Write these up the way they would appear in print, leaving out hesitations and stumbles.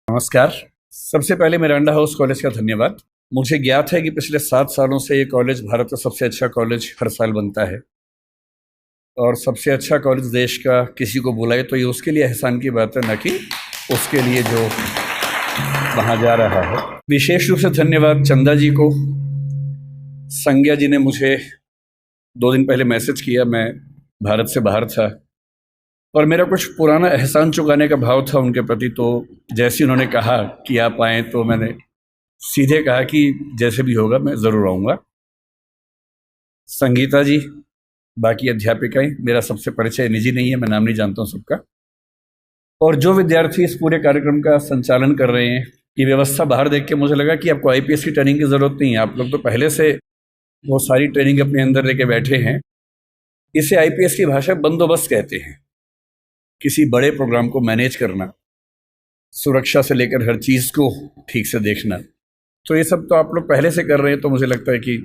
नमस्कार। सबसे पहले मिरांडा हाउस कॉलेज का धन्यवाद। मुझे ज्ञात है कि पिछले 7 सालों से ये कॉलेज भारत का सबसे अच्छा कॉलेज हर साल बनता है और सबसे अच्छा कॉलेज देश का किसी को बुलाए तो ये उसके लिए एहसान की बात है, न कि उसके लिए जो वहाँ जा रहा है। विशेष रूप से धन्यवाद चंदा जी को। संज्ञा जी ने मुझे 2 दिन पहले मैसेज किया, मैं भारत से बाहर था और मेरा कुछ पुराना एहसान चुकाने का भाव था उनके प्रति। तो जैसे उन्होंने कहा कि आप आएँ तो मैंने सीधे कहा कि जैसे भी होगा मैं ज़रूर आऊँगा। संगीता जी, बाकी अध्यापिकाएं, मेरा सबसे परिचय निजी नहीं है, मैं नाम नहीं जानता हूँ सबका। और जो विद्यार्थी इस पूरे कार्यक्रम का संचालन कर रहे हैं, ये व्यवस्था बाहर देख के मुझे लगा कि आपको आईपीएस की ट्रेनिंग की ज़रूरत नहीं है, आप लोग तो पहले से वो सारी ट्रेनिंग अपने अंदर लेके बैठे हैं। इसे आईपीएस की भाषा बंदोबस्त कहते हैं। किसी बड़े प्रोग्राम को मैनेज करना, सुरक्षा से लेकर हर चीज़ को ठीक से देखना, तो ये सब तो आप लोग पहले से कर रहे हैं। तो मुझे लगता है कि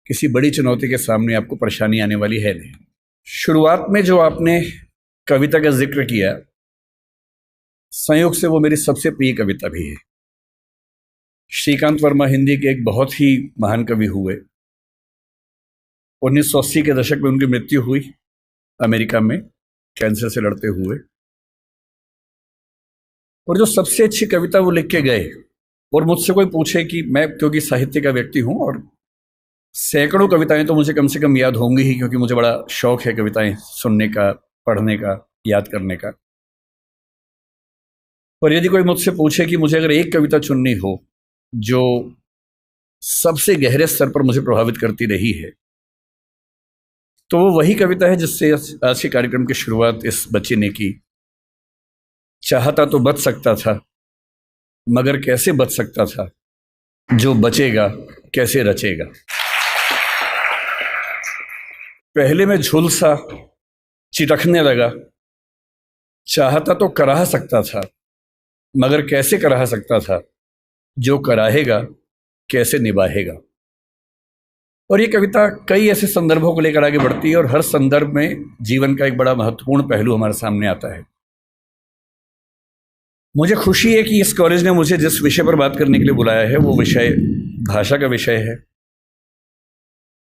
किसी बड़ी चुनौती के सामने आपको परेशानी आने वाली है नहीं। शुरुआत में जो आपने कविता का जिक्र किया, संयोग से वो मेरी सबसे प्रिय कविता भी है। श्रीकांत वर्मा हिंदी के एक बहुत ही महान कवि हुए। 1980 के दशक में उनकी मृत्यु हुई अमेरिका में कैंसर से लड़ते हुए। और जो सबसे अच्छी कविता वो लिख के गए, और मुझसे कोई पूछे कि मैं, क्योंकि साहित्य का व्यक्ति हूँ और सैकड़ों कविताएं तो मुझे कम से कम याद होंगी ही, क्योंकि मुझे बड़ा शौक है कविताएं सुनने का, पढ़ने का, याद करने का। और यदि कोई मुझसे पूछे कि मुझे अगर एक कविता चुननी हो जो सबसे गहरे स्तर पर मुझे प्रभावित करती रही है, तो वो वही कविता है जिससे आज के कार्यक्रम की शुरुआत इस बच्चे ने की। चाहता तो बच सकता था, मगर कैसे बच सकता था, जो बचेगा कैसे रचेगा। पहले मैं झुलसा चिटकने लगा, चाहता तो कराह सकता था, मगर कैसे कराह सकता था, जो कराहेगा कैसे निभाएगा। और ये कविता कई ऐसे संदर्भों को लेकर आगे बढ़ती है और हर संदर्भ में जीवन का एक बड़ा महत्वपूर्ण पहलू हमारे सामने आता है। मुझे खुशी है कि इस कॉलेज ने मुझे जिस विषय पर बात करने के लिए बुलाया है वो विषय भाषा का विषय है।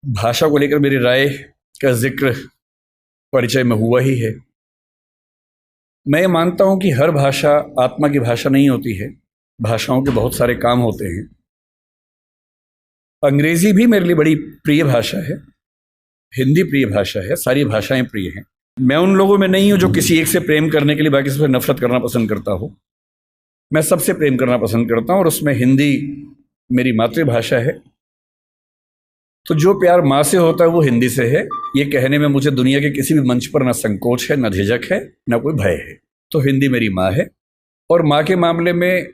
भाषा को लेकर मेरी राय का जिक्र परिचय में हुआ ही है। मैं मानता हूं कि हर भाषा आत्मा की भाषा नहीं होती है, भाषाओं के बहुत सारे काम होते हैं। अंग्रेजी भी मेरे लिए बड़ी प्रिय भाषा है, हिंदी प्रिय भाषा है, सारी भाषाएं प्रिय हैं। मैं उन लोगों में नहीं हूं जो किसी एक से प्रेम करने के लिए बाकी से नफरत करना पसंद करता हो। मैं सबसे प्रेम करना पसंद करता हूं और उसमें हिंदी मेरी मातृभाषा है। तो जो प्यार माँ से होता है वो हिंदी से है। ये कहने में मुझे दुनिया के किसी भी मंच पर ना संकोच है, ना झिझक है, ना कोई भय है। तो हिंदी मेरी माँ है और माँ के मामले में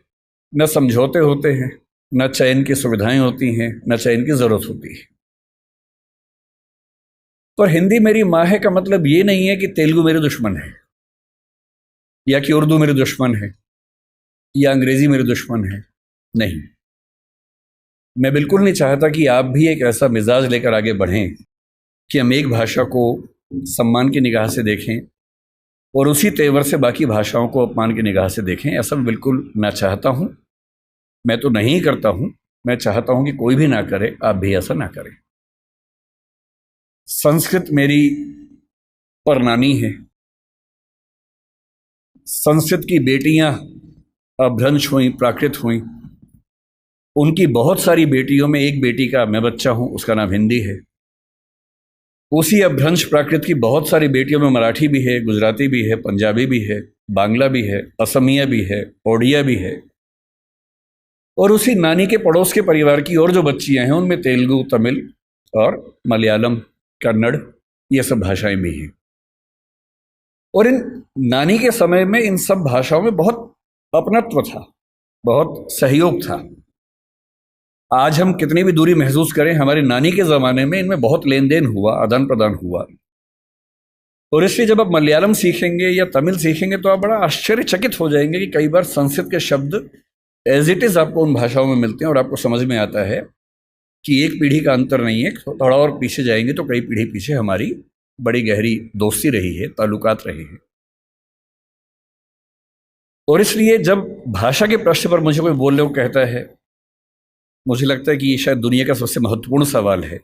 न समझौते होते हैं, न चयन की सुविधाएं होती हैं, न चयन की जरूरत होती है। और हिंदी मेरी माँ है का मतलब ये नहीं है कि तेलुगु मेरे दुश्मन है, या कि उर्दू मेरे दुश्मन है, या अंग्रेजी मेरे दुश्मन है। नहीं, मैं बिल्कुल नहीं चाहता कि आप भी एक ऐसा मिजाज लेकर आगे बढ़ें कि हम एक भाषा को सम्मान की निगाह से देखें और उसी तेवर से बाकी भाषाओं को अपमान की निगाह से देखें। ऐसा बिल्कुल मैं चाहता हूं, मैं तो नहीं करता हूं। मैं चाहता हूं कि कोई भी ना करे, आप भी ऐसा ना करें। संस्कृत मेरी परनानी है। संस्कृत की बेटियां अपभ्रंश हुई, प्राकृत हुई। उनकी बहुत सारी बेटियों में एक बेटी का मैं बच्चा हूं, उसका नाम हिंदी है। उसी अपभ्रंश प्राकृत की बहुत सारी बेटियों में मराठी भी है, गुजराती भी है, पंजाबी भी है, बांग्ला भी है, असमिया भी है, ओडिया भी है। और उसी नानी के पड़ोस के परिवार की और जो बच्चियां हैं उनमें तेलुगु, तमिल और मलयालम, कन्नड़, ये सब भाषाएं भी हैं। और इन नानी के समय में इन सब भाषाओं में बहुत अपनत्व था, बहुत सहयोग था। आज हम कितनी भी दूरी महसूस करें, हमारी नानी के ज़माने में इनमें बहुत लेन देन हुआ, आदान प्रदान हुआ। और इसलिए जब आप मलयालम सीखेंगे या तमिल सीखेंगे तो आप बड़ा आश्चर्यचकित हो जाएंगे कि कई बार संस्कृत के शब्द एज इट इज़ आपको उन भाषाओं में मिलते हैं और आपको समझ में आता है कि एक पीढ़ी का अंतर नहीं है। थोड़ा और पीछे जाएंगे तो कई पीढ़ी पीछे हमारी बड़ी गहरी दोस्ती रही है, ताल्लुकात रहे हैं। और इसलिए जब भाषा के प्रश्न पर मुझे कोई बोलने को कहता है, मुझे लगता है कि ये शायद दुनिया का सबसे महत्वपूर्ण सवाल है।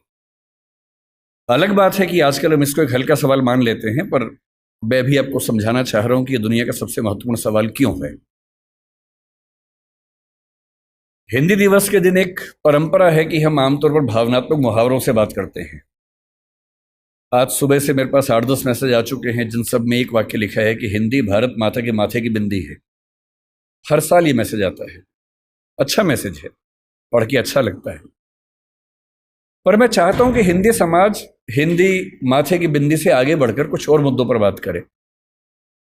अलग बात है कि आजकल हम इसको एक हल्का सवाल मान लेते हैं, पर मैं भी आपको समझाना चाह रहा हूं कि ये दुनिया का सबसे महत्वपूर्ण सवाल क्यों है। हिंदी दिवस के दिन एक परंपरा है कि हम आमतौर पर भावनात्मक मुहावरों से बात करते हैं। आज सुबह से मेरे पास 8-10 मैसेज आ चुके हैं जिन सब में एक वाक्य लिखा है कि हिंदी भारत माता के माथे की बिंदी है। हर साल ये मैसेज आता है। अच्छा मैसेज है, पढ़ के अच्छा लगता है। पर मैं चाहता हूं कि हिंदी समाज हिंदी माथे की बिंदी से आगे बढ़कर कुछ और मुद्दों पर बात करे।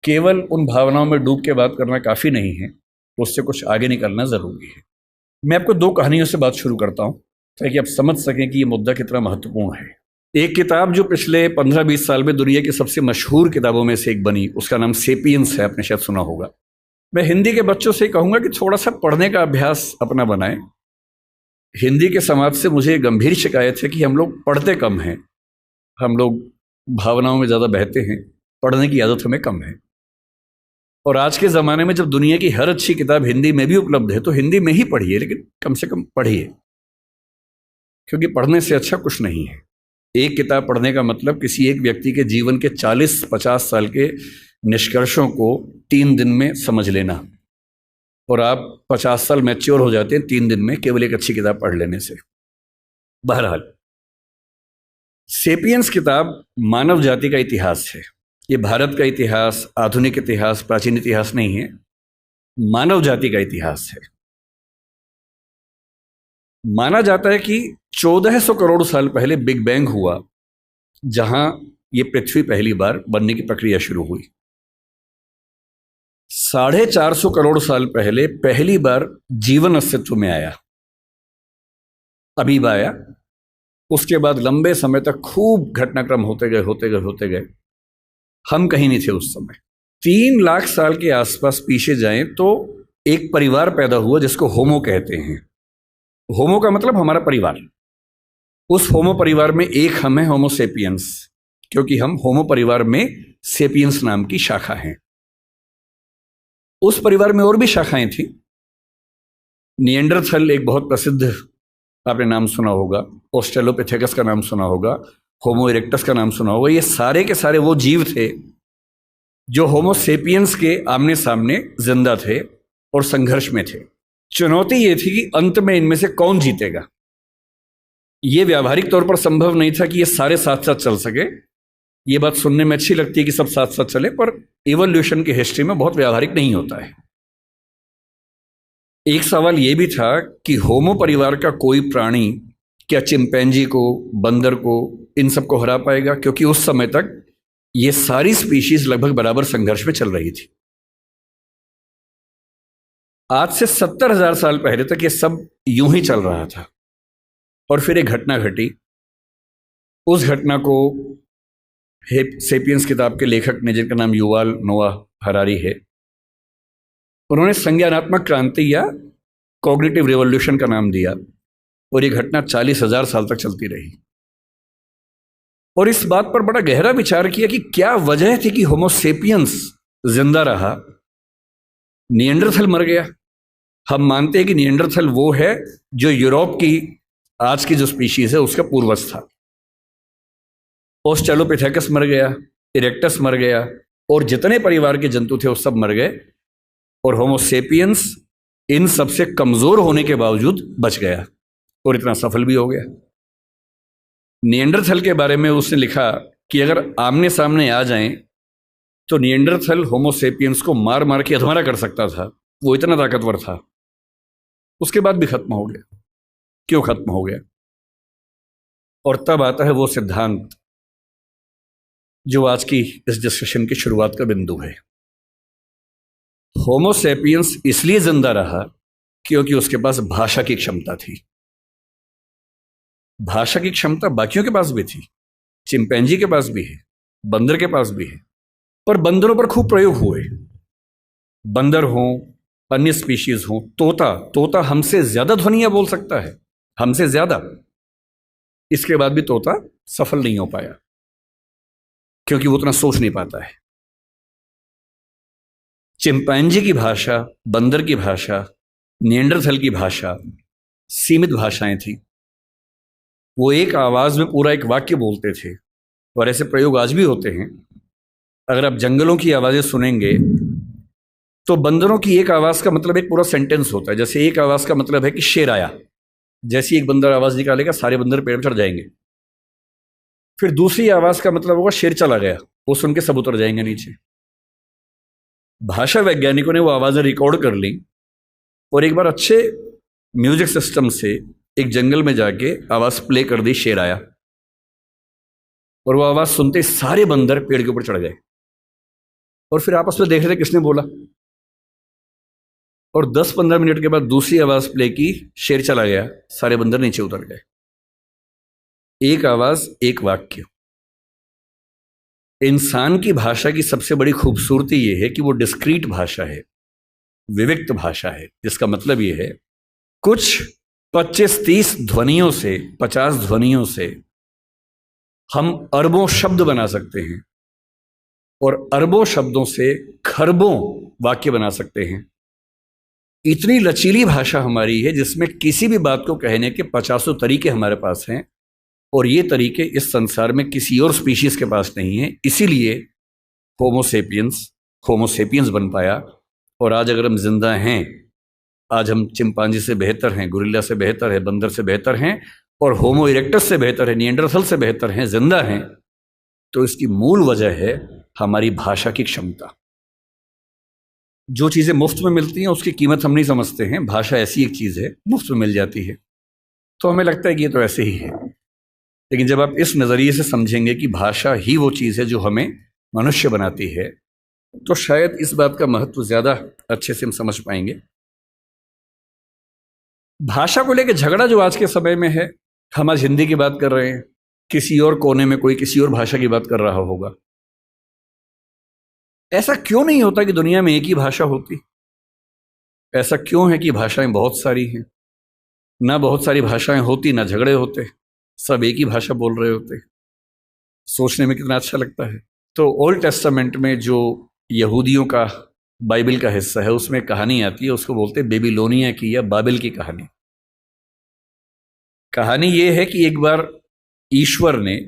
केवल उन भावनाओं में डूब के बात करना काफ़ी नहीं है, उससे कुछ आगे निकलना ज़रूरी है। मैं आपको 2 कहानियों से बात शुरू करता हूं ताकि आप समझ सकें कि ये मुद्दा कितना महत्वपूर्ण है। एक किताब जो पिछले 15-20 साल में दुनिया की सबसे मशहूर किताबों में से एक बनी, उसका नाम सेपियंस है, आपने शायद सुना होगा। मैं हिंदी के बच्चों से कहूँगा कि थोड़ा सा पढ़ने का अभ्यास अपना बनाएं। हिंदी के समाज से मुझे गंभीर शिकायत है कि हम लोग पढ़ते कम हैं, हम लोग भावनाओं में ज़्यादा बहते हैं, पढ़ने की आदत हमें कम है। और आज के ज़माने में जब दुनिया की हर अच्छी किताब हिंदी में भी उपलब्ध है तो हिंदी में ही पढ़िए, लेकिन कम से कम पढ़िए, क्योंकि पढ़ने से अच्छा कुछ नहीं है। एक किताब पढ़ने का मतलब किसी एक व्यक्ति के जीवन के 40-50 साल के निष्कर्षों को 3 दिन में समझ लेना, और आप 50 साल मैच्योर हो जाते हैं 3 दिन में केवल एक अच्छी किताब पढ़ लेने से। बहरहाल, सेपियंस किताब मानव जाति का इतिहास है। ये भारत का इतिहास, आधुनिक इतिहास, प्राचीन इतिहास नहीं है, मानव जाति का इतिहास है। माना जाता है कि 1400 करोड़ साल पहले बिग बैंग हुआ, जहां ये पृथ्वी पहली बार बनने की प्रक्रिया शुरू हुई। 450 करोड़ साल पहले पहली बार जीवन अस्तित्व में आया, अमीबा आया। उसके बाद लंबे समय तक खूब घटनाक्रम होते गए। हम कहीं नहीं थे उस समय। 3 लाख साल के आसपास पीछे जाएं तो एक परिवार पैदा हुआ जिसको होमो कहते हैं। होमो का मतलब हमारा परिवार। उस होमो परिवार में एक हम हैं, होमो सेपियंस, क्योंकि हम होमो परिवार में सेपियंस नाम की शाखा हैं। उस परिवार में और भी शाखाएं थी। निएंडरथल एक बहुत प्रसिद्ध, आपने नाम सुना होगा, ऑस्ट्रेलोपिथेकस का नाम सुना होगा, होमो इरेक्टस का नाम सुना होगा। ये सारे के सारे वो जीव थे जो होमो सेपियंस के आमने सामने जिंदा थे और संघर्ष में थे। चुनौती ये थी कि अंत में इनमें से कौन जीतेगा। ये व्यावहारिक तौर पर संभव नहीं था कि ये सारे साथ साथ चल सके। ये बात सुनने में अच्छी लगती है कि सब साथ साथ चले, पर इवोल्यूशन की हिस्ट्री में बहुत व्यावहारिक नहीं होता है। एक सवाल यह भी था कि होमो परिवार का कोई प्राणी क्या चिंपैंजी को, बंदर को, इन सबको हरा पाएगा, क्योंकि उस समय तक ये सारी स्पीशीज लगभग बराबर संघर्ष में चल रही थी। आज से 70,000 साल पहले तक ये सब यूं ही चल रहा था, और फिर एक घटना घटी। उस घटना को सेपियंस किताब के लेखक ने, जिनका नाम युवाल नोआ हरारी है, उन्होंने संज्ञानात्मक क्रांति या कॉग्निटिव रिवॉल्यूशन का नाम दिया, और ये घटना 40,000 साल तक चलती रही। और इस बात पर बड़ा गहरा विचार किया कि क्या वजह थी कि होमो सेपियंस जिंदा रहा, निएंडरथल मर गया। हम मानते हैं कि निएंडरथल वो है जो यूरोप की आज की जो स्पीशीज है उसका पूर्वज था। ऑस्ट्रेलोपिथेकस मर गया, इरेक्टस मर गया, और जितने परिवार के जंतु थे वो सब मर गए, और होमो सेपियंस इन सबसे कमजोर होने के बावजूद बच गया और इतना सफल भी हो गया। निएंडरथल के बारे में उसने लिखा कि अगर आमने सामने आ जाएं तो निएंडरथल होमो सेपियंस को मार मार के अधमरा कर सकता था, वो इतना ताकतवर था। उसके बाद भी खत्म हो गया। क्यों खत्म हो गया? और तब आता है वो सिद्धांत जो आज की इस डिस्कशन की शुरुआत का बिंदु है। होमो सेपियंस इसलिए जिंदा रहा क्योंकि उसके पास भाषा की क्षमता थी। भाषा की क्षमता बाकियों के पास भी थी, चिंपैंजी के पास भी है, बंदर के पास भी है, पर बंदरों पर खूब प्रयोग हुए। बंदर हों, अन्य स्पीशीज हों, तोता हमसे ज्यादा ध्वनियां बोल सकता है, हमसे ज्यादा। इसके बाद भी तोता सफल नहीं हो पाया क्योंकि वो उतना सोच नहीं पाता है। चिंपैंजी की भाषा, बंदर की भाषा, निएंडरथल की भाषा सीमित भाषाएं थी। वो एक आवाज में पूरा एक वाक्य बोलते थे, और ऐसे प्रयोग आज भी होते हैं। अगर आप जंगलों की आवाजें सुनेंगे तो बंदरों की एक आवाज का मतलब एक पूरा सेंटेंस होता है। जैसे एक आवाज का मतलब है कि शेर आया, जैसी एक बंदर आवाज निकालेगा सारे बंदर पेड़ पर चढ़ जाएंगे। फिर दूसरी आवाज का मतलब होगा शेर चला गया, वो सुन के सब उतर जाएंगे नीचे। भाषा वैज्ञानिकों ने वो आवाजें रिकॉर्ड कर ली और एक बार अच्छे म्यूजिक सिस्टम से एक जंगल में जाके आवाज प्ले कर दी, शेर आया, और वो आवाज सुनते सारे बंदर पेड़ के ऊपर चढ़ गए और फिर आपस में देख रहे थे किसने बोला। और 10-15 मिनट के बाद दूसरी आवाज प्ले की, शेर चला गया, सारे बंदर नीचे उतर गए। एक आवाज, एक वाक्य। इंसान की भाषा की सबसे बड़ी खूबसूरती यह है कि वो डिस्क्रीट भाषा है, विविक्त भाषा है, जिसका मतलब यह है कुछ 25-30 ध्वनियों से, 50 ध्वनियों से हम अरबों शब्द बना सकते हैं और अरबों शब्दों से खरबों वाक्य बना सकते हैं। इतनी लचीली भाषा हमारी है जिसमें किसी भी बात को कहने के 50 तरीके हमारे पास हैं, और ये तरीके इस संसार में किसी और स्पीशीज के पास नहीं है। इसीलिए होमोसेपियंस बन पाया। और आज अगर हम जिंदा हैं, आज हम चिंपांजी से बेहतर हैं, गुरिल्ला से बेहतर है, बंदर से बेहतर हैं, और होमो इरेक्टस से बेहतर है, निएंडरथल से बेहतर हैं, जिंदा हैं, तो इसकी मूल वजह है हमारी भाषा की क्षमता। जो चीज़ें मुफ्त में मिलती हैं उसकी कीमत हम नहीं समझते हैं। भाषा ऐसी एक चीज़ है, मुफ्त में मिल जाती है तो हमें लगता है कि ये तो ऐसे ही है। लेकिन जब आप इस नज़रिए से समझेंगे कि भाषा ही वो चीज़ है जो हमें मनुष्य बनाती है, तो शायद इस बात का महत्व ज़्यादा अच्छे से हम समझ पाएंगे। भाषा को लेकर झगड़ा जो आज के समय में है, हम आज हिंदी की बात कर रहे हैं, किसी और कोने में कोई किसी और भाषा की बात कर रहा होगा। ऐसा क्यों नहीं होता कि दुनिया में एक ही भाषा होती? ऐसा क्यों है कि भाषाएं बहुत सारी हैं? ना बहुत सारी भाषाएं होती ना झगड़े होते, सब एक ही भाषा बोल रहे होते। सोचने में कितना अच्छा लगता है। तो ओल्ड टेस्टामेंट में जो यहूदियों का बाइबल का हिस्सा है, उसमें कहानी आती है, उसको बोलते हैं बेबीलोनिया की या बाबिल की कहानी। कहानी ये है कि एक बार ईश्वर ने,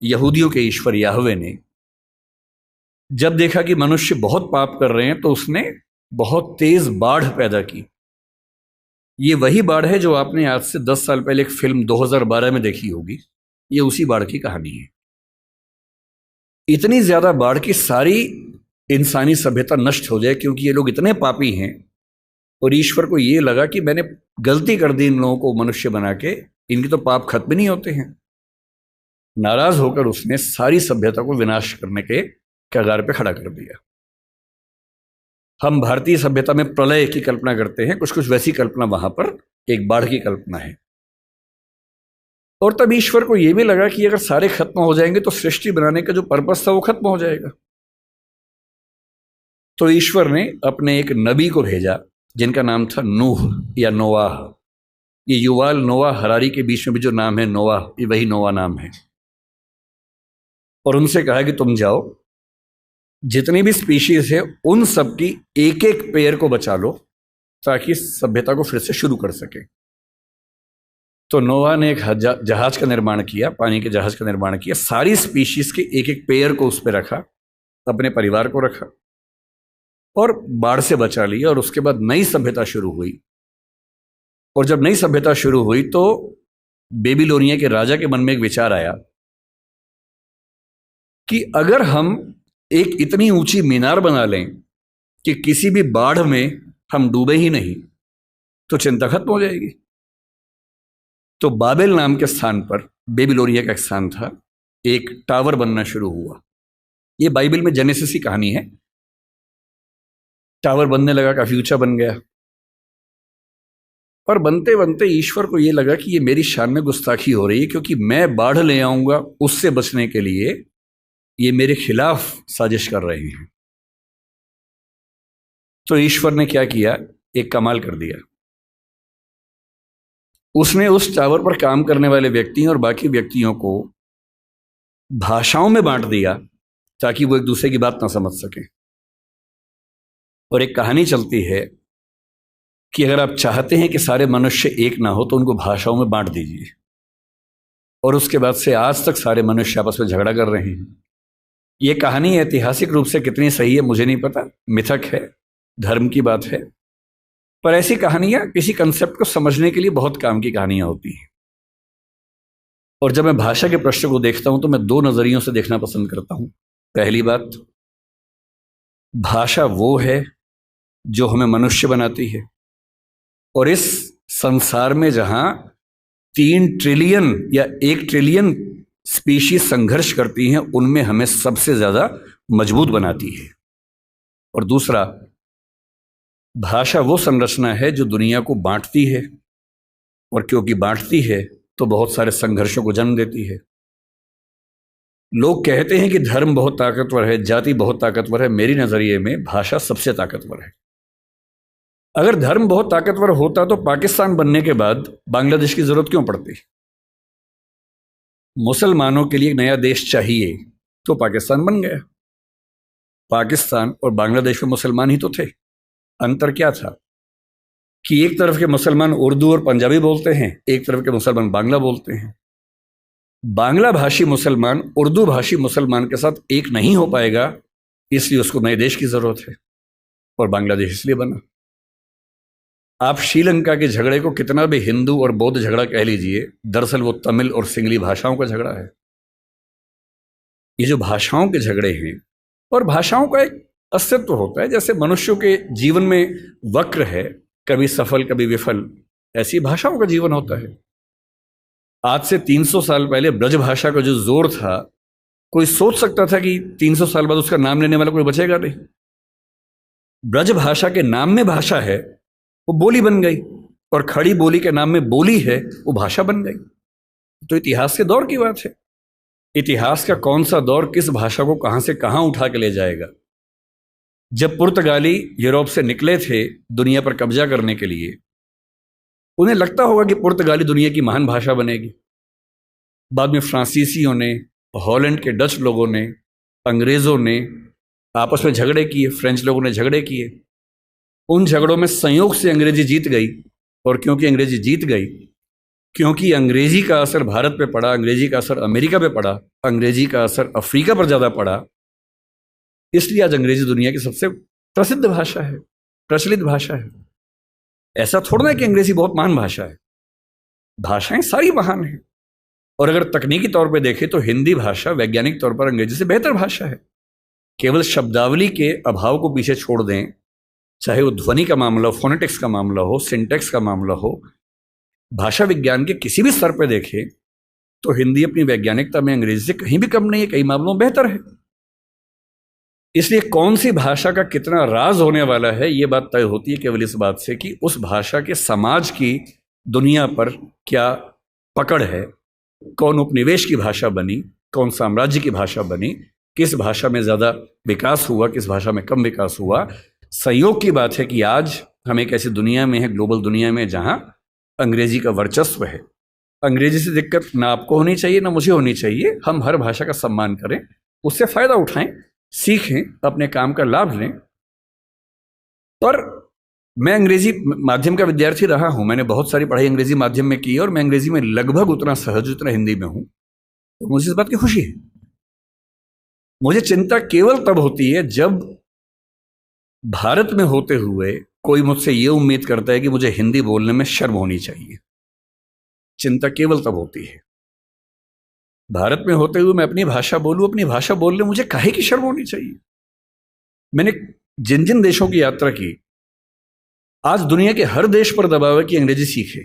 यहूदियों के ईश्वर याहवे ने, जब देखा कि मनुष्य बहुत पाप कर रहे हैं तो उसने बहुत तेज बाढ़ पैदा की। ये वही बाढ़ है जो आपने आज से 10 साल पहले एक फिल्म 2012 में देखी होगी। ये उसी बाढ़ की कहानी है। इतनी ज्यादा बाढ़ की सारी इंसानी सभ्यता नष्ट हो जाए, क्योंकि ये लोग इतने पापी हैं, और ईश्वर को ये लगा कि मैंने गलती कर दी इन लोगों को मनुष्य बना के, इनके तो पाप खत्म नहीं होते हैं। नाराज होकर उसने सारी सभ्यता को विनाश करने के कगार पे खड़ा कर दिया। हम भारतीय सभ्यता में प्रलय की कल्पना करते हैं, कुछ कुछ वैसी कल्पना वहां पर एक बाढ़ की कल्पना है। और तब ईश्वर को यह भी लगा कि अगर सारे खत्म हो जाएंगे तो सृष्टि बनाने का जो पर्पस था वो खत्म हो जाएगा। तो ईश्वर ने अपने एक नबी को भेजा जिनका नाम था नूह या नोआह। ये युवाल नोआ हरारी के बीच में भी जो नाम है नोआह, ये वही नोआ नाम है। और उनसे कहा कि तुम जाओ, जितनी भी स्पीशीज है उन सब की एक एक पेयर को बचा लो ताकि सभ्यता को फिर से शुरू कर सके। तो नोआ ने एक जहाज का निर्माण किया, पानी के जहाज का निर्माण किया, सारी स्पीशीज के एक एक पेयर को उस पर रखा, अपने परिवार को रखा और बाढ़ से बचा लिया। और उसके बाद नई सभ्यता शुरू हुई। और जब नई सभ्यता शुरू हुई तो बेबीलोनिया के राजा के मन में एक विचार आया कि अगर हम एक इतनी ऊंची मीनार बना लें कि किसी भी बाढ़ में हम डूबे ही नहीं, तो चिंता खत्म हो जाएगी। तो बाबेल नाम के स्थान पर, बेबीलोनिया का स्थान था, एक टावर बनना शुरू हुआ। ये बाइबल में जेनेसिस की कहानी है। टावर बनने लगा, काफी ऊंचा बन गया, और बनते बनते ईश्वर को यह लगा कि ये मेरी शान में गुस्ताखी हो रही है, क्योंकि मैं बाढ़ ले आऊंगा उससे बचने के लिए, ये मेरे खिलाफ साजिश कर रहे हैं। तो ईश्वर ने क्या किया, एक कमाल कर दिया। उसने उस टावर पर काम करने वाले व्यक्तियों और बाकी व्यक्तियों को भाषाओं में बांट दिया ताकि वो एक दूसरे की बात ना समझ सके। और एक कहानी चलती है कि अगर आप चाहते हैं कि सारे मनुष्य एक ना हो तो उनको भाषाओं में बांट दीजिए। और उसके बाद से आज तक सारे मनुष्य आपस में झगड़ा कर रहे हैं। ये कहानी ऐतिहासिक रूप से कितनी सही है मुझे नहीं पता, मिथक है, धर्म की बात है, पर ऐसी कहानियां किसी कंसेप्ट को समझने के लिए बहुत काम की कहानियां होती हैं। और जब मैं भाषा के प्रश्न को देखता हूं तो मैं दो नजरियों से देखना पसंद करता हूं। पहली बात, भाषा वो है जो हमें मनुष्य बनाती है, और इस संसार में जहां 3 ट्रिलियन या 1 ट्रिलियन स्पीशीज संघर्ष करती हैं, उनमें हमें सबसे ज्यादा मजबूत बनाती है। और दूसरा, भाषा वो संरचना है जो दुनिया को बांटती है, और क्योंकि बांटती है तो बहुत सारे संघर्षों को जन्म देती है। लोग कहते हैं कि धर्म बहुत ताकतवर है, जाति बहुत ताकतवर है। मेरी नजरिए में भाषा सबसे ताकतवर है। अगर धर्म बहुत ताकतवर होता तो पाकिस्तान बनने के बाद बांग्लादेश की जरूरत क्यों पड़ती? मुसलमानों के लिए एक नया देश चाहिए तो पाकिस्तान बन गया। पाकिस्तान और बांग्लादेश में मुसलमान ही तो थे। अंतर क्या था कि एक तरफ के मुसलमान उर्दू और पंजाबी बोलते हैं, एक तरफ के मुसलमान बांग्ला बोलते हैं। बांग्ला भाषी मुसलमान उर्दू भाषी मुसलमान के साथ एक नहीं हो पाएगा, इसलिए उसको नए देश की जरूरत है, और बांग्लादेश इसलिए बना। आप श्रीलंका के झगड़े को कितना भी हिंदू और बौद्ध झगड़ा कह लीजिए, दरअसल वो तमिल और सिंगली भाषाओं का झगड़ा है। ये जो भाषाओं के झगड़े हैं, और भाषाओं का एक अस्तित्व होता है, जैसे मनुष्यों के जीवन में वक्र है, कभी सफल कभी विफल, ऐसी भाषाओं का जीवन होता है। आज से 300 साल पहले ब्रज भाषा का जो जोर था, कोई सोच सकता था कि 300 साल बाद उसका नाम लेने वाला कोई बचेगा नहीं? ब्रज भाषा के नाम में भाषा है, वो बोली बन गई, और खड़ी बोली के नाम में बोली है, वो भाषा बन गई। तो इतिहास के दौर की बात है। इतिहास का कौन सा दौर किस भाषा को कहां से कहां उठा के ले जाएगा। जब पुर्तगाली यूरोप से निकले थे दुनिया पर कब्जा करने के लिए, उन्हें लगता होगा कि पुर्तगाली दुनिया की महान भाषा बनेगी। बाद में फ्रांसीसियों ने, हॉलैंड के डच लोगों ने, अंग्रेजों ने आपस में झगड़े किए, फ्रेंच लोगों ने झगड़े किए। उन झगड़ों में संयोग से अंग्रेजी जीत गई, और क्योंकि अंग्रेजी जीत गई, क्योंकि अंग्रेजी का असर भारत पे पड़ा, अंग्रेजी का असर अमेरिका पे पड़ा, अंग्रेजी का असर अफ्रीका पर ज्यादा पड़ा, इसलिए आज अंग्रेजी दुनिया की सबसे प्रसिद्ध भाषा है, प्रचलित भाषा है। ऐसा थोड़ा ना कि अंग्रेजी बहुत महान भाषा है, भाषाएं सारी महान हैं। और अगर तकनीकी तौर पे देखें तो हिंदी भाषा वैज्ञानिक तौर पर अंग्रेजी से बेहतर भाषा है। केवल शब्दावली के अभाव को पीछे छोड़ दें, चाहे वो ध्वनि का मामला हो, फोनेटिक्स का मामला हो, सिंटैक्स का मामला हो, भाषा विज्ञान के किसी भी स्तर पर देखें तो हिंदी अपनी वैज्ञानिकता में अंग्रेजी से कहीं भी कम नहीं है, कई मामलों में बेहतर है। इसलिए कौन सी भाषा का कितना राज होने वाला है, ये बात तय होती है केवल इस बात से कि उस भाषा के समाज की दुनिया पर क्या पकड़ है, कौन उपनिवेश की भाषा बनी, कौन साम्राज्य की भाषा बनी, किस भाषा में ज़्यादा विकास हुआ, किस भाषा में कम विकास हुआ। संयोग की बात है कि आज हम एक ऐसी दुनिया में हैं, ग्लोबल दुनिया में, जहां अंग्रेजी का वर्चस्व है। अंग्रेजी से दिक्कत ना आपको होनी चाहिए ना मुझे होनी चाहिए। हम हर भाषा का सम्मान करें, उससे फायदा उठाएं, सीखें, अपने काम का लाभ लें। और मैं अंग्रेजी माध्यम का विद्यार्थी रहा हूं, मैंने बहुत सारी पढ़ाई अंग्रेजी माध्यम में की, और मैं अंग्रेजी में लगभग उतना सहज उतना हिंदी में हूं, तो मुझे इस बात की खुशी है। मुझे चिंता केवल तब होती है जब भारत में होते हुए कोई मुझसे ये उम्मीद करता है कि मुझे हिंदी बोलने में शर्म होनी चाहिए। चिंता केवल तब होती है। भारत में होते हुए मैं अपनी भाषा बोलूं, अपनी भाषा बोलने मुझे काहे की शर्म होनी चाहिए। मैंने जिन जिन देशों की यात्रा की, आज दुनिया के हर देश पर दबाव है कि अंग्रेजी सीखे,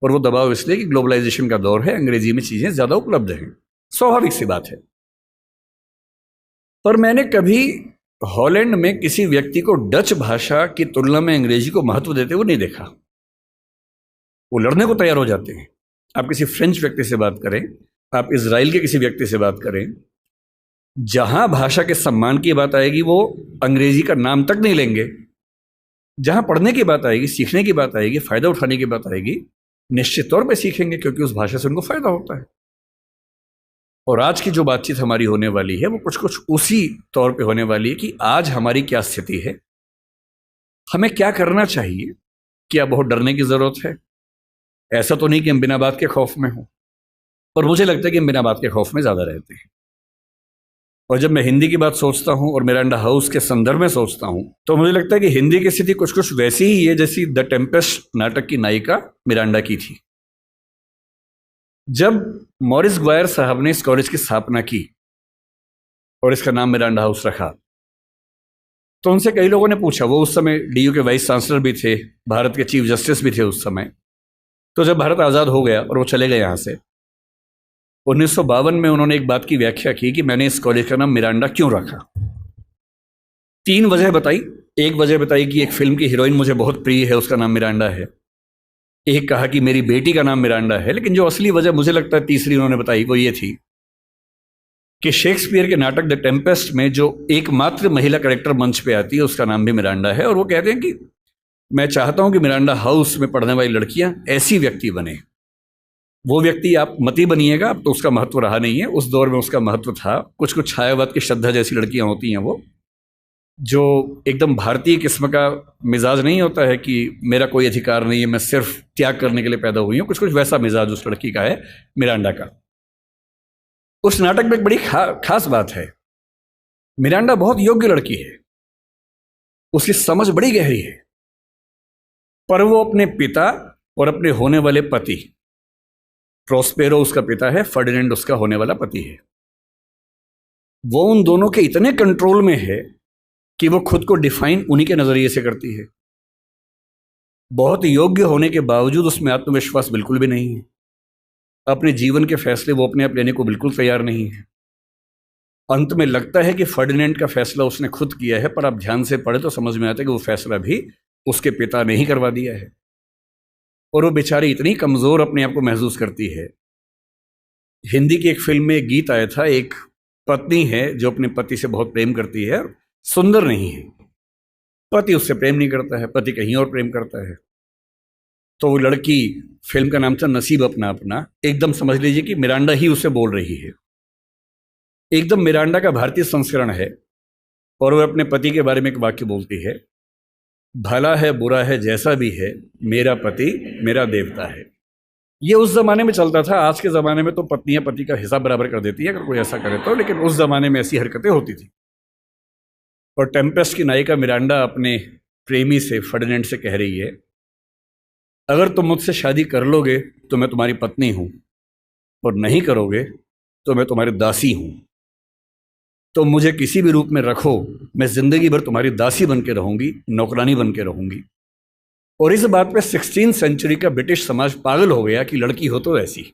और वो दबाव इसलिए कि ग्लोबलाइजेशन का दौर है, अंग्रेजी में चीजें ज्यादा उपलब्ध हैं, स्वाभाविक सी बात है। पर मैंने कभी हॉलैंड में किसी व्यक्ति को डच भाषा की तुलना में अंग्रेजी को महत्व देते हुए नहीं देखा। वो लड़ने को तैयार हो जाते हैं। आप किसी फ्रेंच व्यक्ति से बात करें, आप इजराइल के किसी व्यक्ति से बात करें, जहां भाषा के सम्मान की बात आएगी वो अंग्रेजी का नाम तक नहीं लेंगे। जहां पढ़ने की बात आएगी, सीखने की बात आएगी, फायदा उठाने की बात आएगी, निश्चित तौर पे सीखेंगे, क्योंकि उस भाषा से उनको फायदा होता है। और आज की जो बातचीत हमारी होने वाली है वो कुछ कुछ उसी तौर पे होने वाली है कि आज हमारी क्या स्थिति है, हमें क्या करना चाहिए? क्या बहुत डरने की ज़रूरत है? ऐसा तो नहीं कि हम बिना बात के खौफ में हों, पर मुझे लगता है कि हम बिना बात के खौफ में ज़्यादा रहते हैं। और जब मैं हिंदी की बात सोचता हूँ और मिरांडा हाउस के संदर्भ में सोचता हूँ, तो मुझे लगता है कि हिंदी की स्थिति कुछ कुछ वैसी ही है जैसी द टेम्पेस्ट नाटक की नायिका मिरांडा की थी। जब मॉरिस ग्वायर साहब ने इस कॉलेज की स्थापना की और इसका नाम मिरांडा हाउस रखा, तो उनसे कई लोगों ने पूछा, वो उस समय डीयू के वाइस चांसलर भी थे, भारत के चीफ जस्टिस भी थे उस समय। तो जब भारत आज़ाद हो गया और वो चले गए यहाँ से, 1952 में उन्होंने एक बात की व्याख्या की कि मैंने इस कॉलेज का नाम मिरांडा क्यों रखा। 3 वजह बताई। एक वजह बताई कि एक फिल्म की हीरोइन मुझे बहुत प्रिय है, उसका नाम मिरांडा है। एक कहा कि मेरी बेटी का नाम मिरांडा है। लेकिन जो असली वजह मुझे लगता है तीसरी उन्होंने बताई, वो ये थी कि शेक्सपियर के नाटक द टेम्पेस्ट में जो एकमात्र महिला कैरेक्टर मंच पे आती है उसका नाम भी मिरांडा है। और वो कहते हैं कि मैं चाहता हूं कि मिरांडा हाउस में पढ़ने वाली लड़कियां ऐसी व्यक्ति बने। वो व्यक्ति आप मती बनिएगा, अब तो उसका महत्व रहा नहीं है, उस दौर में उसका महत्व था। कुछ कुछ छायावाद की श्रद्धा जैसी लड़कियां होती हैं, वो जो एकदम भारतीय किस्म का मिजाज नहीं होता है कि मेरा कोई अधिकार नहीं है, मैं सिर्फ त्याग करने के लिए पैदा हुई हूँ। कुछ कुछ वैसा मिजाज उस लड़की का है, मिरांडा का। उस नाटक में एक बड़ी खास बात है, मिरांडा बहुत योग्य लड़की है, उसकी समझ बड़ी गहरी है, पर वो अपने पिता और अपने होने वाले पति, प्रोस्पेरो उसका पिता है, फर्डिनेंड उसका होने वाला पति है, वो उन दोनों के इतने कंट्रोल में है कि वो खुद को डिफाइन उन्हीं के नजरिए से करती है। बहुत योग्य होने के बावजूद उसमें आत्मविश्वास बिल्कुल भी नहीं है। अपने जीवन के फैसले वो अपने आप लेने को बिल्कुल तैयार नहीं है। अंत में लगता है कि फर्डिनेंड का फैसला उसने खुद किया है, पर आप ध्यान से पढ़े तो समझ में आता है कि वो फैसला भी उसके पिता ने ही करवा दिया है। और वो बेचारी इतनी कमजोर अपने आप को महसूस करती है। हिंदी की एक फिल्म में एक गीत आया था, एक पत्नी है जो अपने पति से बहुत प्रेम करती है, सुंदर नहीं है, पति उससे प्रेम नहीं करता है, पति कहीं और प्रेम करता है। तो वो लड़की, फिल्म का नाम था नसीब अपना अपना, एकदम समझ लीजिए कि मिरांडा ही उसे बोल रही है, एकदम मिरांडा का भारतीय संस्करण है। और वह अपने पति के बारे में एक वाक्य बोलती है, भला है बुरा है जैसा भी है, मेरा पति मेरा देवता है। ये उस जमाने में चलता था। आज के ज़माने में तो पत्नियां पति का हिसाब बराबर कर देती है अगर कोई ऐसा करे तो, लेकिन उस जमाने में ऐसी हरकतें होती थी। और टेम्पेस्ट की नायिका मिरांडा अपने प्रेमी से, फर्डिनेंड से कह रही है, अगर तुम मुझसे शादी कर लोगे तो मैं तुम्हारी पत्नी हूं, और नहीं करोगे तो मैं तुम्हारी दासी हूं। तुम मुझे किसी भी रूप में रखो, मैं जिंदगी भर तुम्हारी दासी बन के रहूंगी, नौकरानी बन के रहूंगी। और इस बात पे 16वीं सेंचुरी का ब्रिटिश समाज पागल हो गया कि लड़की हो तो ऐसी,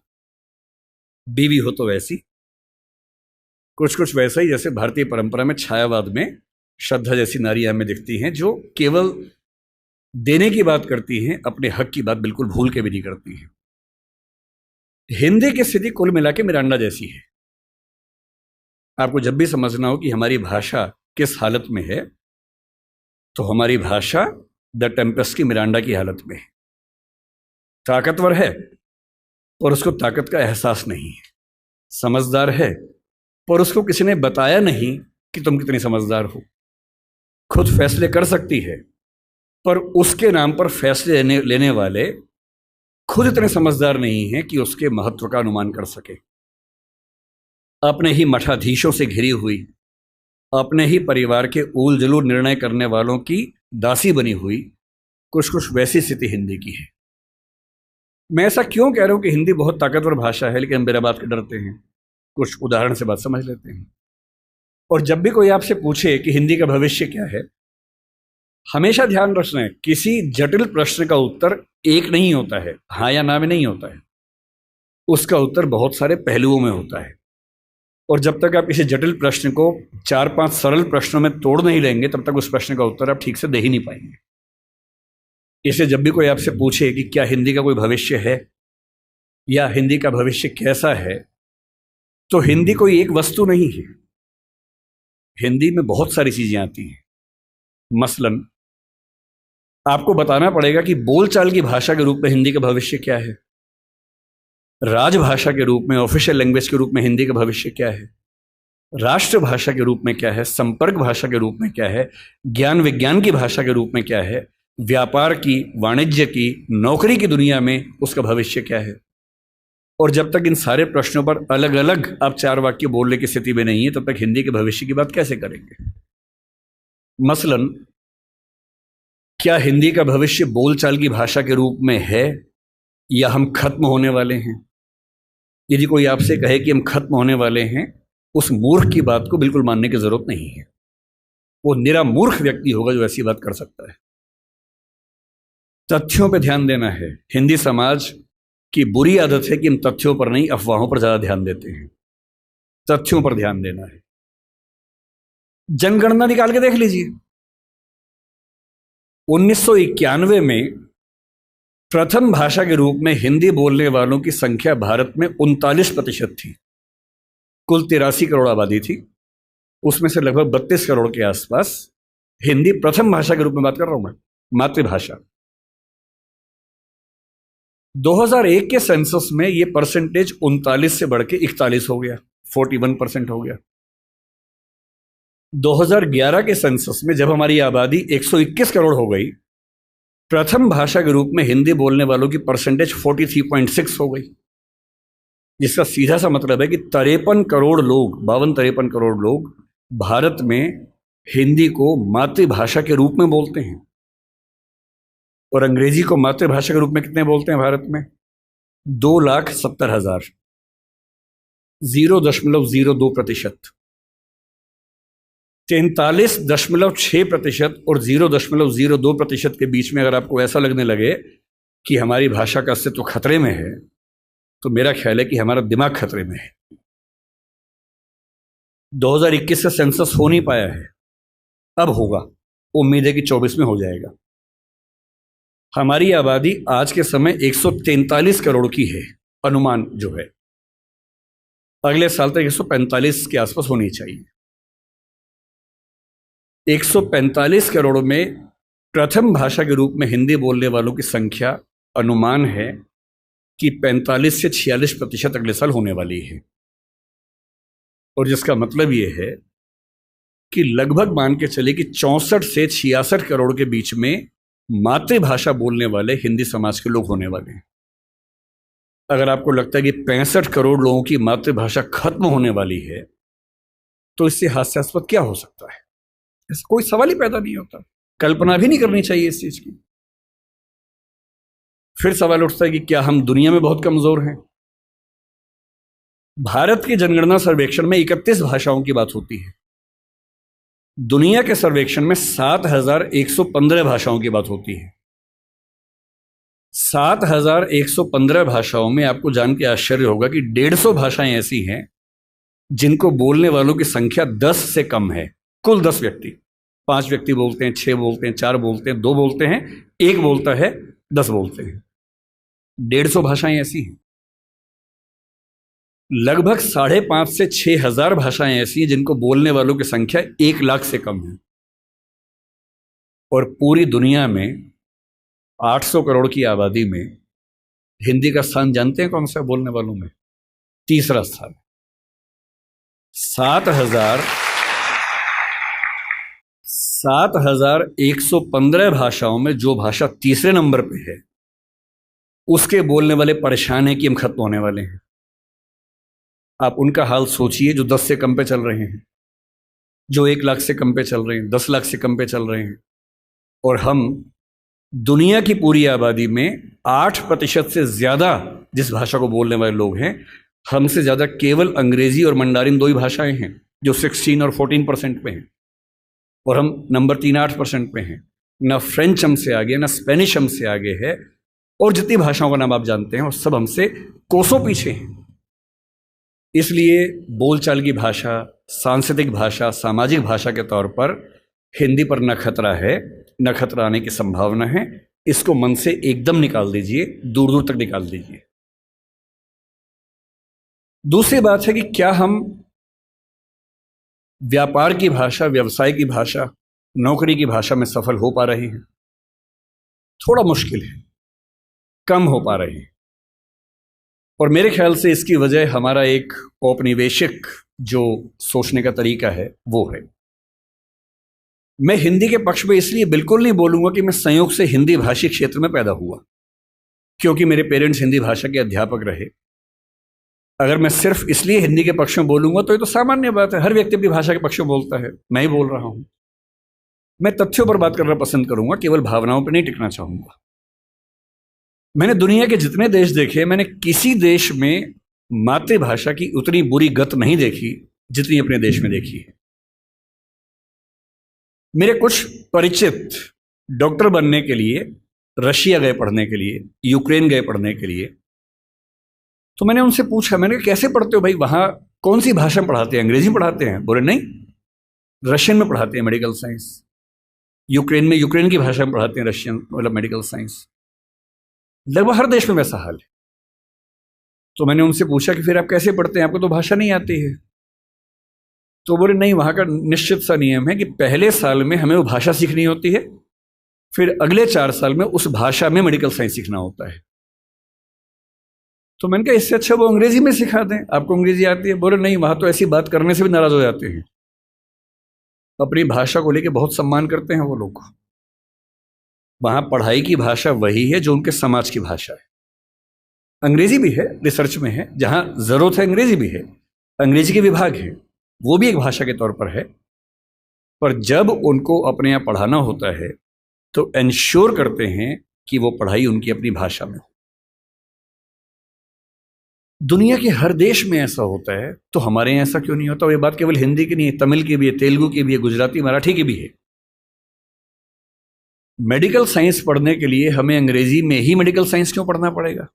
बीवी हो तो वैसी। कुछ कुछ वैसा ही जैसे भारतीय परंपरा में छायावाद में श्रद्धा जैसी नारियां हमें दिखती हैं, जो केवल देने की बात करती हैं, अपने हक की बात बिल्कुल भूल के भी नहीं करती हैं। हिंदी की स्थिति कुल मिला के मिरांडा जैसी है। आपको जब भी समझना हो कि हमारी भाषा किस हालत में है, तो हमारी भाषा द टेम्पेस्ट की मिरांडा की हालत में है। ताकतवर है और उसको ताकत का एहसास नहीं है, समझदार है पर उसको किसी ने बताया नहीं कि तुम कितनी समझदार हो। खुद फैसले कर सकती है, पर उसके नाम पर फैसले लेने वाले खुद इतने समझदार नहीं हैं कि उसके महत्व का अनुमान कर सके। अपने ही मठाधीशों से घिरी हुई, अपने ही परिवार के ऊल जलूल निर्णय करने वालों की दासी बनी हुई, कुछ कुछ वैसी स्थिति हिंदी की है। मैं ऐसा क्यों कह रहा हूं कि हिंदी बहुत ताकतवर भाषा है, लेकिन हम मेरा बात के डरते हैं। कुछ उदाहरण से बात समझ लेते हैं। और जब भी कोई आपसे पूछे कि हिंदी का भविष्य क्या है, हमेशा ध्यान रखना है, किसी जटिल प्रश्न का उत्तर एक नहीं होता है, हाँ या ना में नहीं होता है। उसका उत्तर बहुत सारे पहलुओं में होता है। और जब तक आप किसी जटिल प्रश्न को 4-5 सरल प्रश्नों में तोड़ नहीं लेंगे, तब तक उस प्रश्न का उत्तर आप ठीक से दे ही नहीं पाएंगे। इसलिए जब भी कोई आपसे पूछे कि क्या हिंदी का कोई भविष्य है या हिंदी का भविष्य कैसा है, तो हिंदी कोई एक वस्तु नहीं है। हिंदी में बहुत सारी चीजें आती हैं। मसलन आपको बताना पड़ेगा कि बोलचाल की भाषा के रूप में हिंदी का भविष्य क्या है, राजभाषा के रूप में, ऑफिशियल लैंग्वेज के रूप में हिंदी का भविष्य क्या है, राष्ट्रभाषा के रूप में क्या है, संपर्क भाषा के रूप में क्या है, ज्ञान विज्ञान की भाषा के रूप में क्या है, व्यापार की, वाणिज्य की, नौकरी की दुनिया में उसका भविष्य क्या है। और जब तक इन सारे प्रश्नों पर अलग अलग आप 4 वाक्य बोलने की स्थिति में नहीं है, तब तक हिंदी के भविष्य की बात कैसे करेंगे। मसलन, क्या हिंदी का भविष्य बोलचाल की भाषा के रूप में है या हम खत्म होने वाले हैं। यदि कोई आपसे कहे कि हम खत्म होने वाले हैं, उस मूर्ख की बात को बिल्कुल मानने की जरूरत नहीं है। वो निरा मूर्ख व्यक्ति होगा जो ऐसी बात कर सकता है। तथ्यों पर ध्यान देना है। हिंदी समाज की बुरी आदत है कि हम तथ्यों पर नहीं, अफवाहों पर ज्यादा ध्यान देते हैं। तथ्यों पर ध्यान देना है। जनगणना निकाल के देख लीजिए। 1991 में प्रथम भाषा के रूप में हिंदी बोलने वालों की संख्या भारत में 39% थी। कुल 83 करोड़ आबादी थी, उसमें से लगभग 32 करोड़ के आसपास हिंदी प्रथम भाषा के रूप में बात कर रहा हूं मैं, मातृभाषा। 2001 के सेंसस में यह परसेंटेज 39 से बढ़ के 41 हो गया, 41% हो गया। 2011 के सेंसस में जब हमारी आबादी 121 करोड़ हो गई, प्रथम भाषा के रूप में हिंदी बोलने वालों की परसेंटेज 43.6 हो गई, जिसका सीधा सा मतलब है कि 53 करोड़ लोग, 52-53 करोड़ लोग भारत में हिंदी को मातृभाषा के रूप में बोलते हैं। और अंग्रेजी को मातृभाषा के रूप में कितने बोलते हैं भारत में? 2,70,000, 0.02%। 43.6% और 0.02% के बीच में अगर आपको ऐसा लगने लगे कि हमारी भाषा का अस्तित्व खतरे में है, तो मेरा ख्याल है कि हमारा दिमाग खतरे में है। 2021 से सेंसस हो नहीं पाया है, अब होगा। उम्मीद है कि 24 में हो जाएगा। हमारी आबादी आज के समय 143 करोड़ की है, अनुमान जो है। अगले साल तक 145 के आसपास होनी चाहिए। 145 करोड़ में प्रथम भाषा के रूप में हिंदी बोलने वालों की संख्या अनुमान है कि 45 से 46% अगले साल होने वाली है। और जिसका मतलब यह है कि लगभग मान के चले कि 64 से 66 करोड़ के बीच में मातृभाषा बोलने वाले हिंदी समाज के लोग होने वाले हैं। अगर आपको लगता है कि 65 करोड़ लोगों की मातृभाषा खत्म होने वाली है, तो इससे हास्यास्पद क्या हो सकता है? ऐसा कोई सवाल ही पैदा नहीं होता। कल्पना भी नहीं करनी चाहिए इस चीज की। फिर सवाल उठता है कि क्या हम दुनिया में बहुत कमजोर हैं? भारत की जनगणना सर्वेक्षण में 31 भाषाओं की बात होती है। दुनिया के सर्वेक्षण में 7,115 भाषाओं की बात होती है। 7,115 भाषाओं में आपको जान के आश्चर्य होगा कि 150 भाषाएं ऐसी हैं जिनको बोलने वालों की संख्या 10 से कम है। कुल 10 व्यक्ति, 5 व्यक्ति बोलते हैं, 6 बोलते हैं, 4 बोलते हैं, 2 बोलते हैं, 1 बोलता है, 10 बोलते हैं। 150 भाषाएं ऐसी हैं। लगभग 5,500 से 6,000 भाषाएं ऐसी हैं जिनको बोलने वालों की संख्या 1 लाख से कम है। और पूरी दुनिया में 800 करोड़ की आबादी में हिंदी का स्थान जानते हैं कौन सा बोलने वालों में? तीसरा स्थान। 7,115 भाषाओं में जो भाषा तीसरे नंबर पे है, उसके बोलने वाले परेशान हैं कि हम खत्म होने वाले हैं। आप उनका हाल सोचिए जो 10 से कम पे चल रहे हैं, जो 1 लाख से कम पे चल रहे हैं, 10 लाख से कम पे चल रहे हैं। और हम दुनिया की पूरी आबादी में 8% से ज्यादा जिस भाषा को बोलने वाले लोग हैं, हमसे ज्यादा केवल अंग्रेजी और मंडारिन 2 ही भाषाएं हैं जो 16 और 14% पे हैं। और हम नंबर 3 8% पे हैं। ना फ्रेंच हमसे आगे, ना स्पेनिश हमसे आगे है। और जितनी भाषाओं का नाम आप जानते हैं वो सब हमसे कोसों पीछे हैं। इसलिए बोलचाल की भाषा, सांस्कृतिक भाषा, सामाजिक भाषा के तौर पर हिंदी पर न खतरा है, न खतरा आने की संभावना है। इसको मन से एकदम निकाल दीजिए, दूर दूर तक निकाल दीजिए। दूसरी बात है कि क्या हम व्यापार की भाषा, व्यवसाय की भाषा, नौकरी की भाषा में सफल हो पा रहे हैं? थोड़ा मुश्किल है, कम हो पा रहे हैं। और मेरे ख्याल से इसकी वजह हमारा एक औपनिवेशिक जो सोचने का तरीका है वो है। मैं हिंदी के पक्ष में इसलिए बिल्कुल नहीं बोलूंगा कि मैं संयोग से हिंदी भाषी क्षेत्र में पैदा हुआ, क्योंकि मेरे पेरेंट्स हिंदी भाषा के अध्यापक रहे। अगर मैं सिर्फ इसलिए हिंदी के पक्ष में बोलूंगा तो ये तो सामान्य बात है, हर व्यक्ति अपनी भाषा के पक्ष में बोलता है, मैं ही बोल रहा हूं। मैं तथ्यों पर बात करना पसंद करूंगा, केवल भावनाओं पर नहीं टिकना चाहूंगा। मैंने दुनिया के जितने देश देखे, मैंने किसी देश में मातृभाषा की उतनी बुरी गत नहीं देखी जितनी अपने देश में देखी है। मेरे कुछ परिचित डॉक्टर बनने के लिए रशिया गए पढ़ने के लिए, यूक्रेन गए पढ़ने के लिए। तो मैंने उनसे पूछा, मैंने कहा कैसे पढ़ते हो भाई, वहां कौन सी भाषा में पढ़ाते हैं, अंग्रेजी पढ़ाते हैं? बोले नहीं, रशियन में पढ़ाते हैं मेडिकल साइंस। यूक्रेन में यूक्रेन की भाषा में पढ़ाते हैं रशियन, मतलब मेडिकल साइंस। लगभग हर देश में वैसा हाल है। तो मैंने उनसे पूछा कि फिर आप कैसे पढ़ते हैं, आपको तो भाषा नहीं आती है? तो बोले नहीं, वहां का निश्चित सा नियम है कि पहले साल में हमें वो भाषा सीखनी होती है, फिर अगले 4 साल में उस भाषा में मेडिकल साइंस सीखना होता है। तो मैंने कहा इससे अच्छा वो अंग्रेजी में सिखा दें, आपको अंग्रेजी आती है। बोले नहीं, वहां तो ऐसी बात करने से भी नाराज हो जाते हैं, अपनी भाषा को लेकर बहुत सम्मान करते हैं वो लोग। वहां पढ़ाई की भाषा वही है जो उनके समाज की भाषा है। अंग्रेजी भी है, रिसर्च में है, जहां जरूरत है अंग्रेजी भी है, अंग्रेजी के विभाग है, वो भी एक भाषा के तौर पर है। पर जब उनको अपने यहाँ पढ़ाना होता है तो इंश्योर करते हैं कि वो पढ़ाई उनकी अपनी भाषा में हो। दुनिया के हर देश में ऐसा होता है, तो हमारे यहाँ ऐसा क्यों नहीं होता? और ये बात केवल हिंदी की नहीं है, तमिल की भी है, तेलुगु की भी है, गुजराती मराठी की भी है। मेडिकल साइंस पढ़ने के लिए हमें अंग्रेजी में ही मेडिकल साइंस क्यों पढ़ना पड़ेगा?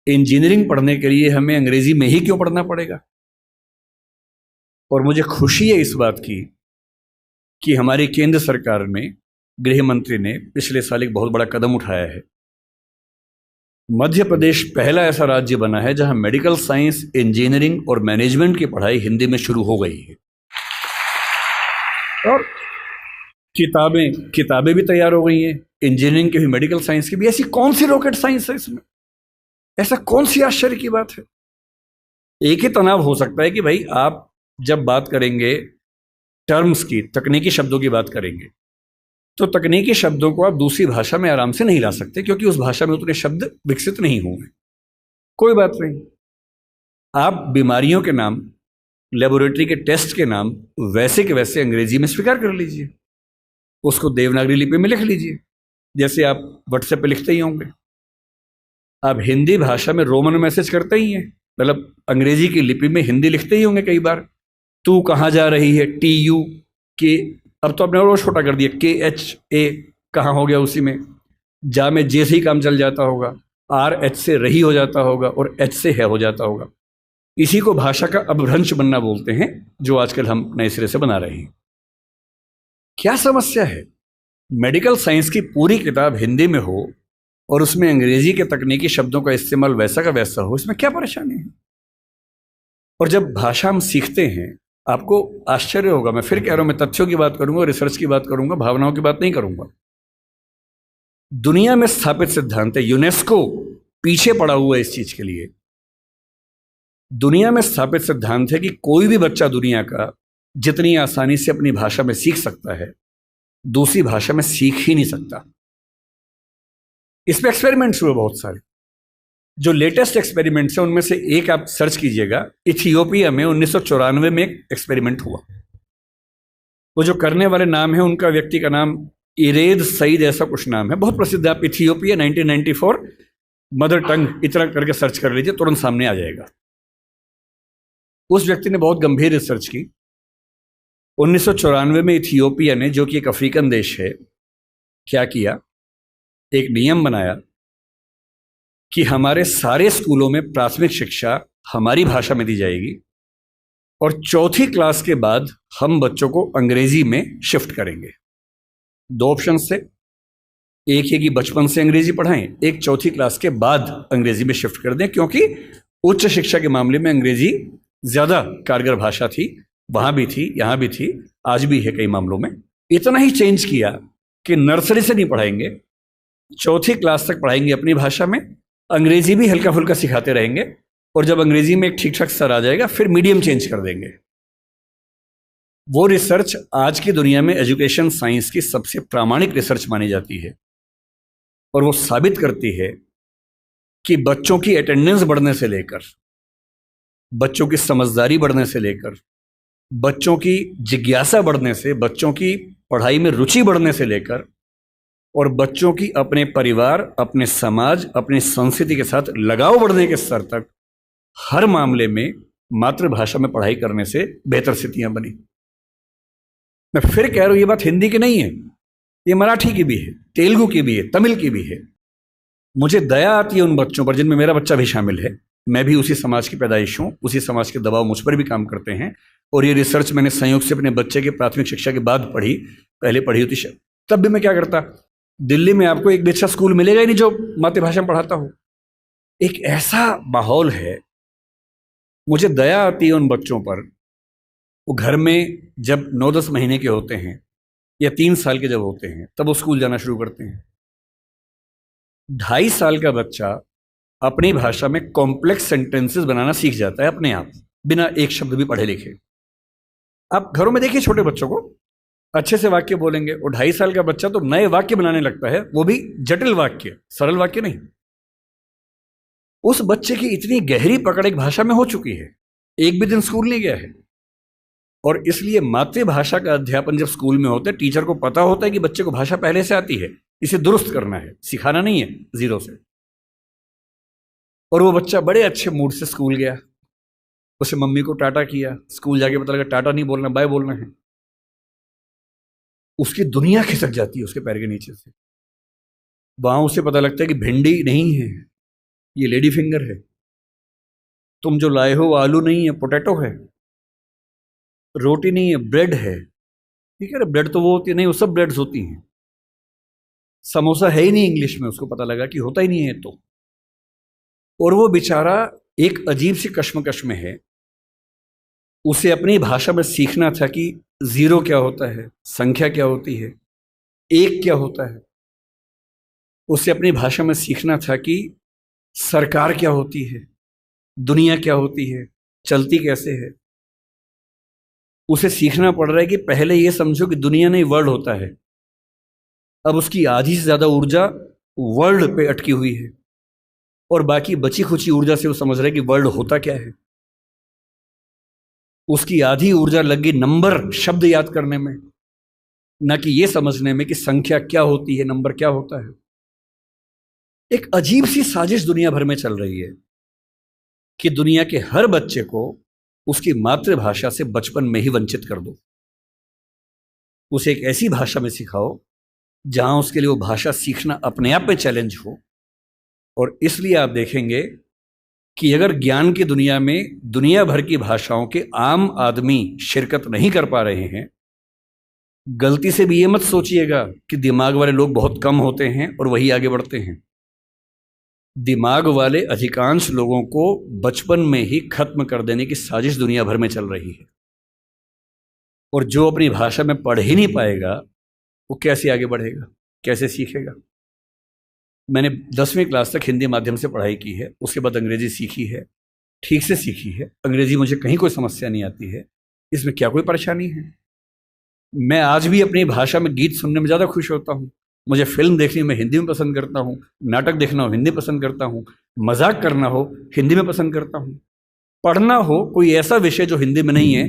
इंजीनियरिंग पढ़ने के लिए हमें अंग्रेजी में ही क्यों पढ़ना पड़ेगा? और मुझे खुशी है इस बात की कि हमारी केंद्र सरकार में गृह मंत्री ने पिछले साल एक बहुत बड़ा कदम उठाया है। मध्य प्रदेश पहला ऐसा राज्य बना है जहां मेडिकल साइंस, इंजीनियरिंग और मैनेजमेंट की पढ़ाई हिंदी में शुरू हो गई है। और किताबें भी तैयार हो गई हैं, इंजीनियरिंग की भी, मेडिकल साइंस की भी। ऐसी कौन सी रॉकेट साइंस है इसमें? ऐसा कौन सी आश्चर्य की बात है? एक ही तनाव हो सकता है कि भाई आप जब बात करेंगे टर्म्स की, तकनीकी शब्दों की बात करेंगे, तो तकनीकी शब्दों को आप दूसरी भाषा में आराम से नहीं ला सकते, क्योंकि उस भाषा में उतने शब्द विकसित नहीं हुए। कोई बात नहीं, आप बीमारियों के नाम, लेबोरेटरी के टेस्ट के नाम वैसे के वैसे अंग्रेजी में स्वीकार कर लीजिए, उसको देवनागरी लिपि में लिख लीजिए, जैसे आप व्हाट्सएप पे लिखते ही होंगे। आप हिंदी भाषा में रोमन मैसेज करते ही हैं, मतलब अंग्रेजी की लिपि में हिंदी लिखते ही होंगे कई बार। तू कहाँ जा रही है, TU के, अब तो आपने और छोटा कर दिया, KHA कहाँ हो गया उसी में, जा में जे से ही काम चल जाता होगा, RH से रही हो जाता होगा, और H से है हो जाता होगा। इसी को भाषा का अपभ्रंश बनना बोलते हैं, जो आजकल हम नए सिरे से बना रहे हैं। क्या समस्या है? मेडिकल साइंस की पूरी किताब हिंदी में हो और उसमें अंग्रेजी के तकनीकी शब्दों का इस्तेमाल वैसा का वैसा हो, इसमें क्या परेशानी है? और जब भाषा हम सीखते हैं, आपको आश्चर्य होगा, मैं फिर कह रहा हूं, मैं तथ्यों की बात करूंगा, रिसर्च की बात करूंगा, भावनाओं की बात नहीं करूंगा। दुनिया में स्थापित सिद्धांत है, यूनेस्को पीछे पड़ा हुआ है इस चीज के लिए। दुनिया में स्थापित सिद्धांत है कि कोई भी बच्चा दुनिया का जितनी आसानी से अपनी भाषा में सीख सकता है, दूसरी भाषा में सीख ही नहीं सकता। इस पर एक्सपेरिमेंट्स हुए बहुत सारे। जो लेटेस्ट एक्सपेरिमेंट्स हैं उनमें से एक आप सर्च कीजिएगा, इथियोपिया में 1994 में एक एक्सपेरिमेंट हुआ। वो जो करने वाले नाम है, उनका व्यक्ति का नाम इरेद सईद ऐसा कुछ नाम है, बहुत प्रसिद्ध है। आप इथियोपिया 1994 मदर टंग इतना करके सर्च कर लीजिए, तुरंत सामने आ जाएगा। उस व्यक्ति ने बहुत गंभीर रिसर्च की। 1994 में इथियोपिया ने, जो कि एक अफ्रीकन देश है, क्या किया, एक नियम बनाया कि हमारे सारे स्कूलों में प्राथमिक शिक्षा हमारी भाषा में दी जाएगी, और 4थी क्लास के बाद हम बच्चों को अंग्रेजी में शिफ्ट करेंगे। 2 ऑप्शन थे, एक है कि बचपन से अंग्रेजी पढ़ाएं, एक 4थी क्लास के बाद अंग्रेजी में शिफ्ट कर दें, क्योंकि उच्च शिक्षा के मामले में अंग्रेजी ज्यादा कारगर भाषा थी, वहां भी थी, यहां भी थी, आज भी है कई मामलों में। इतना ही चेंज किया कि नर्सरी से नहीं पढ़ाएंगे, 4थी क्लास तक पढ़ाएंगे अपनी भाषा में, अंग्रेजी भी हल्का फुल्का सिखाते रहेंगे, और जब अंग्रेजी में एक ठीक ठाक स्तर आ जाएगा फिर मीडियम चेंज कर देंगे। वो रिसर्च आज की दुनिया में एजुकेशन साइंस की सबसे प्रामाणिक रिसर्च मानी जाती है और वो साबित करती है कि बच्चों की अटेंडेंस बढ़ने से लेकर, बच्चों की समझदारी बढ़ने से लेकर, बच्चों की जिज्ञासा बढ़ने से, बच्चों की पढ़ाई में रुचि बढ़ने से लेकर और बच्चों की अपने परिवार, अपने समाज, अपनी संस्कृति के साथ लगाव बढ़ने के स्तर तक हर मामले में मातृभाषा में पढ़ाई करने से बेहतर स्थितियां बनी। मैं फिर कह रहा हूं, ये बात हिंदी की नहीं है, ये मराठी की भी है, तेलुगु की भी है, तमिल की भी है। मुझे दया आती है उन बच्चों पर जिनमें मेरा बच्चा भी शामिल है। मैं भी उसी समाज की पैदाइश हूं, उसी समाज के दबाव मुझ पर भी काम करते हैं। और ये रिसर्च मैंने संयोग से अपने बच्चे के प्राथमिक शिक्षा के बाद पढ़ी, पहले पढ़ी होती तब भी मैं क्या करता, दिल्ली में आपको एक भी अच्छा स्कूल मिलेगा ही नहीं जो मातृभाषा में पढ़ाता हो। एक ऐसा माहौल है, मुझे दया आती है उन बच्चों पर। वो घर में जब 9-10 महीने के होते हैं या 3 साल के जब होते हैं तब वो स्कूल जाना शुरू करते हैं। 2.5 साल का बच्चा अपनी भाषा में कॉम्प्लेक्स सेंटेंसेस बनाना सीख जाता है अपने आप, बिना एक शब्द भी पढ़े लिखे। आप घरों में देखिए छोटे बच्चों को, अच्छे से वाक्य बोलेंगे। और 2.5 साल का बच्चा तो नए वाक्य बनाने लगता है, वो भी जटिल वाक्य, सरल वाक्य नहीं। उस बच्चे की इतनी गहरी पकड़ एक भाषा में हो चुकी है, एक भी दिन स्कूल नहीं गया है। और इसलिए मातृभाषा का अध्यापन जब स्कूल में होता है, टीचर को पता होता है कि बच्चे को भाषा पहले से आती है, इसे दुरुस्त करना है, सिखाना नहीं है जीरो से। और वो बच्चा बड़े अच्छे मूड से स्कूल गया, उसे मम्मी को टाटा किया, स्कूल जाके पता लगा टाटा नहीं बोलना, बाय बोलना है। उसकी दुनिया खिसक जाती है उसके पैर के नीचे से। वहां उसे पता लगता है कि भिंडी नहीं है, ये लेडी फिंगर है। तुम जो लाए हो आलू नहीं है, पोटैटो है। रोटी नहीं है, ब्रेड है। ठीक है, ब्रेड तो वो होती है नहीं, वो सब ब्रेड्स होती हैं। समोसा है ही नहीं इंग्लिश में, उसको पता लगा कि होता ही नहीं है तो। और वो बेचारा एक अजीब सी कश्मकश में है। उसे अपनी भाषा में सीखना था कि जीरो क्या होता है, संख्या क्या होती है, एक क्या होता है। उसे अपनी भाषा में सीखना था कि सरकार क्या होती है, दुनिया क्या होती है, चलती कैसे है। उसे सीखना पड़ रहा है कि पहले ये समझो कि दुनिया नहीं वर्ल्ड होता है। अब उसकी आधी से ज्यादा ऊर्जा वर्ल्ड पे अटकी हुई है और बाकी बची खुची ऊर्जा से वो समझ रहा है कि वर्ल्ड होता क्या है। उसकी आधी ऊर्जा लगी नंबर, शब्द याद करने में, न कि ये समझने में कि संख्या क्या होती है, नंबर क्या होता है। एक अजीब सी साजिश दुनिया भर में चल रही है कि दुनिया के हर बच्चे को उसकी मातृभाषा से बचपन में ही वंचित कर दो। उसे एक ऐसी भाषा में सिखाओ जहां उसके लिए वो भाषा सीखना अपने आप में चैलेंज हो। और इसलिए आप देखेंगे कि अगर ज्ञान की दुनिया में दुनिया भर की भाषाओं के आम आदमी शिरकत नहीं कर पा रहे हैं, गलती से भी ये मत सोचिएगा कि दिमाग वाले लोग बहुत कम होते हैं और वही आगे बढ़ते हैं। दिमाग वाले अधिकांश लोगों को बचपन में ही खत्म कर देने की साजिश दुनिया भर में चल रही है। और जो अपनी भाषा में पढ़ ही नहीं पाएगा, वो कैसे आगे बढ़ेगा, कैसे सीखेगा। मैंने 10वीं क्लास तक हिंदी माध्यम से पढ़ाई की है, उसके बाद अंग्रेजी सीखी है, ठीक से सीखी है। अंग्रेजी मुझे कहीं कोई समस्या नहीं आती है, इसमें क्या कोई परेशानी है। मैं आज भी अपनी भाषा में गीत सुनने में ज़्यादा खुश होता हूँ। मुझे फिल्म देखनी मैं हिंदी में पसंद करता हूँ, नाटक देखना हो हिंदी पसंद करता हूँ, मजाक करना हो हिंदी में पसंद करता हूँ, पढ़ना हो कोई ऐसा विषय जो हिंदी में नहीं है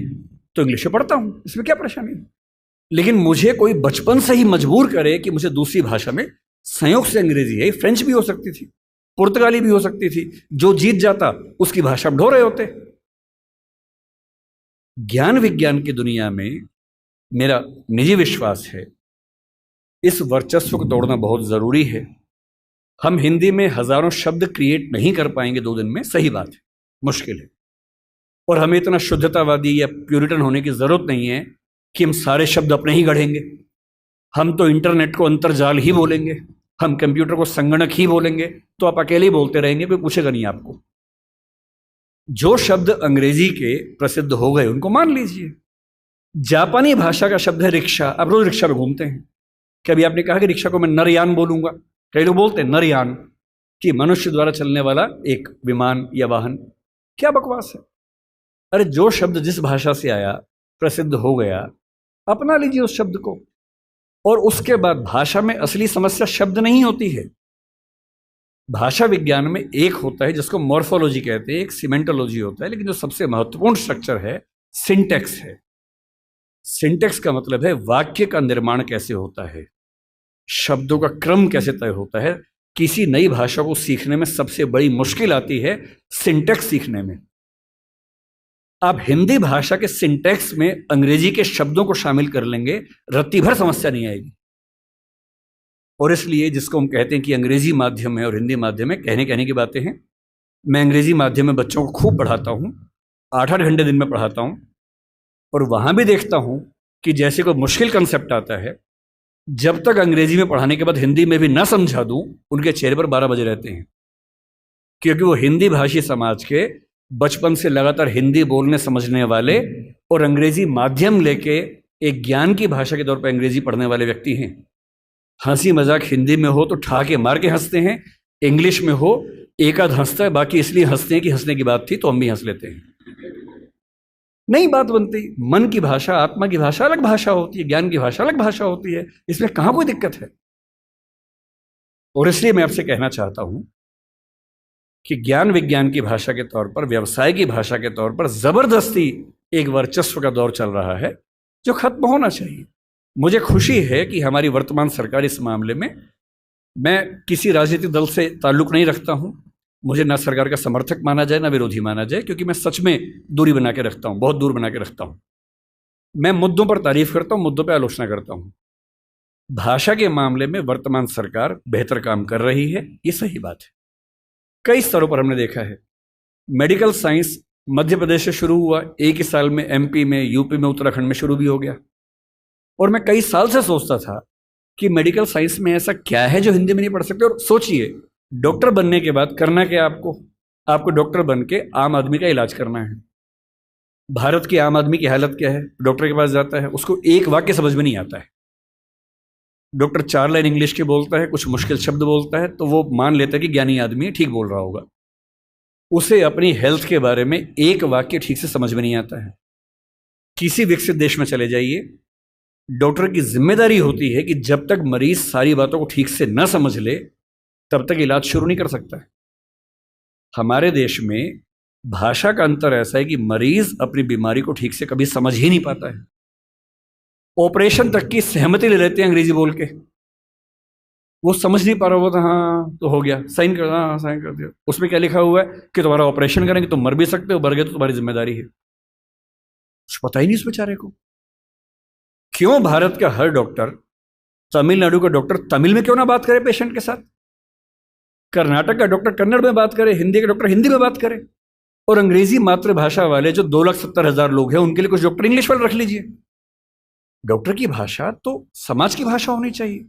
तो इंग्लिश में पढ़ता हूँ, इसमें क्या परेशानी है। लेकिन मुझे कोई बचपन से ही मजबूर करे कि मुझे दूसरी भाषा में, संयोग से अंग्रेजी है, फ्रेंच भी हो सकती थी, पुर्तगाली भी हो सकती थी, जो जीत जाता उसकी भाषा ढो रहे होते। ज्ञान विज्ञान की दुनिया में मेरा निजी विश्वास है इस वर्चस्व को तोड़ना बहुत जरूरी है। हम हिंदी में हजारों शब्द क्रिएट नहीं कर पाएंगे 2 दिन में, सही बात है, मुश्किल है। और हमें इतना शुद्धतावादी या प्यूरिटन होने की जरूरत नहीं है कि हम सारे शब्द अपने ही गढ़ेंगे। हम तो इंटरनेट को अंतर्जाल ही बोलेंगे, हम कंप्यूटर को संगणक ही बोलेंगे, तो आप अकेले ही बोलते रहेंगे, कोई पूछेगा नहीं आपको। जो शब्द अंग्रेजी के प्रसिद्ध हो गए उनको मान लीजिए। जापानी भाषा का शब्द है रिक्शा, आप रोज रिक्शा में घूमते हैं, कभी आपने कहा कि रिक्शा को मैं नरयान बोलूंगा? कई लोग बोलते हैं नरयान, कि मनुष्य द्वारा चलने वाला एक विमान या वाहन। क्या बकवास है। अरे जो शब्द जिस भाषा से आया, प्रसिद्ध हो गया, अपना लीजिए उस शब्द को। और उसके बाद भाषा में असली समस्या शब्द नहीं होती है। भाषा विज्ञान में एक होता है जिसको मॉर्फोलॉजी कहते हैं, एक सिमेंटोलॉजी होता है, लेकिन जो सबसे महत्वपूर्ण स्ट्रक्चर है सिंटेक्स है। सिंटेक्स का मतलब है वाक्य का निर्माण कैसे होता है, शब्दों का क्रम कैसे तय होता है। किसी नई भाषा को सीखने में सबसे बड़ी मुश्किल आती है सिंटेक्स सीखने में। आप हिंदी भाषा के सिंटेक्स में अंग्रेजी के शब्दों को शामिल कर लेंगे, रत्ती भर समस्या नहीं आएगी। और इसलिए जिसको हम कहते हैं कि अंग्रेजी माध्यम है और हिंदी माध्यम है, कहने की बातें हैं। मैं अंग्रेजी माध्यम में बच्चों को खूब पढ़ाता हूँ, 8-8 घंटे दिन में पढ़ाता हूँ, और वहाँ भी देखता हूँ कि जैसे कोई मुश्किल कंसेप्ट आता है, जब तक अंग्रेजी में पढ़ाने के बाद हिंदी में भी ना समझा दूँ, उनके चेहरे पर 12 बजे रहते हैं। क्योंकि वो हिंदी भाषी समाज के बचपन से लगातार हिंदी बोलने समझने वाले और अंग्रेजी माध्यम लेके एक ज्ञान की भाषा के तौर पर अंग्रेजी पढ़ने वाले व्यक्ति हैं। हंसी मजाक हिंदी में हो तो ठहाके मार के हंसते हैं, इंग्लिश में हो एक आध हंसता है, बाकी इसलिए हंसते हैं कि हंसने की बात थी तो हम भी हंस लेते हैं। नहीं बात बनती। मन की भाषा, आत्मा की भाषा अलग भाषा होती है, ज्ञान की भाषा अलग भाषा होती है, इसमें कहां कोई दिक्कत है। और इसलिए मैं आपसे कहना चाहता हूं कि ज्ञान विज्ञान की भाषा के तौर पर, व्यवसाय की भाषा के तौर पर जबरदस्ती एक वर्चस्व का दौर चल रहा है जो खत्म होना चाहिए। मुझे खुशी है कि हमारी वर्तमान सरकार इस मामले में, मैं किसी राजनीतिक दल से ताल्लुक नहीं रखता हूं, मुझे ना सरकार का समर्थक माना जाए ना विरोधी माना जाए, क्योंकि मैं सच में दूरी बना के रखता हूं, बहुत दूर बना के रखता हूं। मैं मुद्दों पर तारीफ करता हूं, मुद्दों पर आलोचना करता हूं। भाषा के मामले में वर्तमान सरकार बेहतर काम कर रही है, ये सही बात है। कई स्तरों पर हमने देखा है। मेडिकल साइंस मध्य प्रदेश से शुरू हुआ, एक ही साल में MP में, यूपी में, उत्तराखंड में शुरू भी हो गया। और मैं कई साल से सोचता था कि मेडिकल साइंस में ऐसा क्या है जो हिंदी में नहीं पढ़ सकते। और सोचिए, डॉक्टर बनने के बाद करना क्या आपको डॉक्टर बन के आम आदमी का इलाज करना है। भारत की आम आदमी की हालत क्या है? डॉक्टर के पास जाता है, उसको एक वाक्य समझ में नहीं आता है। डॉक्टर 4 लाइन इंग्लिश के बोलता है, कुछ मुश्किल शब्द बोलता है, तो वो मान लेता है कि ज्ञानी आदमी है, ठीक बोल रहा होगा। उसे अपनी हेल्थ के बारे में एक वाक्य ठीक से समझ में नहीं आता है। किसी विकसित देश में चले जाइए, डॉक्टर की जिम्मेदारी होती है कि जब तक मरीज सारी बातों को ठीक से न समझ ले तब तक इलाज शुरू नहीं कर सकता है। हमारे देश में भाषा का अंतर ऐसा है कि मरीज अपनी बीमारी को ठीक से कभी समझ ही नहीं पाता है। ऑपरेशन तक की सहमति ले लेते हैं अंग्रेजी बोल के, वो समझ नहीं पा रहा होता, हाँ तो हो गया, साइन कर, हाँ साइन कर दिया। उसमें क्या लिखा हुआ है कि तुम्हारा ऑपरेशन करेंगे, तुम मर भी सकते हो, मर गए तो तुम्हारी जिम्मेदारी है। कुछ पता ही नहीं उस बेचारे को। क्यों भारत का हर डॉक्टर, तमिलनाडु का डॉक्टर तमिल में क्यों ना बात करे पेशेंट के साथ, कर्नाटक का डॉक्टर कन्नड़ में बात करे, हिंदी का डॉक्टर हिंदी में बात करे, और अंग्रेजी मातृभाषा वाले जो 2,70,000 लोग हैं उनके लिए कुछ डॉक्टर इंग्लिश वाले रख लीजिए। डॉक्टर की भाषा तो समाज की भाषा होनी चाहिए,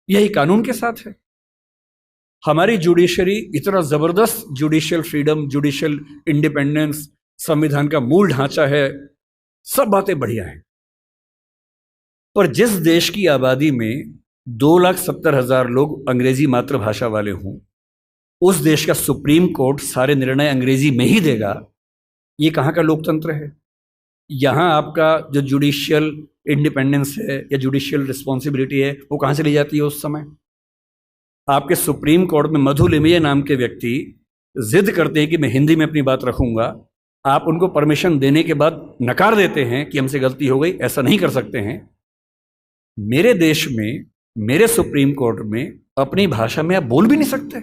यही कानून के साथ है। हमारी जुडिशरी इतना जबरदस्त जुडिशियल फ्रीडम, जुडिशियल इंडिपेंडेंस, संविधान का मूल ढांचा है, सब बातें बढ़िया हैं। पर जिस देश की आबादी में 2,70,000 लोग अंग्रेजी मातृभाषा वाले हों, उस देश का सुप्रीम कोर्ट सारे निर्णय अंग्रेजी में ही देगा, ये कहाँ का लोकतंत्र है? यहाँ आपका जो जुडिशियल इंडिपेंडेंस है या जुडिशियल रिस्पॉन्सिबिलिटी है वो कहाँ चली जाती है? उस समय आपके सुप्रीम कोर्ट में मधु लिमये नाम के व्यक्ति जिद करते हैं कि मैं हिंदी में अपनी बात रखूंगा, आप उनको परमिशन देने के बाद नकार देते हैं कि हमसे गलती हो गई, ऐसा नहीं कर सकते हैं। मेरे देश में, मेरे सुप्रीम कोर्ट में अपनी भाषा में आप बोल भी नहीं सकते।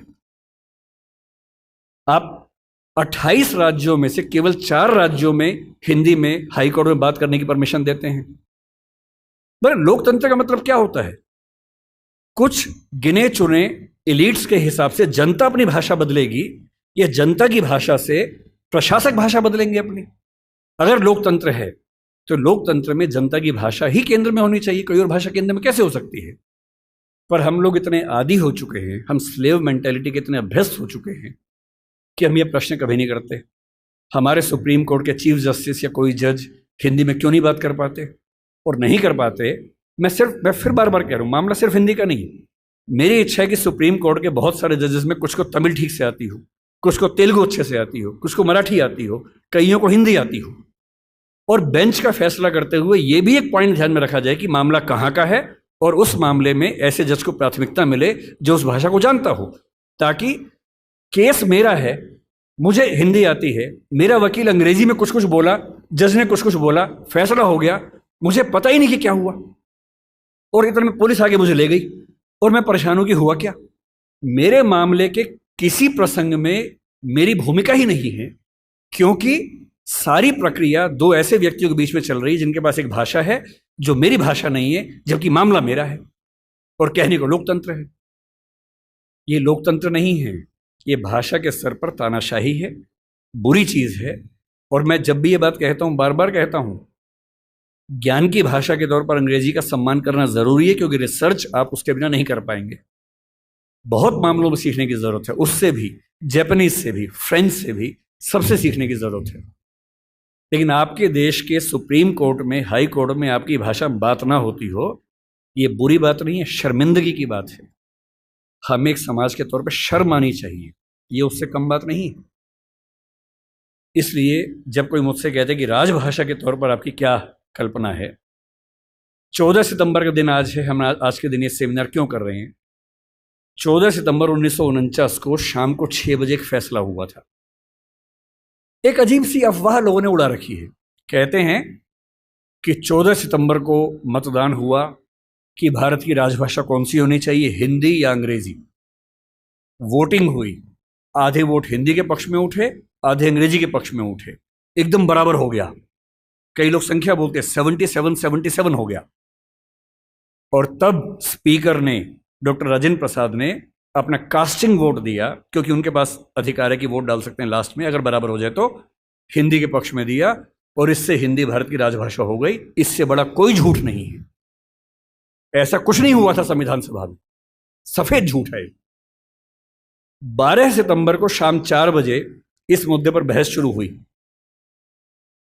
आप 28 राज्यों में से केवल 4 राज्यों में हिंदी में हाई कोर्ट में बात करने की परमिशन देते हैं। लोकतंत्र का मतलब क्या होता है? कुछ गिने चुने एलिट्स के हिसाब से जनता अपनी भाषा बदलेगी, या जनता की भाषा से प्रशासक भाषा बदलेंगे अपनी। अगर लोकतंत्र है तो लोकतंत्र में जनता की भाषा ही केंद्र में होनी चाहिए, कोई और भाषा केंद्र में कैसे हो सकती है? पर हम लोग इतने आदी हो चुके हैं, हम स्लेव मेंटेलिटी के इतने अभ्यस्त हो चुके हैं कि हम ये प्रश्न कभी नहीं करते। हमारे सुप्रीम कोर्ट के चीफ जस्टिस या कोई जज हिंदी में क्यों नहीं बात कर पाते? और नहीं कर पाते, मैं फिर बार बार कह रहा हूँ, मामला सिर्फ हिंदी का नहीं। मेरी इच्छा है कि सुप्रीम कोर्ट के बहुत सारे जजेस में कुछ को तमिल ठीक से आती हो, कुछ को तेलुगु अच्छे से आती हो, कुछ को मराठी आती हो, कईयों को हिंदी आती हो। और बेंच का फैसला करते हुए ये भी एक पॉइंट ध्यान में रखा जाए कि मामला कहाँ का है और उस मामले में ऐसे जज को प्राथमिकता मिले जो उस भाषा को जानता हो, ताकि केस मेरा है, मुझे हिंदी आती है, मेरा वकील अंग्रेजी में कुछ कुछ बोला, जज ने कुछ कुछ बोला, फैसला हो गया, मुझे पता ही नहीं कि क्या हुआ, और इतने में पुलिस आगे मुझे ले गई और मैं परेशान हूं कि हुआ क्या। मेरे मामले के किसी प्रसंग में मेरी भूमिका ही नहीं है, क्योंकि सारी प्रक्रिया दो ऐसे व्यक्तियों के बीच में चल रही है जिनके पास एक भाषा है जो मेरी भाषा नहीं है, जबकि मामला मेरा है, और कहने को लोकतंत्र है। ये लोकतंत्र नहीं है, ये भाषा के स्तर पर तानाशाही है, बुरी चीज है। और मैं जब भी ये बात कहता हूं, बार बार कहता हूं, ज्ञान की भाषा के तौर पर अंग्रेजी का सम्मान करना जरूरी है, क्योंकि रिसर्च आप उसके बिना नहीं कर पाएंगे। बहुत मामलों में सीखने की जरूरत है, उससे भी, जापानीज से भी, फ्रेंच से भी, सबसे सीखने की जरूरत है। लेकिन आपके देश के सुप्रीम कोर्ट में, हाई कोर्ट में आपकी भाषा में बात ना होती हो, ये बुरी बात नहीं है, शर्मिंदगी की बात है। हमें एक समाज के तौर पर शर्म आनी चाहिए, ये उससे कम बात नहीं है। इसलिए जब कोई मुझसे कहते कि राजभाषा के तौर पर आपकी क्या कल्पना है, 14 सितंबर का दिन आज है, हम आज के दिन ये सेमिनार क्यों कर रहे हैं? 14 सितंबर 1949 को शाम को 6 बजे एक फैसला हुआ था। एक अजीब सी अफवाह लोगों ने उड़ा रखी है। कहते हैं कि 14 सितंबर को मतदान हुआ कि भारत की राजभाषा कौन सी होनी चाहिए, हिंदी या अंग्रेजी। वोटिंग हुई, आधे वोट हिंदी के पक्ष में उठे, आधे अंग्रेजी के पक्ष में उठे, एकदम बराबर हो गया। कई लोग संख्या बोलते हैं, 77-77 हो गया। और तब स्पीकर ने, डॉक्टर राजेंद्र प्रसाद ने अपना कास्टिंग वोट दिया, क्योंकि उनके पास अधिकार है कि वोट डाल सकते हैं लास्ट में, अगर बराबर हो जाए तो, हिंदी के पक्ष में दिया, और इससे हिंदी भारत की राजभाषा हो गई। इससे बड़ा कोई झूठ नहीं है। ऐसा कुछ नहीं हुआ था संविधान सभा में, सफेद झूठ है। 12 सितंबर को शाम 4 बजे इस मुद्दे पर बहस शुरू हुई।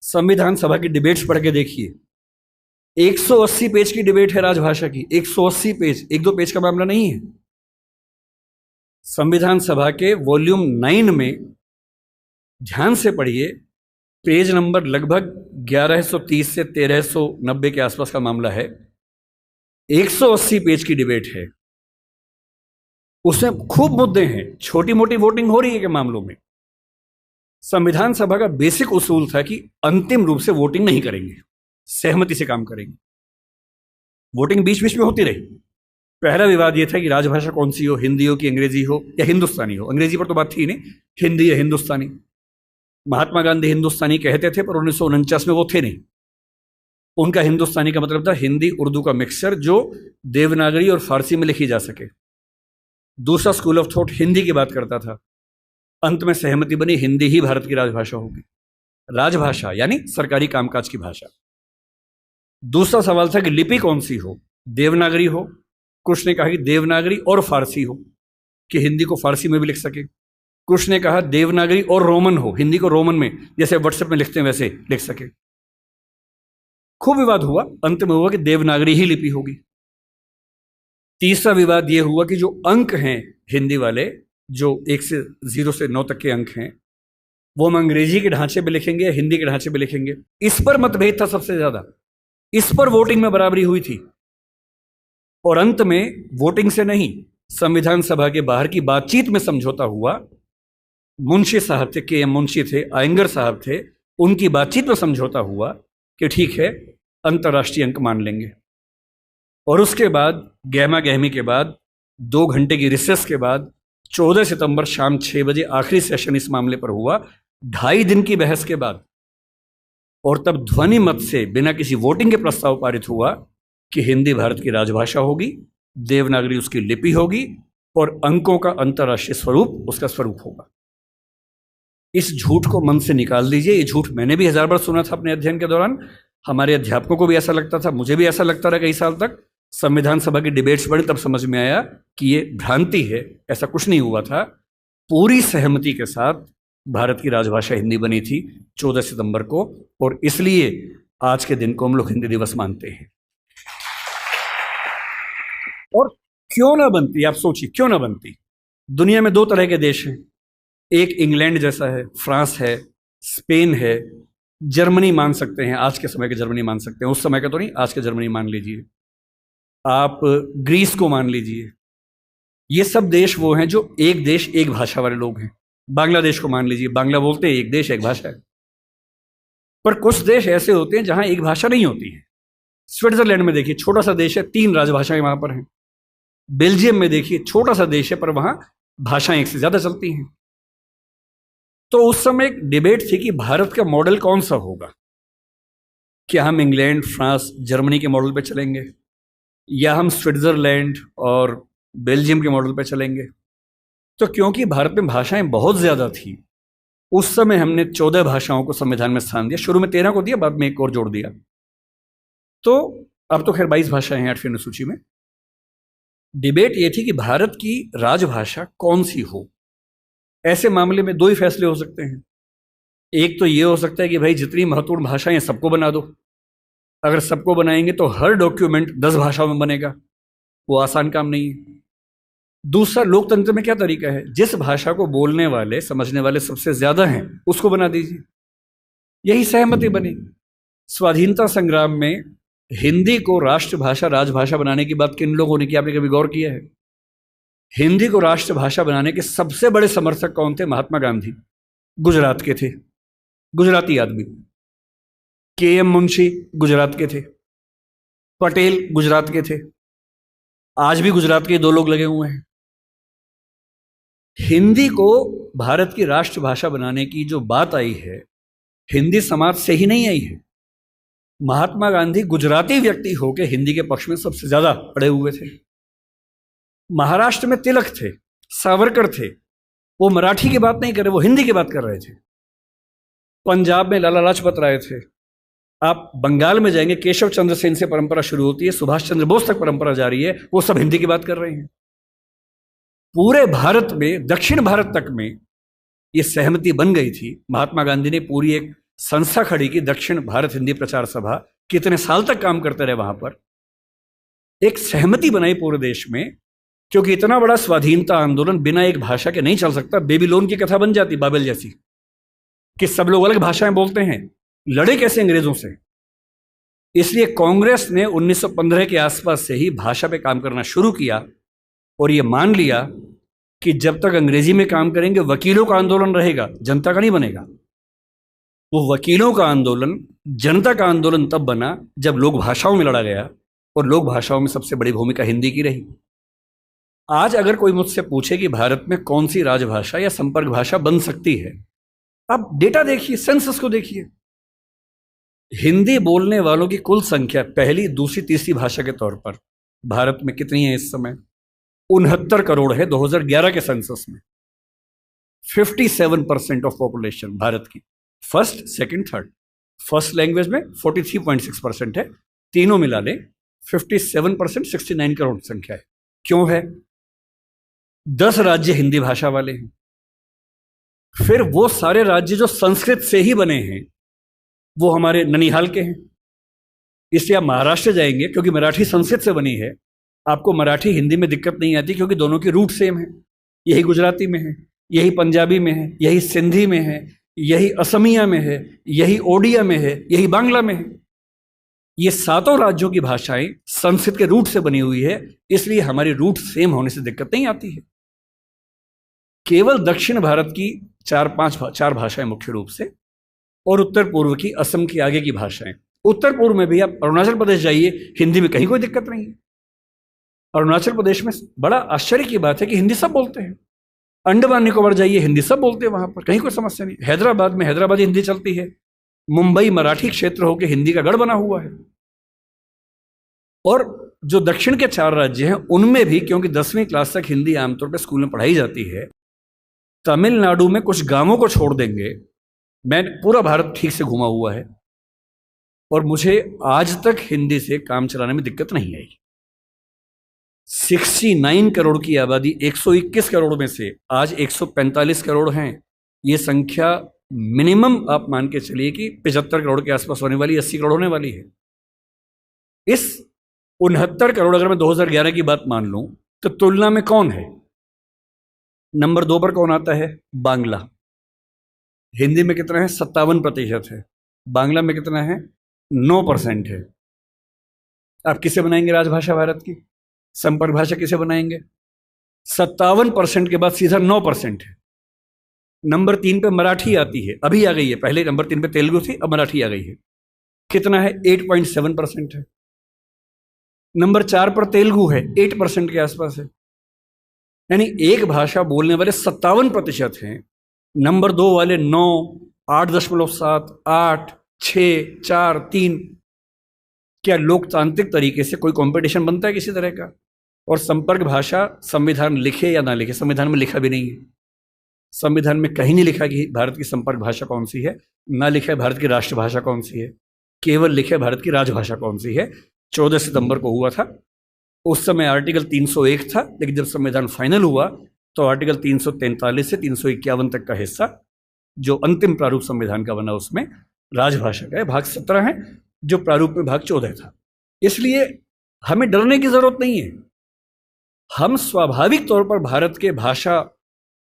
संविधान सभा की डिबेट्स पढ़ के देखिए, 180 पेज की डिबेट है राजभाषा की, 180 पेज, एक दो पेज का मामला नहीं है। संविधान सभा के वॉल्यूम 9 में ध्यान से पढ़िए, पेज नंबर लगभग 1130 से 1390 के आसपास का मामला है। 180 पेज की डिबेट है, उसमें खूब मुद्दे हैं, छोटी मोटी वोटिंग हो रही है के मामलों में। संविधान सभा का बेसिक उसूल था कि अंतिम रूप से वोटिंग नहीं करेंगे, सहमति से काम करेंगे। वोटिंग बीच बीच में होती रही। पहला विवाद यह था कि राजभाषा कौन सी हो, हिंदी हो कि अंग्रेजी हो या हिंदुस्तानी हो। अंग्रेजी पर तो बात थी नहीं, हिंदी या हिंदुस्तानी। महात्मा गांधी हिंदुस्तानी कहते थे, पर 1949 में वो थे नहीं। उनका हिंदुस्तानी का मतलब था हिंदी उर्दू का मिक्सचर, जो देवनागरी और फारसी में लिखी जा सके। दूसरा स्कूल ऑफ थॉट हिंदी की बात करता था। अंत में सहमति बनी, हिंदी ही भारत की राजभाषा होगी। राजभाषा यानी सरकारी कामकाज की भाषा। दूसरा सवाल था कि लिपि कौन सी हो, देवनागरी हो, कुछ ने कहा कि देवनागरी और फारसी हो, कि हिंदी को फारसी में भी लिख सके। कुछ ने कहा देवनागरी और रोमन हो, हिंदी को रोमन में, जैसे व्हाट्सएप में लिखते हैं वैसे लिख सके। खूब विवाद हुआ, अंत में हुआ कि देवनागरी ही लिपि होगी। तीसरा विवाद यह हुआ कि जो अंक हैं हिंदी वाले, जो 1 से 0 से 9 तक के अंक हैं, वो हम अंग्रेजी के ढांचे में लिखेंगे या हिंदी के ढांचे में लिखेंगे। इस पर मतभेद था सबसे ज्यादा, इस पर वोटिंग में बराबरी हुई थी। और अंत में वोटिंग से नहीं, संविधान सभा के बाहर की बातचीत में समझौता हुआ। मुंशी साहब थे, के एम मुंशी थे, आयंगर साहब थे, उनकी बातचीत में समझौता हुआ कि ठीक है, अंतर्राष्ट्रीय अंक मान लेंगे। और उसके बाद गहमा गहमी के बाद, 2 घंटे की रिसेस के बाद, 14 सितंबर शाम 6 बजे आखिरी सेशन इस मामले पर हुआ, 2.5 दिन की बहस के बाद। और तब ध्वनि मत से, बिना किसी वोटिंग के प्रस्ताव पारित हुआ कि हिंदी भारत की राजभाषा होगी, देवनागरी उसकी लिपि होगी, और अंकों का अंतर्राष्ट्रीय स्वरूप उसका स्वरूप होगा। इस झूठ को मन से निकाल दीजिए। ये झूठ मैंने भी 1000 बार सुना था अपने अध्ययन के दौरान, हमारे अध्यापकों को भी ऐसा लगता था, मुझे भी ऐसा लगता रहा कई साल तक। संविधान सभा की डिबेट्स बढ़ी तब समझ में आया कि ये भ्रांति है, ऐसा कुछ नहीं हुआ था। पूरी सहमति के साथ भारत की राजभाषा हिंदी बनी थी 14 सितंबर को, और इसलिए आज के दिन को हम लोग हिंदी दिवस मानते हैं। और क्यों ना बनती, आप सोचिए क्यों ना बनती। दुनिया में 2 तरह के देश हैं, एक इंग्लैंड जैसा है, फ्रांस है, स्पेन है, जर्मनी मान सकते हैं, आज के समय के जर्मनी मान सकते हैं, उस समय का तो नहीं, आज के जर्मनी मान लीजिए, आप ग्रीस को मान लीजिए। ये सब देश वो हैं जो एक देश एक भाषा वाले लोग हैं। बांग्लादेश को मान लीजिए, बांग्ला बोलते हैं, एक देश एक भाषा है। पर कुछ देश ऐसे होते हैं जहां एक भाषा नहीं होती है। स्विट्जरलैंड में देखिए, छोटा सा देश है, 3 राजभाषाएं वहां पर हैं। बेल्जियम में देखिए, छोटा सा देश है, पर वहां भाषाएं एक से ज्यादा चलती हैं। तो उस समय एक डिबेट थी कि भारत का मॉडल कौन सा होगा। क्या हम इंग्लैंड, फ्रांस, जर्मनी के मॉडल पे चलेंगे, या हम स्विट्जरलैंड और बेल्जियम के मॉडल पे चलेंगे। तो क्योंकि भारत में भाषाएं बहुत ज़्यादा थी, उस समय हमने 14 भाषाओं को संविधान में स्थान दिया। शुरू में 13 को दिया, बाद में एक और जोड़ दिया। तो अब तो खैर 22 भाषाएं हैं 8वीं अनुसूची में। डिबेट ये थी कि भारत की राजभाषा कौन सी हो। ऐसे मामले में 2 ही फैसले हो सकते हैं। एक तो ये हो सकता है कि भाई जितनी महत्वपूर्ण भाषाएं हैं सबको बना दो। अगर सबको बनाएंगे तो हर डॉक्यूमेंट 10 भाषाओं में बनेगा, वो आसान काम नहीं है। दूसरा, लोकतंत्र में क्या तरीका है, जिस भाषा को बोलने वाले, समझने वाले सबसे ज्यादा हैं उसको बना दीजिए। यही सहमति बनी। स्वाधीनता संग्राम में हिंदी को राष्ट्रभाषा, राजभाषा बनाने की बात किन लोगों ने की, आपने कभी गौर किया है? हिंदी को राष्ट्रभाषा बनाने के सबसे बड़े समर्थक कौन थे? महात्मा गांधी, गुजरात के थे, गुजराती आदमी। के.एम. मुंशी गुजरात के थे, पटेल गुजरात के थे, आज भी गुजरात के 2 लोग लगे हुए हैं। हिंदी को भारत की राष्ट्रभाषा बनाने की जो बात आई है, हिंदी समाज से ही नहीं आई है। महात्मा गांधी गुजराती व्यक्ति होकर हिंदी के पक्ष में सबसे ज्यादा पड़े हुए थे। महाराष्ट्र में तिलक थे, सावरकर थे, वो मराठी की बात नहीं कर रहे, वो हिंदी की बात कर रहे थे। पंजाब में लाला लाजपत राय थे। आप बंगाल में जाएंगे, केशव चंद्र सेन से परंपरा शुरू होती है, सुभाष चंद्र बोस तक परंपरा जारी है, वो सब हिंदी की बात कर रहे हैं। पूरे भारत में, दक्षिण भारत तक में ये सहमति बन गई थी। महात्मा गांधी ने पूरी एक संस्था खड़ी की, दक्षिण भारत हिंदी प्रचार सभा। कितने साल तक काम करते रहे वहां पर, एक सहमति बनाई पूरे देश में, क्योंकि इतना बड़ा स्वाधीनता आंदोलन बिना एक भाषा के नहीं चल सकता। बेबीलोन की कथा बन जाती, बाबेल जैसी, कि सब लोग अलग भाषाएं बोलते हैं, लड़े कैसे अंग्रेजों से। इसलिए कांग्रेस ने 1915 के आसपास से ही भाषा पे काम करना शुरू किया और ये मान लिया कि जब तक अंग्रेजी में काम करेंगे वकीलों का आंदोलन रहेगा, जनता का नहीं बनेगा। वो वकीलों का आंदोलन जनता का आंदोलन तब बना जब लोक भाषाओं में लड़ा गया, और लोक भाषाओं में सबसे बड़ी भूमिका हिंदी की रही। आज अगर कोई मुझसे पूछे कि भारत में कौन सी राजभाषा या संपर्क भाषा बन सकती है, आप डेटा देखिए, सेंसस को देखिए। हिंदी बोलने वालों की कुल संख्या पहली, दूसरी, तीसरी भाषा के तौर पर भारत में कितनी है इस समय? 69 करोड़ है 2011 के सेंसस में। 57% ऑफ पॉपुलेशन भारत की, first, second, third. First language में 43.6% है, तीनों मिला लें 57%, 69 करोड़ संख्या है। क्यों है? 10 राज्य हिंदी भाषा वाले हैं। फिर वो सारे राज्य जो संस्कृत से ही बने हैं, वो हमारे ननिहाल के हैं। इसलिए आप महाराष्ट्र जाएंगे, क्योंकि मराठी संस्कृत से बनी है, आपको मराठी हिंदी में दिक्कत नहीं आती, क्योंकि दोनों की रूट सेम है। यही गुजराती में है, यही पंजाबी में है, यही सिंधी में है, यही असमिया में है, यही ओडिया में है, यही बांग्ला में है। ये 7 राज्यों की भाषाएं संस्कृत के रूट से बनी हुई है, इसलिए हमारी रूट सेम होने से दिक्कत नहीं आती है। केवल दक्षिण भारत की 4 भाषाएं मुख्य रूप से, और उत्तर पूर्व की, असम की आगे की भाषाएं। उत्तर पूर्व में भी आप अरुणाचल प्रदेश जाइए, हिंदी में कहीं कोई दिक्कत नहीं है। अरुणाचल प्रदेश में बड़ा आश्चर्य की बात है कि हिंदी सब बोलते हैं। अंडमान निकोबार जाइए, हिंदी सब बोलते हैं, वहां पर कहीं कोई समस्या नहीं। हैदराबाद में हैदराबादी हिंदी चलती है। मुंबई मराठी क्षेत्र होकर हिंदी का गढ़ बना हुआ है। और जो दक्षिण के 4 राज्य हैं उनमें भी, क्योंकि 10वीं क्लास तक हिंदी आमतौर पर स्कूल में पढ़ाई जाती है, तमिलनाडु में कुछ गांवों को छोड़ देंगे, मैं पूरा भारत ठीक से घुमा हुआ है, और मुझे आज तक हिंदी से काम चलाने में दिक्कत नहीं आई। 69 करोड़ की आबादी, 121 करोड़ में से आज 145 करोड़ हैं। ये संख्या मिनिमम आप मान के चलिए कि 75 करोड़ के आसपास होने वाली, 80 करोड़ होने वाली है। इस 69 करोड़, अगर मैं 2011 की बात मान लूं, तो तुलना में कौन है? नंबर 2 पर कौन आता है? बांग्ला। हिंदी में कितना है? 57% है। बांग्ला में कितना है? 9% है। आप किसे बनाएंगे राजभाषा भारत की? संपर्क भाषा किसे बनाएंगे? 57% के बाद सीधा 9% है। नंबर 3 पे मराठी आती है, अभी आ गई है। पहले नंबर 3 पे तेलुगु थी, अब मराठी आ गई है। कितना है? 8.7% है। नंबर 4 पर तेलुगु है, 8% के आसपास है। यानी एक भाषा बोलने वाले 57% हैं, नंबर 2 वाले 9, 8.7, 8, 6, 4, 3। क्या लोकतांत्रिक तरीके से कोई कंपटीशन बनता है किसी तरह का? और संपर्क भाषा संविधान लिखे या ना लिखे, संविधान में लिखा भी नहीं है। संविधान में कहीं नहीं लिखा कि भारत की संपर्क भाषा कौन सी है, ना लिखा है भारत की राष्ट्रभाषा कौन सी है, केवल लिखा है भारत की राजभाषा कौन सी है। 14 सितंबर को हुआ था, उस समय आर्टिकल 301 था, लेकिन जब संविधान फाइनल हुआ तो आर्टिकल 343 से 351 तक का हिस्सा जो अंतिम प्रारूप संविधान का बना उसमें राजभाषा का है। भाग 17 है, जो प्रारूप में भाग 14 था। इसलिए हमें डरने की जरूरत नहीं है। हम स्वाभाविक तौर पर भारत के भाषा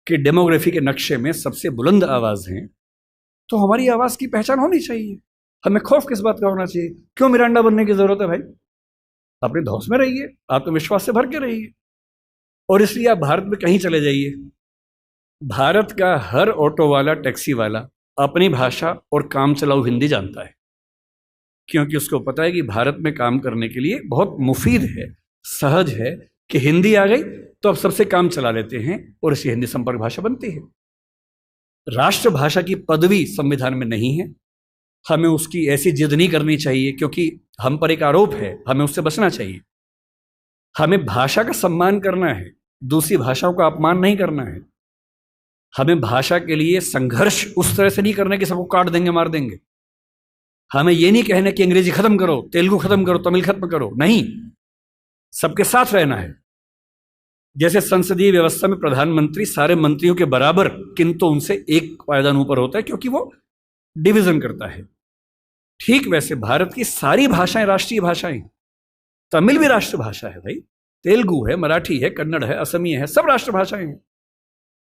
के डेमोग्राफी के नक्शे में सबसे बुलंद आवाज हैं, तो हमारी आवाज की पहचान होनी चाहिए। हमें खौफ किस बात का होना चाहिए? क्यों मिरांडा बनने की जरूरत है भाई? अपने धौंस में रहिए, आत्मविश्वास से भर के रहिए। और इसलिए आप भारत में कहीं चले जाइए, भारत का हर ऑटो वाला, टैक्सी वाला अपनी भाषा और काम चलाऊ हिंदी जानता है, क्योंकि उसको पता है कि भारत में काम करने के लिए बहुत मुफीद है, सहज है कि हिंदी आ गई तो अब सबसे काम चला लेते हैं और इसी हिंदी संपर्क भाषा बनती है। राष्ट्रभाषा की पदवी संविधान में नहीं है। हमें उसकी ऐसी जिद नहीं करनी चाहिए, क्योंकि हम पर एक आरोप है, हमें उससे बचना चाहिए। हमें भाषा का सम्मान करना है, दूसरी भाषाओं का अपमान नहीं करना है। हमें भाषा के लिए संघर्ष उस तरह से नहीं करना कि सबको काट देंगे, मार देंगे। हमें यह नहीं कहना कि अंग्रेजी खत्म करो, तेलुगु खत्म करो, तमिल खत्म करो, नहीं। सबके साथ रहना है। जैसे संसदीय व्यवस्था में प्रधानमंत्री सारे मंत्रियों के बराबर, किंतु उनसे एक पायदान ऊपर होता है, क्योंकि वो डिवीजन करता है। ठीक वैसे भारत की सारी भाषाएं राष्ट्रीय भाषाएं। तमिल भी राष्ट्रभाषा है भाई, तेलुगु है, मराठी है, कन्नड़ है, असमिया है, सब राष्ट्रभाषाएं हैं।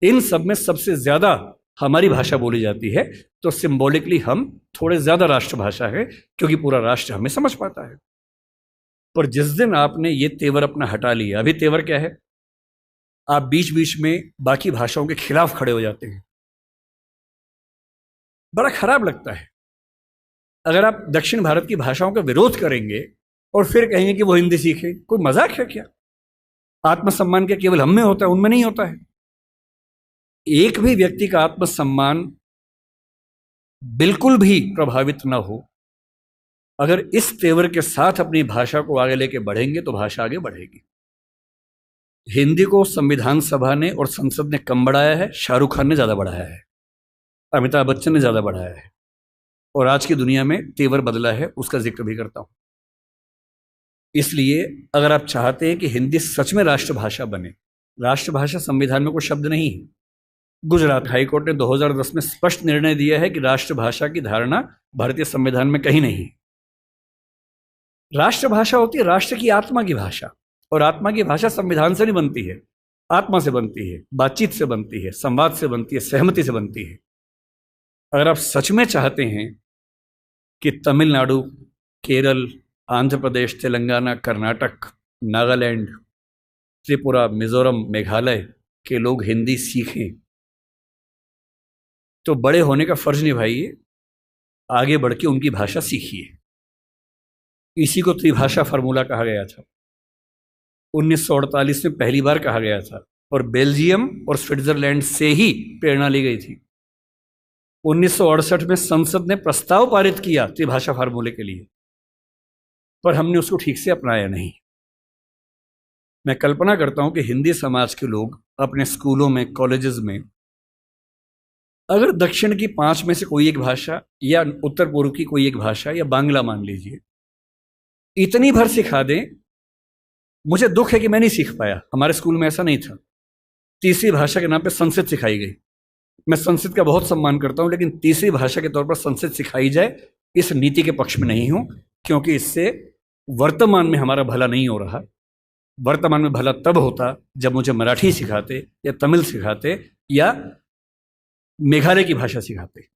इन सब में सबसे ज्यादा हमारी भाषा बोली जाती है, तो सिंबॉलिकली हम थोड़े ज्यादा राष्ट्रभाषा है, क्योंकि पूरा राष्ट्र हमें समझ पाता है। पर जिस दिन आपने ये तेवर अपना हटा लिया, अभी तेवर क्या है? आप बीच बीच में बाकी भाषाओं के खिलाफ खड़े हो जाते हैं। बड़ा खराब लगता है अगर आप दक्षिण भारत की भाषाओं का विरोध करेंगे और फिर कहेंगे कि वो हिंदी सीखे। कोई मजाक है क्या? आत्मसम्मान क्या केवल हम में होता है, उनमें नहीं होता है? एक भी व्यक्ति का आत्मसम्मान बिल्कुल भी प्रभावित ना हो, अगर इस तेवर के साथ अपनी भाषा को आगे लेके बढ़ेंगे तो भाषा आगे बढ़ेगी। हिंदी को संविधान सभा ने और संसद ने कम बढ़ाया है, शाहरुख खान ने ज्यादा बढ़ाया है, अमिताभ बच्चन ने ज्यादा बढ़ाया है, और आज की दुनिया में तेवर बदला है, उसका जिक्र भी करता हूं। इसलिए अगर आप चाहते हैं कि हिंदी सच में राष्ट्रभाषा बने, राष्ट्रभाषा संविधान में कोई शब्द नहीं है। गुजरात हाईकोर्ट ने 2010 में स्पष्ट निर्णय दिया है कि राष्ट्रभाषा की धारणा भारतीय संविधान में कहीं नहीं है। राष्ट्रभाषा होती है राष्ट्र की आत्मा की भाषा, और आत्मा की भाषा संविधान से नहीं बनती है, आत्मा से बनती है, बातचीत से बनती है, संवाद से बनती है, सहमति से बनती है। अगर आप सच में चाहते हैं कि तमिलनाडु, केरल, आंध्र प्रदेश, तेलंगाना, कर्नाटक, नागालैंड, त्रिपुरा, मिजोरम, मेघालय के लोग हिंदी सीखें, तो बड़े होने का फर्ज निभाइए, आगे बढ़ के उनकी भाषा सीखिए। इसी को त्रिभाषा फार्मूला कहा गया था, 1948 में पहली बार कहा गया था, और बेल्जियम और स्विट्जरलैंड से ही प्रेरणा ली गई थी। 1968 में संसद ने प्रस्ताव पारित किया त्रिभाषा फार्मूले के लिए, पर हमने उसको ठीक से अपनाया नहीं। मैं कल्पना करता हूं कि हिंदी समाज के लोग अपने स्कूलों में, कॉलेजेस में, अगर दक्षिण की 5 में से कोई एक भाषा, या उत्तर पूर्व की कोई एक भाषा, या बांग्ला मान लीजिए, इतनी भर सिखा दें। मुझे दुख है कि मैं नहीं सीख पाया, हमारे स्कूल में ऐसा नहीं था। तीसरी भाषा के नाम पे संस्कृत सिखाई गई। मैं संस्कृत का बहुत सम्मान करता हूं, लेकिन तीसरी भाषा के तौर पर संस्कृत सिखाई जाए, इस नीति के पक्ष में नहीं हूं, क्योंकि इससे वर्तमान में हमारा भला नहीं हो रहा। वर्तमान में भला तब होता जब मुझे मराठी सिखाते या तमिल सिखाते या मेघालय की भाषा सिखाते,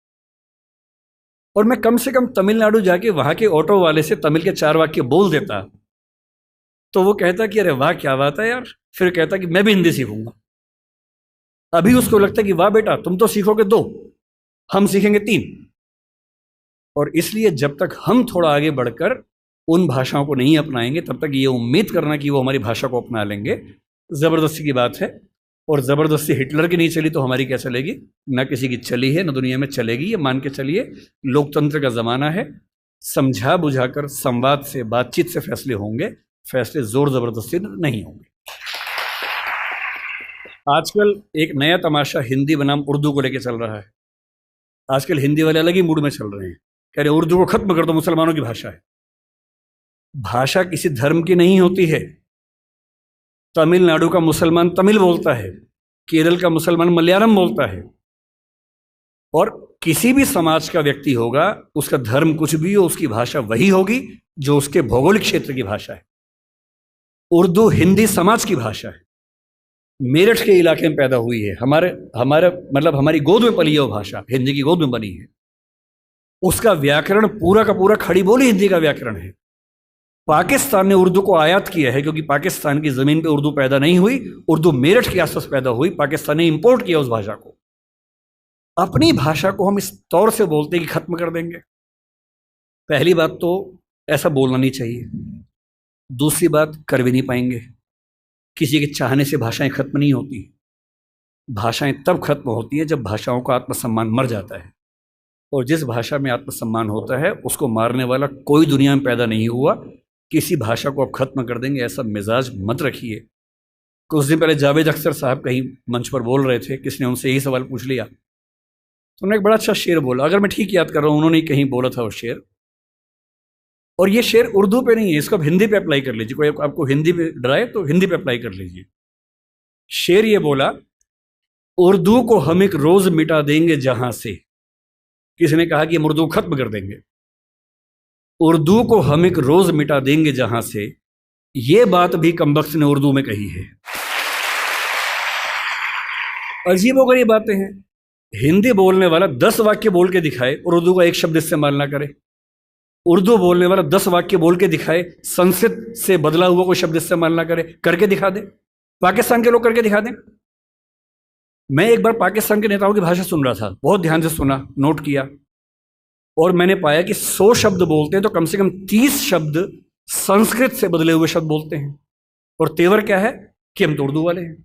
और मैं कम से कम तमिलनाडु जाके वहां के ऑटो वाले से तमिल के 4 वाक्य बोल देता, तो वो कहता कि अरे वाह क्या बात है यार, फिर कहता कि मैं भी हिंदी सीखूंगा। अभी उसको लगता है कि वाह बेटा तुम तो सीखोगे 2, हम सीखेंगे 3। और इसलिए जब तक हम थोड़ा आगे बढ़कर उन भाषाओं को नहीं अपनाएंगे, तब तक ये उम्मीद करना कि वो हमारी भाषा को अपना लेंगे ज़बरदस्ती की बात है। और ज़बरदस्ती हिटलर की नहीं चली तो हमारी क्या चलेगी? ना किसी की चली है, ना दुनिया में चलेगी। ये मान के चलिए, लोकतंत्र का ज़माना है, समझा बुझाकर संवाद से, बातचीत से फैसले होंगे, फैसले ज़ोर ज़बरदस्ती नहीं होंगे। आजकल एक नया तमाशा हिंदी बनाम उर्दू को लेकर चल रहा है। आजकल हिंदी वाले अलग ही मूड में चल रहे हैं, कह रहे उर्दू को खत्म कर दो, मुसलमानों की भाषा है। भाषा किसी धर्म की नहीं होती है। तमिलनाडु का मुसलमान तमिल बोलता है, केरल का मुसलमान मलयालम बोलता है, और किसी भी समाज का व्यक्ति होगा, उसका धर्म कुछ भी हो, उसकी भाषा वही होगी जो उसके भौगोलिक क्षेत्र की भाषा है। उर्दू हिंदी समाज की भाषा है, मेरठ के इलाके में पैदा हुई है, हमारे मतलब हमारी गोद में पली है वो भाषा, हिंदी की गोद में बनी है। उसका व्याकरण पूरा का पूरा खड़ी बोली हिंदी का व्याकरण है। पाकिस्तान ने उर्दू को आयात किया है, क्योंकि पाकिस्तान की ज़मीन पे उर्दू पैदा नहीं हुई, उर्दू मेरठ के आसपास पैदा हुई, पाकिस्तान ने इंपोर्ट किया उस भाषा को। अपनी भाषा को हम इस तौर से बोलते कि खत्म कर देंगे। पहली बात तो ऐसा बोलना नहीं चाहिए। दूसरी बात, कर भी नहीं पाएंगे। किसी के चाहने से भाषाएं खत्म नहीं होती। भाषाएं तब खत्म होती हैं जब भाषाओं का आत्मसम्मान मर जाता है, और जिस भाषा में आत्मसम्मान होता है उसको मारने वाला कोई दुनिया में पैदा नहीं हुआ। किसी भाषा को आप खत्म कर देंगे ऐसा मिजाज मत रखिए। कुछ दिन पहले जावेद अख्तर साहब कहीं मंच पर बोल रहे थे, किसने उनसे यही सवाल पूछ लिया, तो उन्होंने एक बड़ा अच्छा शेर बोला, अगर मैं ठीक याद कर रहा हूँ, उन्होंने कहीं बोला था वो शेर, और ये शेर उर्दू पे नहीं है, इसको आप हिंदी पे अप्लाई कर लीजिए। कोई आपको हिंदी पे डराए तो हिंदी पे अप्लाई कर लीजिए। शेर ये बोला, उर्दू को हम एक रोज मिटा देंगे जहां से। किसी ने कहा कि हम उर्दू खत्म कर देंगे। उर्दू को हम एक रोज मिटा देंगे जहां से, ये बात भी कमबख्त ने उर्दू में कही है। अजीबोगरीब बातें हैं। हिंदी बोलने वाला 10 वाक्य बोल के दिखाए, उर्दू का एक शब्द इस्तेमाल ना करे। उर्दू बोलने वाला 10 वाक्य बोल के दिखाए, संस्कृत से बदला हुआ कोई शब्द इस्तेमाल ना करे, करके दिखा दे। पाकिस्तान के लोग करके दिखा दें। मैं एक बार पाकिस्तान के नेताओं की भाषा सुन रहा था, बहुत ध्यान से सुना, नोट किया, और मैंने पाया कि 100 शब्द बोलते हैं तो कम से कम 30 शब्द संस्कृत से बदले हुए शब्द बोलते हैं। और तेवर क्या है कि हम तो उर्दू वाले हैं।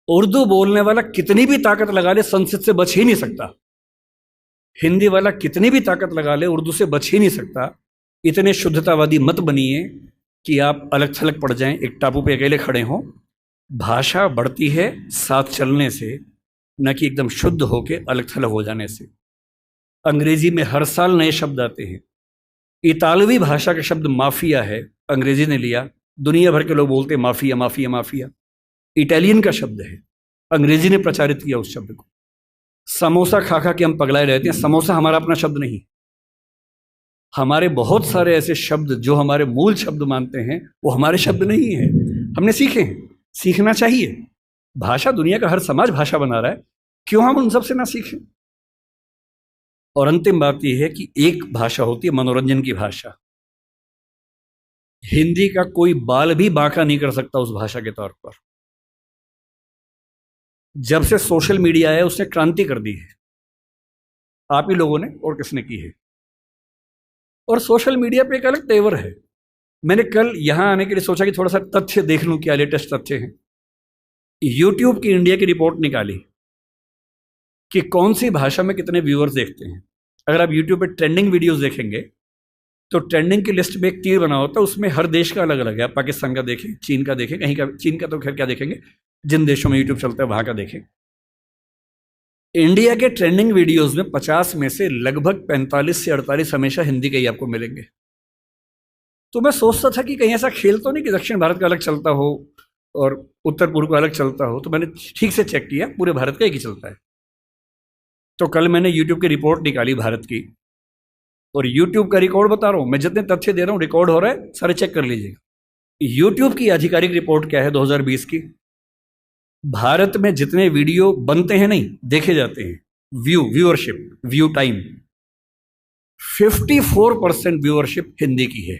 उर्दू बोलने वाला कितनी भी ताकत लगा ले, संस्कृत से बच ही नहीं सकता। हिंदी वाला कितनी भी ताकत लगा ले, उर्दू से बच ही नहीं सकता। इतने शुद्धतावादी मत बनिए कि आप अलग थलग पड़ जाएं, एक टापू पे अकेले खड़े हों। भाषा बढ़ती है साथ चलने से, न कि एकदम शुद्ध होके अलग थलग हो जाने से। अंग्रेजी में हर साल नए शब्द आते हैं। इतालवी भाषा का शब्द माफिया है, अंग्रेजी ने लिया, दुनिया भर के लोग बोलते हैं माफिया माफिया माफिया। इटालियन का शब्द है, अंग्रेजी ने प्रचारित किया उस शब्द को। समोसा खा खा के हम पगलाए रहते हैं, समोसा हमारा अपना शब्द नहीं। हमारे बहुत सारे ऐसे शब्द जो हमारे मूल शब्द मानते हैं, वो हमारे शब्द नहीं है, हमने सीखे हैं। सीखना चाहिए। भाषा दुनिया का हर समाज भाषा बना रहा है, क्यों हम उन सबसे ना सीखें? और अंतिम बात यह है कि एक भाषा होती है मनोरंजन की भाषा। हिंदी का कोई बाल भी बांका नहीं कर सकता उस भाषा के तौर पर। जब से सोशल मीडिया है उसने क्रांति कर दी है, आप ही लोगों ने, और किसने की है। और सोशल मीडिया पे एक अलग तेवर है। मैंने कल यहां आने के लिए सोचा कि थोड़ा सा तथ्य देख लूं, क्या लेटेस्ट तथ्य हैं। यूट्यूब की इंडिया की रिपोर्ट निकाली कि कौन सी भाषा में कितने व्यूअर्स देखते हैं। अगर आप यूट्यूब पे ट्रेंडिंग वीडियोस देखेंगे तो ट्रेंडिंग की लिस्ट में एक तीर बना होता है, उसमें हर देश का अलग अलग है। आप पाकिस्तान का देखें, चीन का देखें, कहीं का, चीन का तो खैर क्या देखेंगे, जिन देशों में यूट्यूब चलता है वहां का देखें। इंडिया के ट्रेंडिंग वीडियोस में 50 में से लगभग 45 से 48 हमेशा हिंदी के ही आपको मिलेंगे। तो मैं सोचता था कि कहीं ऐसा खेल तो नहीं कि दक्षिण भारत का अलग चलता हो और उत्तर पूर्व का अलग चलता हो। तो मैंने ठीक से चेक किया, पूरे भारत का एक ही चलता है। तो कल मैंने यूट्यूब की रिपोर्ट निकाली भारत की, और यूट्यूब का रिकॉर्ड बता रहा हूँ मैं, जितने तथ्य दे रहा हूँ रिकॉर्ड हो रहा है, सारे चेक कर लीजिएगा। यूट्यूब की आधिकारिक रिपोर्ट क्या है 2020 की? भारत में जितने वीडियो बनते हैं, नहीं देखे जाते हैं, viewership, view time, 54% viewership Hindi की है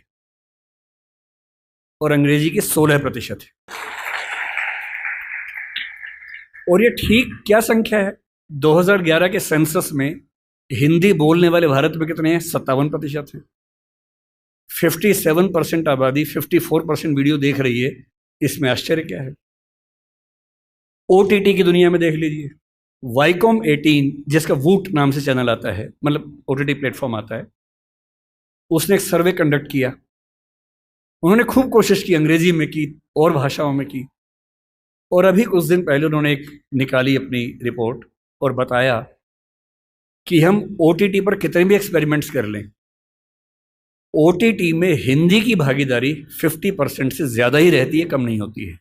और अंग्रेजी की 16% है। और ये ठीक क्या संख्या है? 2011 के सेंसस में हिंदी बोलने वाले भारत में कितने हैं? 57% है। 57% आबादी 54% वीडियो देख रही है, इसमें आश्चर्य क्या है? ओटीटी की दुनिया में देख लीजिए, वाईकॉम 18 जिसका वूट नाम से चैनल आता है, मतलब ओटीटी प्लेटफॉर्म आता है, उसने एक सर्वे कंडक्ट किया। उन्होंने खूब कोशिश की, अंग्रेजी में की और भाषाओं में की, और अभी कुछ दिन पहले उन्होंने एक निकाली अपनी रिपोर्ट और बताया कि हम ओटीटी पर कितने भी एक्सपेरिमेंट्स कर लें, ओटीटी में हिंदी की भागीदारी 50% से ज़्यादा ही रहती है, कम नहीं होती है।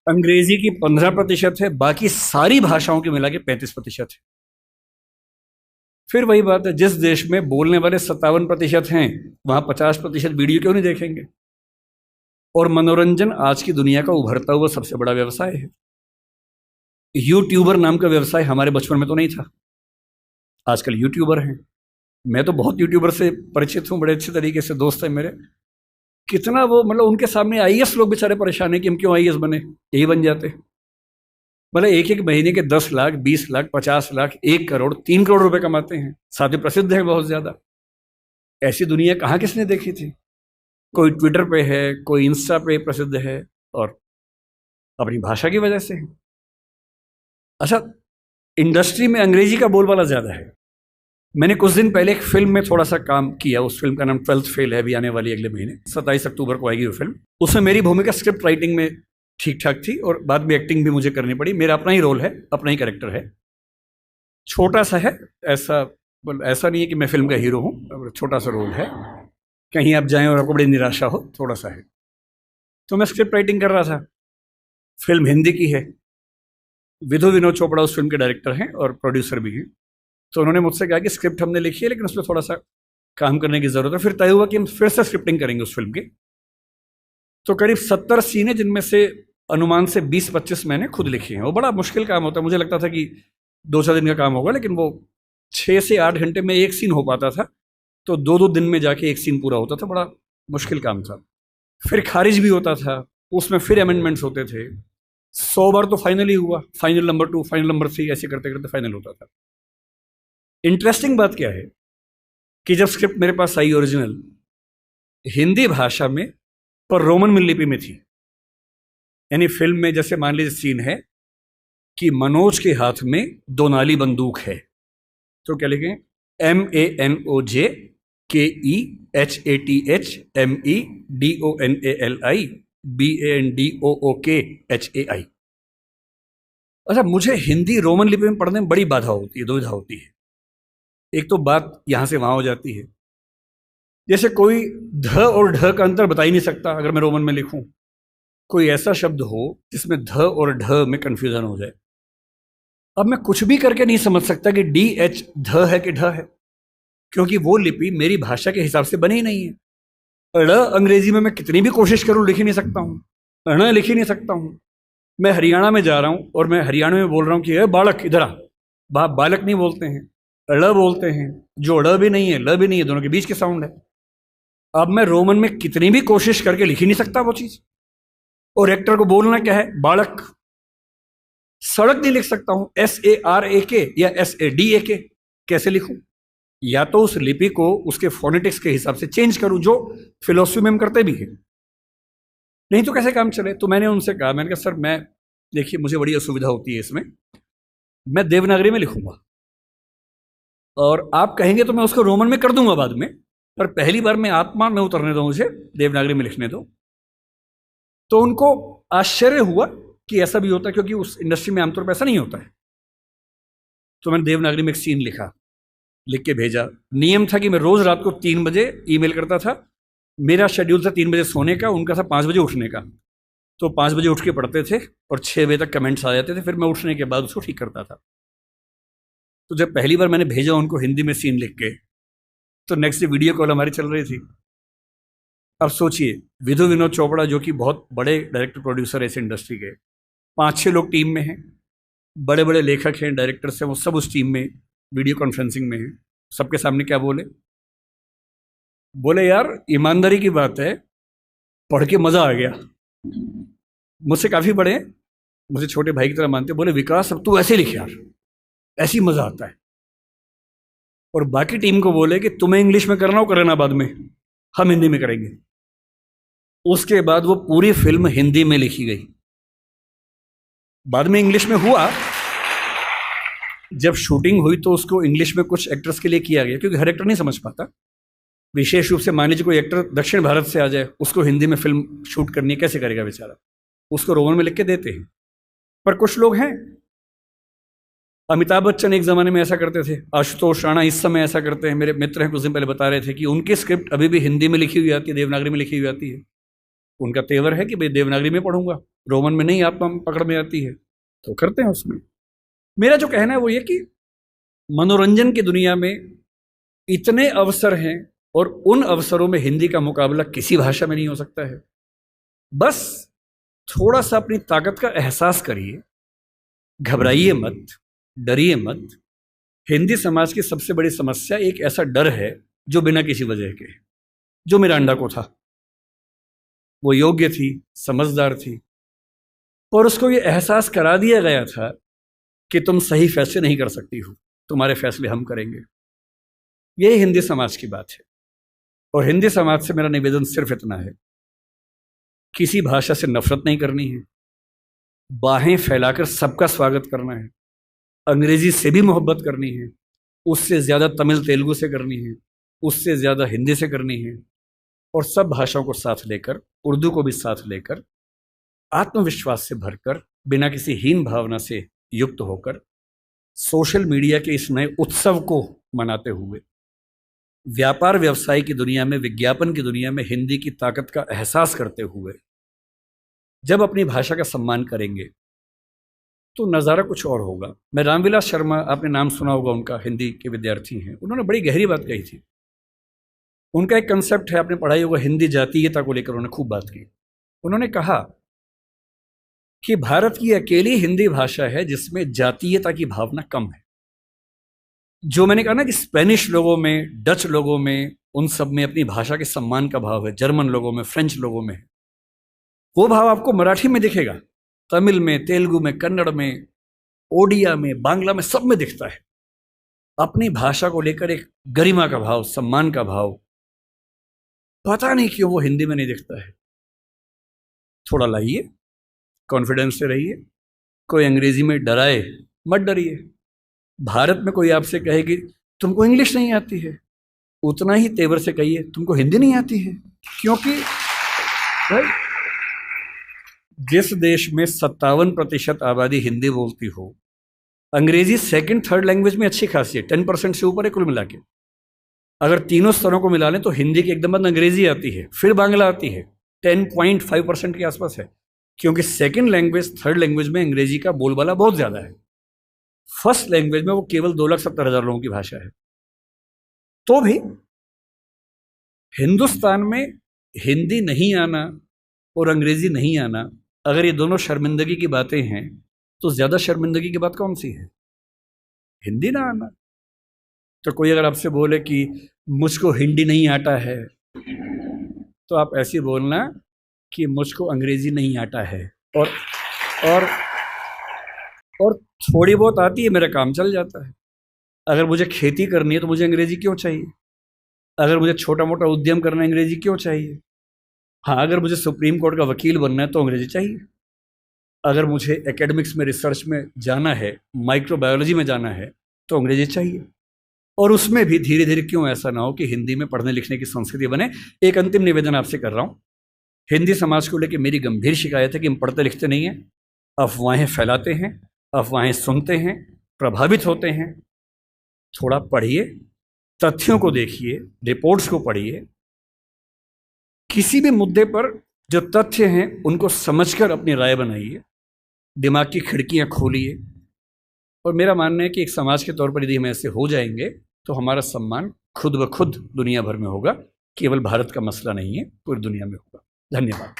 अंग्रेजी की 15% है, बाकी सारी भाषाओं के मिला के 35% है। फिर वही बात है, जिस देश में बोलने वाले 57% हैं, वहां 50% वीडियो क्यों नहीं देखेंगे? और मनोरंजन आज की दुनिया का उभरता हुआ सबसे बड़ा व्यवसाय है। यूट्यूबर नाम का व्यवसाय हमारे बचपन में तो नहीं था, आजकल यूट्यूबर हैं। मैं तो बहुत यूट्यूबर से परिचित हूँ, बड़े अच्छे तरीके से दोस्त हैं मेरे। कितना वो, मतलब उनके सामने आईएएस लोग बेचारे परेशान है कि हम क्यों आईएएस बने, यही बन जाते। मतलब एक एक महीने के 10 लाख, 20 लाख, 50 लाख, 1 करोड़, 3 करोड़ रुपए कमाते हैं, साथ में प्रसिद्ध है बहुत ज्यादा। ऐसी दुनिया कहाँ किसने देखी थी? कोई ट्विटर पे है, कोई इंस्टा पे प्रसिद्ध है, और अपनी भाषा की वजह से है। अच्छा, इंडस्ट्री में अंग्रेजी का बोलबाला ज्यादा है। मैंने कुछ दिन पहले एक फिल्म में थोड़ा सा काम किया, उस फिल्म का नाम 12th फेल है, अभी आने वाली अगले महीने 27 अक्टूबर को आएगी वो फिल्म। उसमें मेरी भूमिका स्क्रिप्ट राइटिंग में ठीक ठाक थी और बाद में एक्टिंग भी मुझे करनी पड़ी। मेरा अपना ही रोल है, अपना ही कैरेक्टर है, छोटा सा है, ऐसा नहीं है कि मैं फिल्म का हीरो हूँ, छोटा सा रोल है, कहीं आप जाएं और आपको बड़ी निराशा हो, थोड़ा सा है। तो मैं स्क्रिप्ट राइटिंग कर रहा था, फिल्म हिंदी की है, विधु विनोद चोपड़ा उस फिल्म के डायरेक्टर हैं और प्रोड्यूसर भी हैं। तो उन्होंने मुझसे कहा कि स्क्रिप्ट हमने लिखी है लेकिन उसमें थोड़ा सा काम करने की ज़रूरत है। फिर तय हुआ कि हम फिर से स्क्रिप्टिंग करेंगे उस फिल्म की। तो करीब 70 सीन है, जिनमें से अनुमान से 20-25 मैंने खुद लिखी हैं। वो बड़ा मुश्किल काम होता है, मुझे लगता था कि 2-4 दिन का काम होगा, लेकिन वो 6 से 8 घंटे में एक सीन हो पाता था, तो 2-2 दिन में जाके एक सीन पूरा होता था। बड़ा मुश्किल काम था। फिर खारिज भी होता था, उसमें फिर अमेंडमेंट्स होते थे। 100 बार तो फाइनल ही हुआ, फाइनल नंबर 2, फाइनल नंबर 3, ऐसे करते करते फाइनल होता था। इंटरेस्टिंग बात क्या है कि जब स्क्रिप्ट मेरे पास आई ओरिजिनल, हिंदी भाषा में पर रोमन लिपि में थी। यानी फिल्म में जैसे मान लीजिए सीन है कि मनोज के हाथ में 2 नाली बंदूक है, तो क्या लिखें? MANOJKEHATMEDONALI BANDOOKHAI। अच्छा, मुझे हिंदी रोमन लिपि में पढ़ने में बड़ी बाधा होती है, दुविधा होती है। एक तो बात यहां से वहां हो जाती है, जैसे कोई ध और ढ का अंतर बता ही नहीं सकता अगर मैं रोमन में लिखूं। कोई ऐसा शब्द हो जिसमें ध और ढ में कंफ्यूजन हो जाए। अब मैं कुछ भी करके नहीं समझ सकता कि DH ध है कि ढ है, क्योंकि वो लिपि मेरी भाषा के हिसाब से बनी ही नहीं है। ड़ अंग्रेजी में मैं कितनी भी कोशिश करूं लिख ही नहीं सकता हूं, ण लिख ही नहीं सकता हूं। मैं हरियाणा में जा रहा हूं और मैं हरियाणा में बोल रहा हूं कि बालक इधर आ, बालक नहीं बोलते हैं, ड़ बोलते हैं, जो ड़ भी नहीं है, ल भी नहीं है, दोनों के बीच के साउंड है। अब मैं रोमन में कितनी भी कोशिश करके लिख ही नहीं सकता वो चीज। और एक्टर को बोलना क्या है? बालक। सड़क नहीं लिख सकता हूं, SARAK या SADAK, कैसे लिखूं? या तो उस लिपि को उसके फोनेटिक्स के हिसाब से चेंज करूं, जो फिलोसफी में हम करते भी हैं, नहीं तो कैसे काम चले। तो मैंने उनसे कहा, मैंने कहा सर, मैं देखिए मुझे बड़ी असुविधा होती है इसमें, मैं देवनागरी में लिखूंगा और आप कहेंगे तो मैं उसको रोमन में कर दूंगा बाद में, पर पहली बार मैं आत्मा में उतरने दो, मुझे देवनागरी में लिखने दो। तो उनको आश्चर्य हुआ कि ऐसा भी होता है, क्योंकि उस इंडस्ट्री में आमतौर पर ऐसा नहीं होता है। तो मैंने देवनागरी में एक सीन लिखा, लिख के भेजा। नियम था कि मैं रोज रात को 3 बजे ईमेल करता था। मेरा शेड्यूल था 3 बजे सोने का, उनका था 5 बजे उठने का। तो 5 बजे उठ के पढ़ते थे और 6 बजे तक कमेंट्स आ जाते थे, फिर मैं उठने के बाद उसको ठीक करता था। तो जब पहली बार मैंने भेजा उनको हिंदी में सीन लिख के, तो नेक्स्ट डे वीडियो कॉल हमारी चल रही थी। अब सोचिए, विधु विनोद चोपड़ा जो कि बहुत बड़े डायरेक्टर प्रोड्यूसर है इस इंडस्ट्री के, 5-6 लोग टीम में हैं, बड़े बड़े लेखक हैं, डायरेक्टर्स हैं, वो सब उस टीम में वीडियो कॉन्फ्रेंसिंग में हैं। सबके सामने क्या बोले? बोले यार ईमानदारी की बात है, पढ़ के मज़ा आ गया। मुझसे काफ़ी बड़े हैं, मुझे छोटे भाई की तरह मानते, बोले विकास अब तू ऐसे लिख यार, ऐसी मज़ा आता है। और बाकी टीम को बोले कि तुम्हें इंग्लिश में करना हो करना, बाद में हम हिंदी में करेंगे। उसके बाद वो पूरी फिल्म हिंदी में लिखी गई। बाद में इंग्लिश में हुआ, जब शूटिंग हुई तो उसको इंग्लिश में कुछ एक्टर्स के लिए किया गया, क्योंकि हर एक्टर नहीं समझ पाता। विशेष रूप से मान लीजिए कोई एक्टर दक्षिण भारत से आ जाए, उसको हिंदी में फिल्म शूट करनी है, कैसे करेगा बेचारा? उसको रोमन में लिख के देते हैं। पर कुछ लोग हैं, अमिताभ बच्चन एक ज़माने में ऐसा करते थे, आशुतोष राणा इस समय ऐसा करते हैं। मेरे मित्र हैं, कुछ दिन पहले बता रहे थे कि उनकी स्क्रिप्ट अभी भी हिंदी में लिखी हुई आती है, देवनागरी में लिखी हुई आती है। उनका तेवर है कि भाई देवनागरी में पढ़ूंगा, रोमन में नहीं आप पकड़ में आती है, तो करते हैं उसमें। मेरा जो कहना है वो ये कि मनोरंजन की दुनिया में इतने अवसर हैं और उन अवसरों में हिंदी का मुकाबला किसी भाषा में नहीं हो सकता है। बस थोड़ा सा अपनी ताकत का एहसास करिए, घबराइए मत, डरिए मत। हिंदी समाज की सबसे बड़ी समस्या एक ऐसा डर है जो बिना किसी वजह के, जो मिरांडा को था। वो योग्य थी, समझदार थी, और उसको ये एहसास करा दिया गया था कि तुम सही फैसले नहीं कर सकती हो, तुम्हारे फैसले हम करेंगे। यही हिंदी समाज की बात है। और हिंदी समाज से मेरा निवेदन सिर्फ इतना है, किसी भाषा से नफरत नहीं करनी है, बाहें फैलाकर सबका स्वागत करना है। अंग्रेजी से भी मोहब्बत करनी है, उससे ज़्यादा तमिल तेलुगु से करनी है, उससे ज़्यादा हिंदी से करनी है, और सब भाषाओं को साथ लेकर, उर्दू को भी साथ लेकर, आत्मविश्वास से भरकर, बिना किसी हीन भावना से युक्त होकर, सोशल मीडिया के इस नए उत्सव को मनाते हुए, व्यापार व्यवसाय की दुनिया में, विज्ञापन की दुनिया में हिंदी की ताकत का एहसास करते हुए जब अपनी भाषा का सम्मान करेंगे तो नज़ारा कुछ और होगा। मैं रामविलास शर्मा, आपने नाम सुना होगा उनका, हिंदी के विद्यार्थी हैं, उन्होंने बड़ी गहरी बात कही थी। उनका एक कंसेप्ट है, आपने पढ़ाई होगा, हिंदी जातीयता को लेकर उन्होंने खूब बात की। उन्होंने कहा कि भारत की अकेली हिंदी भाषा है जिसमें जातीयता की भावना कम है। जो मैंने कहा ना कि स्पेनिश लोगों में, डच लोगों में, उन सब में अपनी भाषा के सम्मान का भाव है, जर्मन लोगों में, फ्रेंच लोगों में है। वो भाव आपको मराठी में दिखेगा, तमिल में, तेलुगु में, कन्नड़ में, ओडिया में, बांग्ला में, सब में दिखता है। अपनी भाषा को लेकर एक गरिमा का भाव, सम्मान का भाव, पता नहीं क्यों वो हिंदी में नहीं दिखता है। थोड़ा लाइए, कॉन्फिडेंस से रहिए। कोई अंग्रेजी में डराए, मत डरिए। भारत में कोई आपसे कहे कि तुमको इंग्लिश नहीं आती है, उतना ही तेवर से कहिए तुमको हिंदी नहीं आती है। क्योंकि भाई जिस देश में 57% आबादी हिंदी बोलती हो, अंग्रेजी सेकंड थर्ड लैंग्वेज में अच्छी खासी है, 10% से ऊपर है कुल मिला के। अगर तीनों स्तरों को मिला लें तो हिंदी की एकदम बाद अंग्रेजी आती है, फिर बांग्ला आती है, 10.5% के आसपास है। क्योंकि सेकंड लैंग्वेज, थर्ड लैंग्वेज में अंग्रेजी का बोलबाला बहुत ज़्यादा है। फर्स्ट लैंग्वेज में वो केवल 2,70,000 लोगों की भाषा है। तो भी हिंदुस्तान में हिंदी नहीं आना और अंग्रेजी नहीं आना, अगर ये दोनों शर्मिंदगी की बातें हैं तो ज़्यादा शर्मिंदगी की बात कौन सी है? हिंदी ना आना। तो कोई अगर आपसे बोले कि मुझको हिंदी नहीं आता है, तो आप ऐसे बोलना कि मुझको अंग्रेजी नहीं आता है, और थोड़ी बहुत आती है, मेरा काम चल जाता है। अगर मुझे खेती करनी है तो मुझे अंग्रेजी क्यों चाहिए? अगर मुझे छोटा मोटा उद्यम करना है, अंग्रेजी क्यों चाहिए? हाँ, अगर मुझे सुप्रीम कोर्ट का वकील बनना है तो अंग्रेजी चाहिए। अगर मुझे एकेडमिक्स में, रिसर्च में जाना है, माइक्रोबायोलॉजी में जाना है, तो अंग्रेजी चाहिए। और उसमें भी धीरे धीरे क्यों ऐसा ना हो कि हिंदी में पढ़ने लिखने की संस्कृति बने। एक अंतिम निवेदन आपसे कर रहा हूँ। हिंदी समाज को लेकर मेरी गंभीर शिकायत है कि हम पढ़ते लिखते नहीं हैं, अफवाहें फैलाते हैं, अफवाहें सुनते हैं, प्रभावित होते हैं। थोड़ा पढ़िए, तथ्यों को देखिए, रिपोर्ट्स को पढ़िए, किसी भी मुद्दे पर जो तथ्य हैं उनको समझकर अपनी राय बनाइए, दिमाग की खिड़कियां खोलिए। और मेरा मानना है कि एक समाज के तौर पर यदि हम ऐसे हो जाएंगे तो हमारा सम्मान खुद ब खुद दुनिया भर में होगा। केवल भारत का मसला नहीं है, पूरी दुनिया में होगा। धन्यवाद।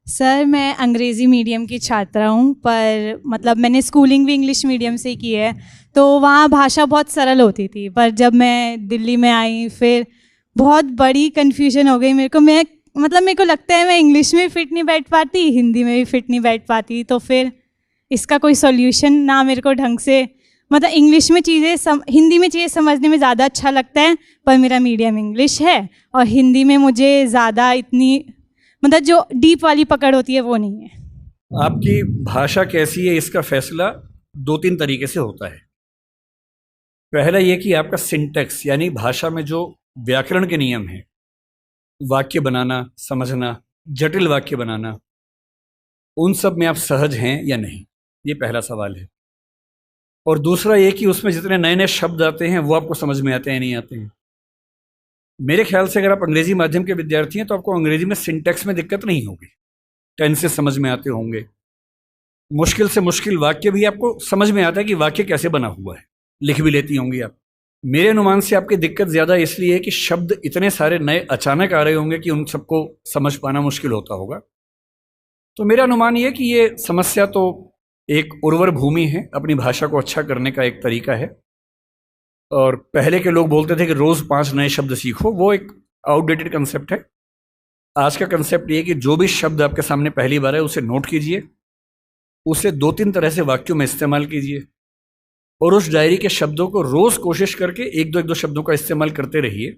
सर, मैं अंग्रेज़ी मीडियम की छात्रा हूँ, पर मतलब मैंने स्कूलिंग भी इंग्लिश मीडियम से ही की है, तो वहाँ भाषा बहुत सरल होती थी। पर जब मैं दिल्ली में आई, फिर बहुत बड़ी कन्फ्यूजन हो गई मेरे को। मेरे को लगता है मैं इंग्लिश में फिट नहीं बैठ पाती, हिंदी में भी फिट नहीं बैठ पाती। तो फिर इसका कोई सॉल्यूशन ना मेरे को ढंग से, मतलब इंग्लिश में चीज़ें हिंदी में चीज़ें समझने में ज़्यादा अच्छा लगता है, पर मेरा मीडियम इंग्लिश है और हिंदी में मुझे ज़्यादा इतनी मतलब जो डीप वाली पकड़ होती है वो नहीं है। आपकी भाषा कैसी है इसका फैसला 2-3 तरीके से होता है। पहला ये कि आपका सिंटैक्स, यानी भाषा में जो व्याकरण के नियम हैं, वाक्य बनाना, समझना, जटिल वाक्य बनाना, उन सब में आप सहज हैं या नहीं, ये पहला सवाल है। और दूसरा ये कि उसमें जितने नए नए शब्द आते हैं वो आपको समझ में आते हैं नहीं आते हैं। मेरे ख्याल से अगर आप अंग्रेजी माध्यम के विद्यार्थी हैं तो आपको अंग्रेजी में सिंटैक्स में दिक्कत नहीं होगी, टेंसेस समझ में आते होंगे, मुश्किल से मुश्किल वाक्य भी आपको समझ में आता है कि वाक्य कैसे बना हुआ है, लिख भी लेती होंगी आप। मेरे अनुमान से आपकी दिक्कत ज़्यादा इसलिए है कि शब्द इतने सारे नए अचानक आ रहे होंगे कि उन सबको समझ पाना मुश्किल होता होगा। तो मेरा अनुमान ये कि ये समस्या तो एक उर्वर भूमि है, अपनी भाषा को अच्छा करने का एक तरीका है। और पहले के लोग बोलते थे कि रोज़ 5 नए शब्द सीखो, वो एक आउटडेटेड कंसेप्ट है। आज का कंसेप्ट ये है कि जो भी शब्द आपके सामने पहली बार है उसे नोट कीजिए, उसे 2-3 तरह से वाक्यों में इस्तेमाल कीजिए और उस डायरी के शब्दों को रोज़ कोशिश करके 1-2 शब्दों का इस्तेमाल करते रहिए।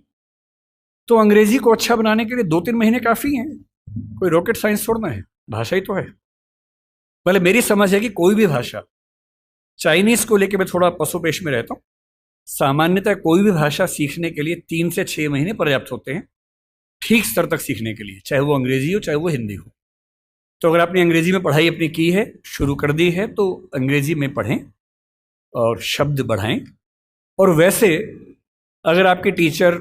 तो अंग्रेजी को अच्छा बनाने के लिए 2-3 महीने काफ़ी हैं, कोई रॉकेट साइंस थोड़ा है, भाषा ही तो है। भले मेरी समझ है कि कोई भी भाषा, चाइनीज़ को लेकर मैं थोड़ा पसोपेश में रहता हूँ, सामान्यतः कोई भी भाषा सीखने के लिए 3 से 6 महीने पर्याप्त होते हैं, ठीक स्तर तक सीखने के लिए, चाहे वो अंग्रेजी हो चाहे वो हिंदी हो। तो अगर आपने अंग्रेजी में पढ़ाई अपनी की है, शुरू कर दी है, तो अंग्रेजी में पढ़ें और शब्द बढ़ाएं। और वैसे अगर आपके टीचर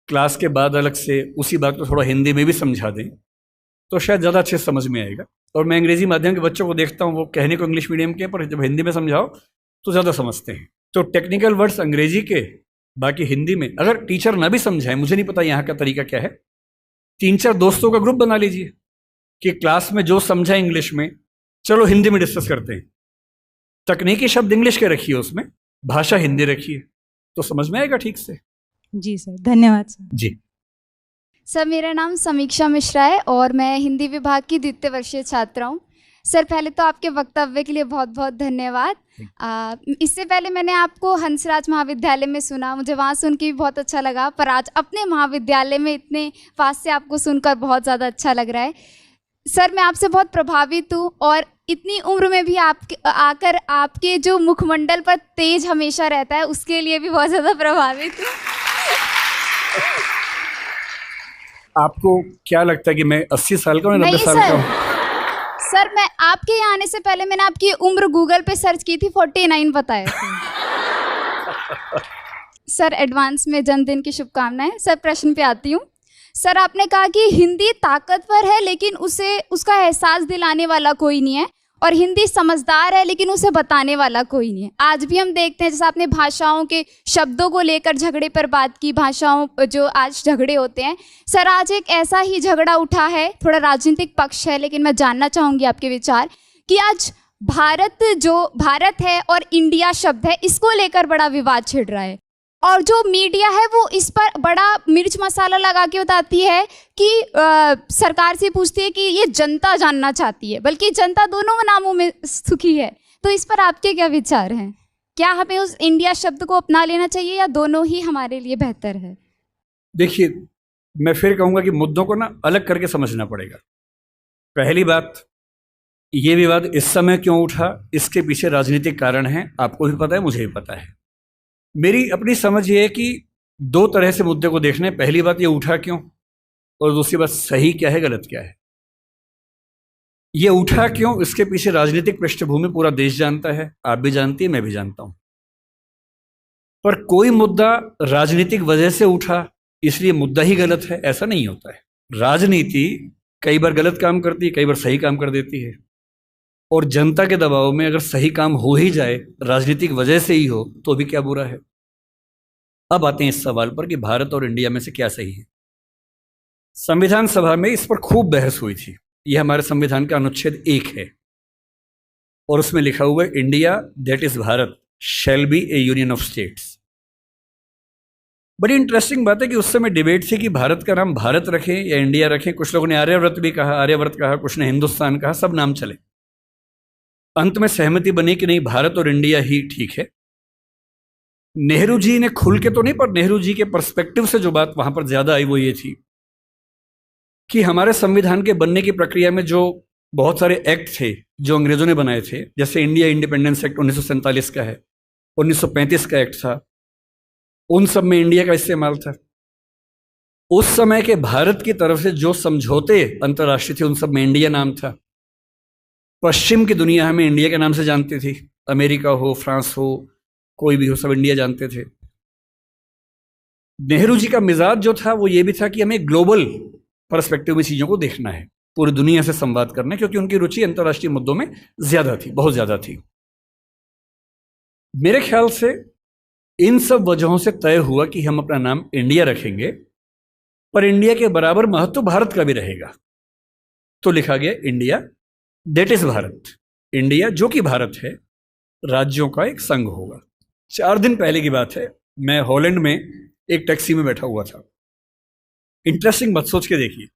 क्लास के बाद अलग से उसी बात को थोड़ा हिंदी में भी समझा दें तो शायद ज़्यादा अच्छे समझ में आएगा। और मैं अंग्रेजी माध्यम के बच्चों को देखता हूँ, वो कहने को इंग्लिश मीडियम के, पर जब हिंदी में समझाओ तो ज़्यादा समझते हैं। तो टेक्निकल वर्ड्स अंग्रेजी के, बाकी हिंदी में। अगर टीचर ना भी समझाए, मुझे नहीं पता यहाँ का तरीका क्या है, 3-4 दोस्तों का ग्रुप बना लीजिए कि क्लास में जो समझा इंग्लिश में, चलो हिंदी में डिस्कस करते हैं। तकनीकी शब्द इंग्लिश के रखिए, उसमें भाषा हिंदी रखिए, तो समझ में आएगा ठीक से। जी सर, धन्यवाद सर। जी सर, मेरा नाम समीक्षा मिश्रा है और मैं हिंदी विभाग की द्वितीय वर्षीय छात्रा हूँ। सर, पहले तो आपके वक्तव्य के लिए बहुत बहुत धन्यवाद। इससे पहले मैंने आपको हंसराज महाविद्यालय में सुना, मुझे वहाँ सुन के भी बहुत अच्छा लगा, पर आज अपने महाविद्यालय में इतने पास से आपको सुनकर बहुत ज़्यादा अच्छा लग रहा है। सर, मैं आपसे बहुत प्रभावित हूँ और इतनी उम्र में भी आकर आपके जो मुखमंडल पर तेज हमेशा रहता है, उसके लिए भी बहुत ज़्यादा प्रभावित हूँ। आपको क्या लगता है कि मैं 80 साल का हूँ या 90 साल का हूँ? सर, मैं आपके यहाँ आने से पहले मैंने आपकी उम्र गूगल पे सर्च की थी, 49 बताया था। सर, एडवांस में जन्मदिन की शुभकामनाएं। सर, प्रश्न पे आती हूँ। सर, आपने कहा कि हिंदी ताकतवर है लेकिन उसका एहसास दिलाने वाला कोई नहीं है, और हिंदी समझदार है लेकिन उसे बताने वाला कोई नहीं है। आज भी हम देखते हैं, जैसे आपने भाषाओं के शब्दों को लेकर झगड़े पर बात की, भाषाओं जो आज झगड़े होते हैं। सर, आज एक ऐसा ही झगड़ा उठा है, थोड़ा राजनीतिक पक्ष है, लेकिन मैं जानना चाहूँगी आपके विचार कि आज भारत है और इंडिया शब्द है, इसको लेकर बड़ा विवाद छिड़ रहा है, और जो मीडिया है वो इस पर बड़ा मिर्च मसाला लगा के बताती है कि सरकार से पूछती है कि ये जनता जानना चाहती है, बल्कि जनता दोनों नामों में सुखी है। तो इस पर आपके क्या विचार हैं? क्या हमें उस इंडिया शब्द को अपना लेना चाहिए या दोनों ही हमारे लिए बेहतर है? देखिए, मैं फिर कहूँगा कि मुद्दों को ना अलग करके समझना पड़ेगा। पहली बात, ये विवाद इस समय क्यों उठा, इसके पीछे राजनीतिक कारण हैं, आपको भी पता है, मुझे भी पता है। मेरी अपनी समझ ये है कि 2 तरह से मुद्दे को देखने। पहली बात, ये उठा क्यों, और दूसरी बात, सही क्या है गलत क्या है। ये उठा क्यों, इसके पीछे राजनीतिक पृष्ठभूमि पूरा देश जानता है, आप भी जानती है, मैं भी जानता हूं। पर कोई मुद्दा राजनीतिक वजह से उठा इसलिए मुद्दा ही गलत है, ऐसा नहीं होता है। राजनीति कई बार गलत काम करती है, कई बार सही काम कर देती है, और जनता के दबाव में अगर सही काम हो ही जाए, राजनीतिक वजह से ही हो, तो भी क्या बुरा है। अब आते हैं इस सवाल पर कि भारत और इंडिया में से क्या सही है। संविधान सभा में इस पर खूब बहस हुई थी। यह हमारे संविधान का अनुच्छेद 1 है और उसमें लिखा हुआ है, India that is Bharat shall be A union of states. बड़ी इंटरेस्टिंग बात है कि उस समय डिबेट थी कि भारत का नाम भारत रखें या इंडिया रखें। कुछ लोगों ने आर्यव्रत भी कहा, आर्यव्रत कहा, कुछ ने हिंदुस्तान कहा, सब नाम चले। अंत में सहमति बनी कि नहीं, भारत और इंडिया ही ठीक है। नेहरू जी ने खुल के तो नहीं, पर नेहरू जी के पर्सपेक्टिव से जो बात वहां पर ज्यादा आई वो ये थी कि हमारे संविधान के बनने की प्रक्रिया में जो बहुत सारे एक्ट थे जो अंग्रेजों ने बनाए थे, जैसे इंडिया इंडिपेंडेंस एक्ट 1947 का है, 1935 का एक्ट था, उन सब में इंडिया का इस्तेमाल था। उस समय के भारत की तरफ से जो समझौते अंतर्राष्ट्रीय थे उन सब में इंडिया नाम था। पश्चिम की दुनिया हमें इंडिया के नाम से जानती थी, अमेरिका हो, फ्रांस हो, कोई भी हो, सब इंडिया जानते थे। नेहरू जी का मिजाज जो था वो ये भी था कि हमें ग्लोबल पर्सपेक्टिव में चीज़ों को देखना है, पूरी दुनिया से संवाद करना है, क्योंकि उनकी रुचि अंतर्राष्ट्रीय मुद्दों में ज़्यादा थी, बहुत ज़्यादा थी। मेरे ख्याल से इन सब वजहों से तय हुआ कि हम अपना नाम इंडिया रखेंगे, पर इंडिया के बराबर महत्व भारत का भी रहेगा। तो लिखा गया India that is Bharat, India जो कि भारत है, राज्यों का एक संघ होगा। 4 दिन पहले की बात है, मैं हॉलैंड में एक टैक्सी में बैठा हुआ था। इंटरेस्टिंग बात सोच के देखिए,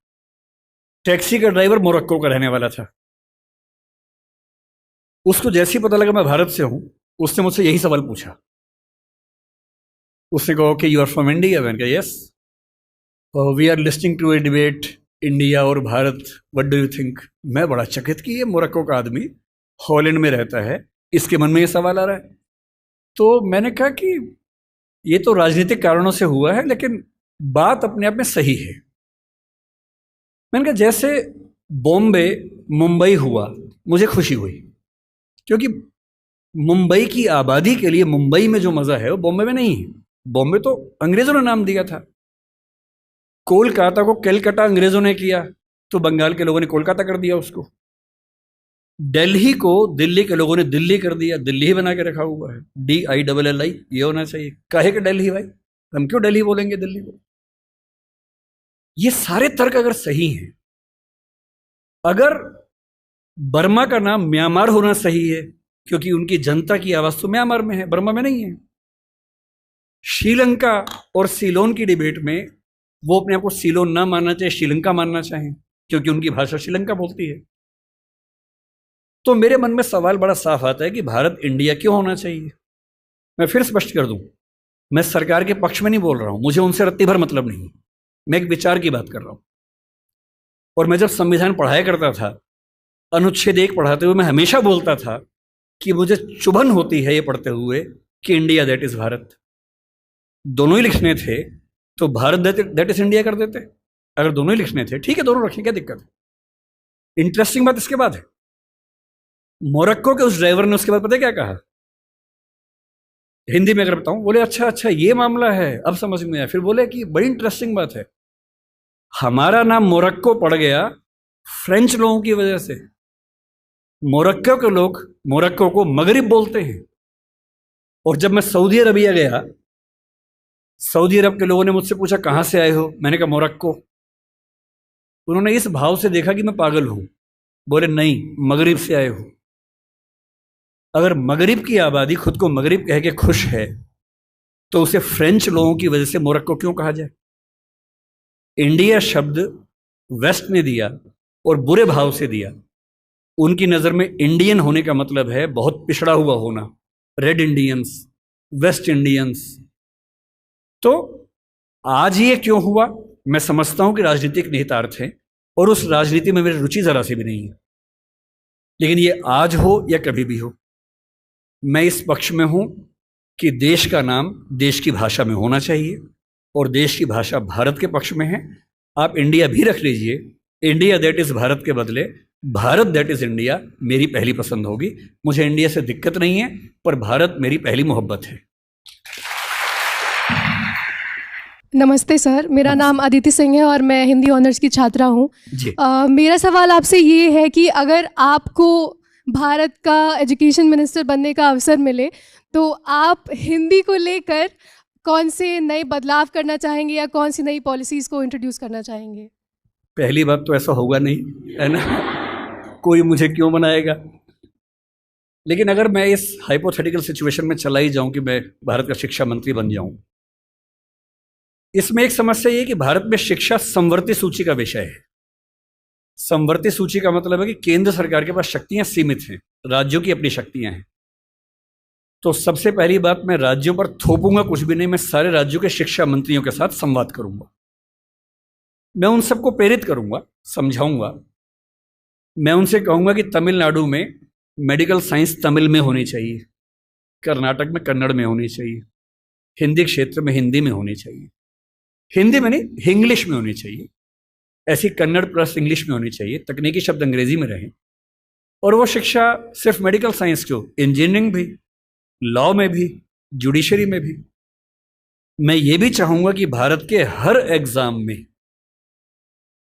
टैक्सी का ड्राइवर मोरक्को का रहने वाला था। उसको जैसे ही पता लगा मैं भारत से हूं, उसने मुझसे यही सवाल पूछा। उसने कहा कि यू आर फ्रॉम इंडिया? मैंने कहा yes. We are listening to a debate India और Bharat, what do you think? मैं बड़ा चकित कि ये मोरक्को का आदमी हॉलैंड में रहता है, इसके मन में ये सवाल आ रहा है। तो मैंने कहा कि ये तो राजनीतिक कारणों से हुआ है, लेकिन बात अपने आप में सही है। मैंने कहा जैसे बॉम्बे मुंबई हुआ, मुझे खुशी हुई, क्योंकि मुंबई की आबादी के लिए मुंबई में जो मजा है वो बॉम्बे में नहीं है। बॉम्बे तो अंग्रेजों ने नाम दिया था। कोलकाता को कलकत्ता अंग्रेजों ने किया, तो बंगाल के लोगों ने कोलकाता कर दिया उसको। दिल्ली को दिल्ली के लोगों ने दिल्ली कर दिया, दिल्ली ही बना के रखा हुआ है, DILLI, ये होना चाहिए। काहे के दिल्ली भाई, हम क्यों दिल्ली बोलेंगे दिल्ली को? ये सारे तर्क अगर सही हैं, अगर बर्मा का नाम म्यांमार होना सही है, क्योंकि उनकी जनता की आवाज तो म्यांमार में है, बर्मा में नहीं है। श्रीलंका और सीलोन की डिबेट में वो अपने आप को सीलोन ना मानना चाहे, श्रीलंका मानना चाहें, क्योंकि उनकी भाषा श्रीलंका बोलती है। तो मेरे मन में सवाल बड़ा साफ आता है कि भारत इंडिया क्यों होना चाहिए। मैं फिर स्पष्ट कर दूं, मैं सरकार के पक्ष में नहीं बोल रहा हूं, मुझे उनसे रत्ती भर मतलब नहीं, मैं एक विचार की बात कर रहा हूं। और मैं जब संविधान पढ़ाया करता था, अनुच्छेद 1 पढ़ाते हुए मैं हमेशा बोलता था कि मुझे चुभन होती है ये पढ़ते हुए कि इंडिया दैट इज भारत। दोनों ही लिखने थे तो भारत दैट इज इंडिया कर देते। अगर दोनों ही लिखने थे, ठीक है, दोनों रखें, क्या दिक्कत है। इंटरेस्टिंग बात इसके बाद है, मोरक्को के उस ड्राइवर ने उसके बाद पता है क्या कहा, हिंदी में अगर बताऊं, बोले अच्छा अच्छा ये मामला है, अब समझ में आया। फिर बोले कि बड़ी इंटरेस्टिंग बात है, हमारा नाम मोरक्को पड़ गया फ्रेंच लोगों की वजह से। मोरक्को के लोग मोरक्को को मगरिब बोलते हैं। और जब मैं सऊदी अरबिया गया, सऊदी अरब के लोगों ने मुझसे पूछा कहां से आए हो, मैंने कहा मोरक्को। उन्होंने इस भाव से देखा कि मैं पागल हूं, बोले नहीं, मगरिब से आए हो। अगर मगरिब की आबादी खुद को मगरिब कह के खुश है, तो उसे फ्रेंच लोगों की वजह से मोरक्को क्यों कहा जाए। इंडिया शब्द वेस्ट ने दिया और बुरे भाव से दिया। उनकी नजर में इंडियन होने का मतलब है बहुत पिछड़ा हुआ होना, रेड इंडियंस, वेस्ट इंडियंस। तो आज ये क्यों हुआ, मैं समझता हूं कि राजनीतिक निहितार्थ है, और उस राजनीति में मेरी रुचि जरा सी भी नहीं है। लेकिन ये आज हो या कभी भी हो, मैं इस पक्ष में हूं कि देश का नाम देश की भाषा में होना चाहिए, और देश की भाषा भारत के पक्ष में है। आप इंडिया भी रख लीजिए, इंडिया दैट इज भारत के बदले भारत दैट इज इंडिया मेरी पहली पसंद होगी। मुझे इंडिया से दिक्कत नहीं है, पर भारत मेरी पहली मोहब्बत है। नमस्ते सर, मेरा नाम अदिति सिंह है और मैं हिंदी ऑनर्स की छात्रा हूँ। मेरा सवाल आपसे ये है कि अगर आपको भारत का एजुकेशन मिनिस्टर बनने का अवसर मिले, तो आप हिंदी को लेकर कौन से नए बदलाव करना चाहेंगे या कौन सी नई पॉलिसीज़ को इंट्रोड्यूस करना चाहेंगे? पहली बात तो ऐसा होगा नहीं, है ना, कोई मुझे क्यों बनाएगा। लेकिन अगर मैं इस हाइपोथेटिकल सिचुएशन में चला ही जाऊं कि मैं भारत का शिक्षा मंत्री बन जाऊं, इसमें एक समस्या ये है कि भारत में शिक्षा समवर्ती सूची का विषय है। समवर्ती सूची का मतलब है कि केंद्र सरकार के पास शक्तियां सीमित हैं, राज्यों की अपनी शक्तियां हैं। तो सबसे पहली बात, मैं राज्यों पर थोपूंगा कुछ भी नहीं, मैं सारे राज्यों के शिक्षा मंत्रियों के साथ संवाद करूंगा। मैं उन सबको प्रेरित करूंगा, समझाऊंगा। मैं उनसे कहूंगा कि तमिलनाडु में मेडिकल साइंस तमिल में होनी चाहिए, कर्नाटक में कन्नड़ में होनी चाहिए, हिंदी क्षेत्र में हिंदी में होनी चाहिए, हिंदी में नहीं इंग्लिश में होनी चाहिए, ऐसी कन्नड़ प्लस इंग्लिश में होनी चाहिए, तकनीकी शब्द अंग्रेजी में रहें। और वो शिक्षा सिर्फ मेडिकल साइंस क्यों, इंजीनियरिंग भी, लॉ में भी, जुडिशरी में भी। मैं ये भी चाहूंगा कि भारत के हर एग्जाम में,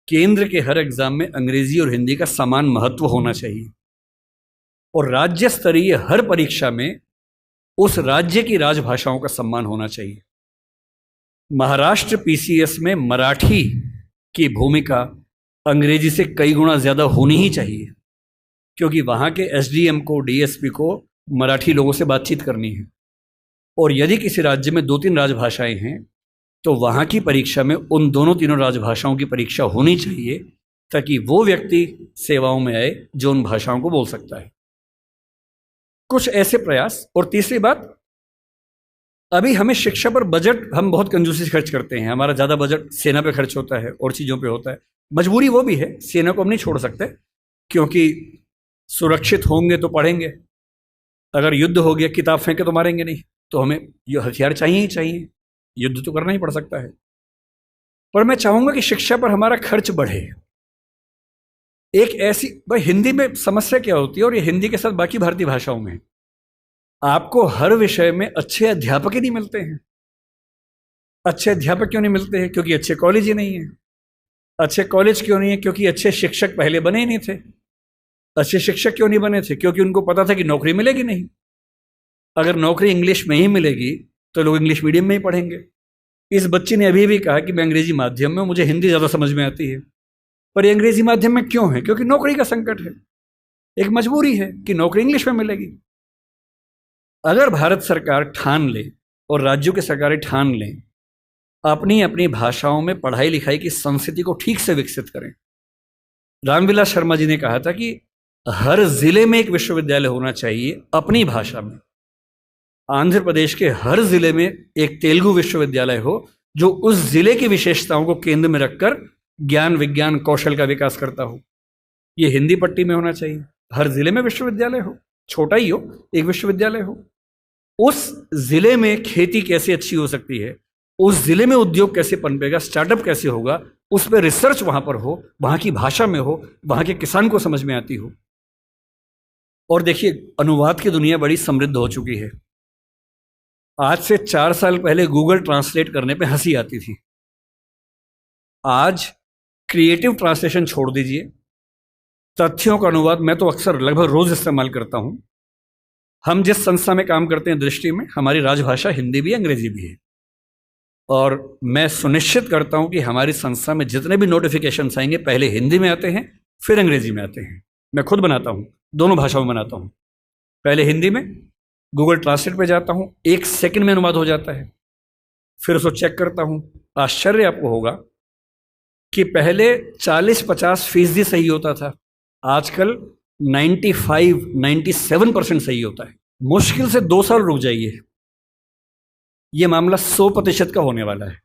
केंद्र के हर एग्जाम में अंग्रेजी और हिंदी का समान महत्व होना चाहिए। और राज्य स्तरीय हर परीक्षा में उस राज्य की राजभाषाओं का सम्मान होना चाहिए। महाराष्ट्र पीसीएस में मराठी की भूमिका अंग्रेजी से कई गुना ज़्यादा होनी ही चाहिए, क्योंकि वहाँ के एसडीएम को, डीएसपी को मराठी लोगों से बातचीत करनी है। और यदि किसी राज्य में 2-3 राजभाषाएं हैं तो वहाँ की परीक्षा में उन दोनों तीनों राजभाषाओं की परीक्षा होनी चाहिए, ताकि वो व्यक्ति सेवाओं में आए जो उन भाषाओं को बोल सकता है। कुछ ऐसे प्रयास। और तीसरी बात, अभी हमें शिक्षा पर बजट हम बहुत कंजूसी से खर्च करते हैं। हमारा ज़्यादा बजट सेना पे खर्च होता है और चीज़ों पे होता है। मजबूरी वो भी है, सेना को हम नहीं छोड़ सकते, क्योंकि सुरक्षित होंगे तो पढ़ेंगे, अगर युद्ध हो गया किताब फेंके तो मारेंगे नहीं, तो हमें ये हथियार चाहिए ही चाहिए, युद्ध तो करना ही पड़ सकता है। पर मैं चाहूँगा कि शिक्षा पर हमारा खर्च बढ़े। एक ऐसी, भाई हिंदी में समस्या क्या होती है, और ये हिंदी के साथ बाकी भारतीय भाषाओं में, आपको हर विषय में अच्छे अध्यापक ही नहीं मिलते हैं। अच्छे अध्यापक क्यों नहीं मिलते हैं? क्योंकि अच्छे कॉलेज ही नहीं है। अच्छे कॉलेज क्यों नहीं है? क्योंकि अच्छे शिक्षक पहले बने ही नहीं थे। अच्छे शिक्षक क्यों नहीं बने थे? क्योंकि उनको पता था कि नौकरी मिलेगी नहीं। अगर नौकरी इंग्लिश में ही मिलेगी तो लोग इंग्लिश मीडियम में ही पढ़ेंगे। इस बच्ची ने अभी भी कहा कि मैं अंग्रेजी माध्यम में, मुझे हिंदी ज़्यादा समझ में आती है। पर ये अंग्रेजी माध्यम में क्यों है? क्योंकि नौकरी का संकट है, एक मजबूरी है कि नौकरी इंग्लिश में मिलेगी। अगर भारत सरकार ठान ले और राज्यों की सरकारें ठान लें, अपनी अपनी भाषाओं में पढ़ाई लिखाई की संस्कृति को ठीक से विकसित करें। रामविलास शर्मा जी ने कहा था कि हर जिले में एक विश्वविद्यालय होना चाहिए अपनी भाषा में। आंध्र प्रदेश के हर जिले में एक तेलुगु विश्वविद्यालय हो, जो उस जिले की विशेषताओं को केंद्र में रखकर ज्ञान विज्ञान कौशल का विकास करता हो। ये हिंदी पट्टी में होना चाहिए, हर जिले में विश्वविद्यालय हो, छोटा ही हो, एक विश्वविद्यालय हो। उस जिले में खेती कैसे अच्छी हो सकती है, उस जिले में उद्योग कैसे पनपेगा, स्टार्टअप कैसे होगा, उस पर रिसर्च वहाँ पर हो, वहाँ की भाषा में हो, वहाँ के किसान को समझ में आती हो। और देखिए, अनुवाद की दुनिया बड़ी समृद्ध हो चुकी है। आज से 4 साल पहले गूगल ट्रांसलेट करने पे हंसी आती थी। आज क्रिएटिव ट्रांसलेशन छोड़ दीजिए, तथ्यों का अनुवाद मैं तो अक्सर लगभग रोज इस्तेमाल करता हूं। हम जिस संस्था में काम करते हैं दृष्टि में, हमारी राजभाषा हिंदी भी है, अंग्रेजी भी है। और मैं सुनिश्चित करता हूं कि हमारी संस्था में जितने भी नोटिफिकेशंस आएंगे पहले हिंदी में आते हैं, फिर अंग्रेजी में आते हैं। मैं खुद बनाता हूं, दोनों भाषाओं में बनाता हूं। पहले हिंदी में, गूगल ट्रांसलेट पे जाता हूं, 1 सेकंड में अनुवाद हो जाता है। फिर उसको चेक करता हूं। आश्चर्य आपको होगा कि पहले 40-50% सही होता था, आजकल 95-97% सही होता है। मुश्किल से 2 साल रुक जाइए, ये मामला 100% का होने वाला है।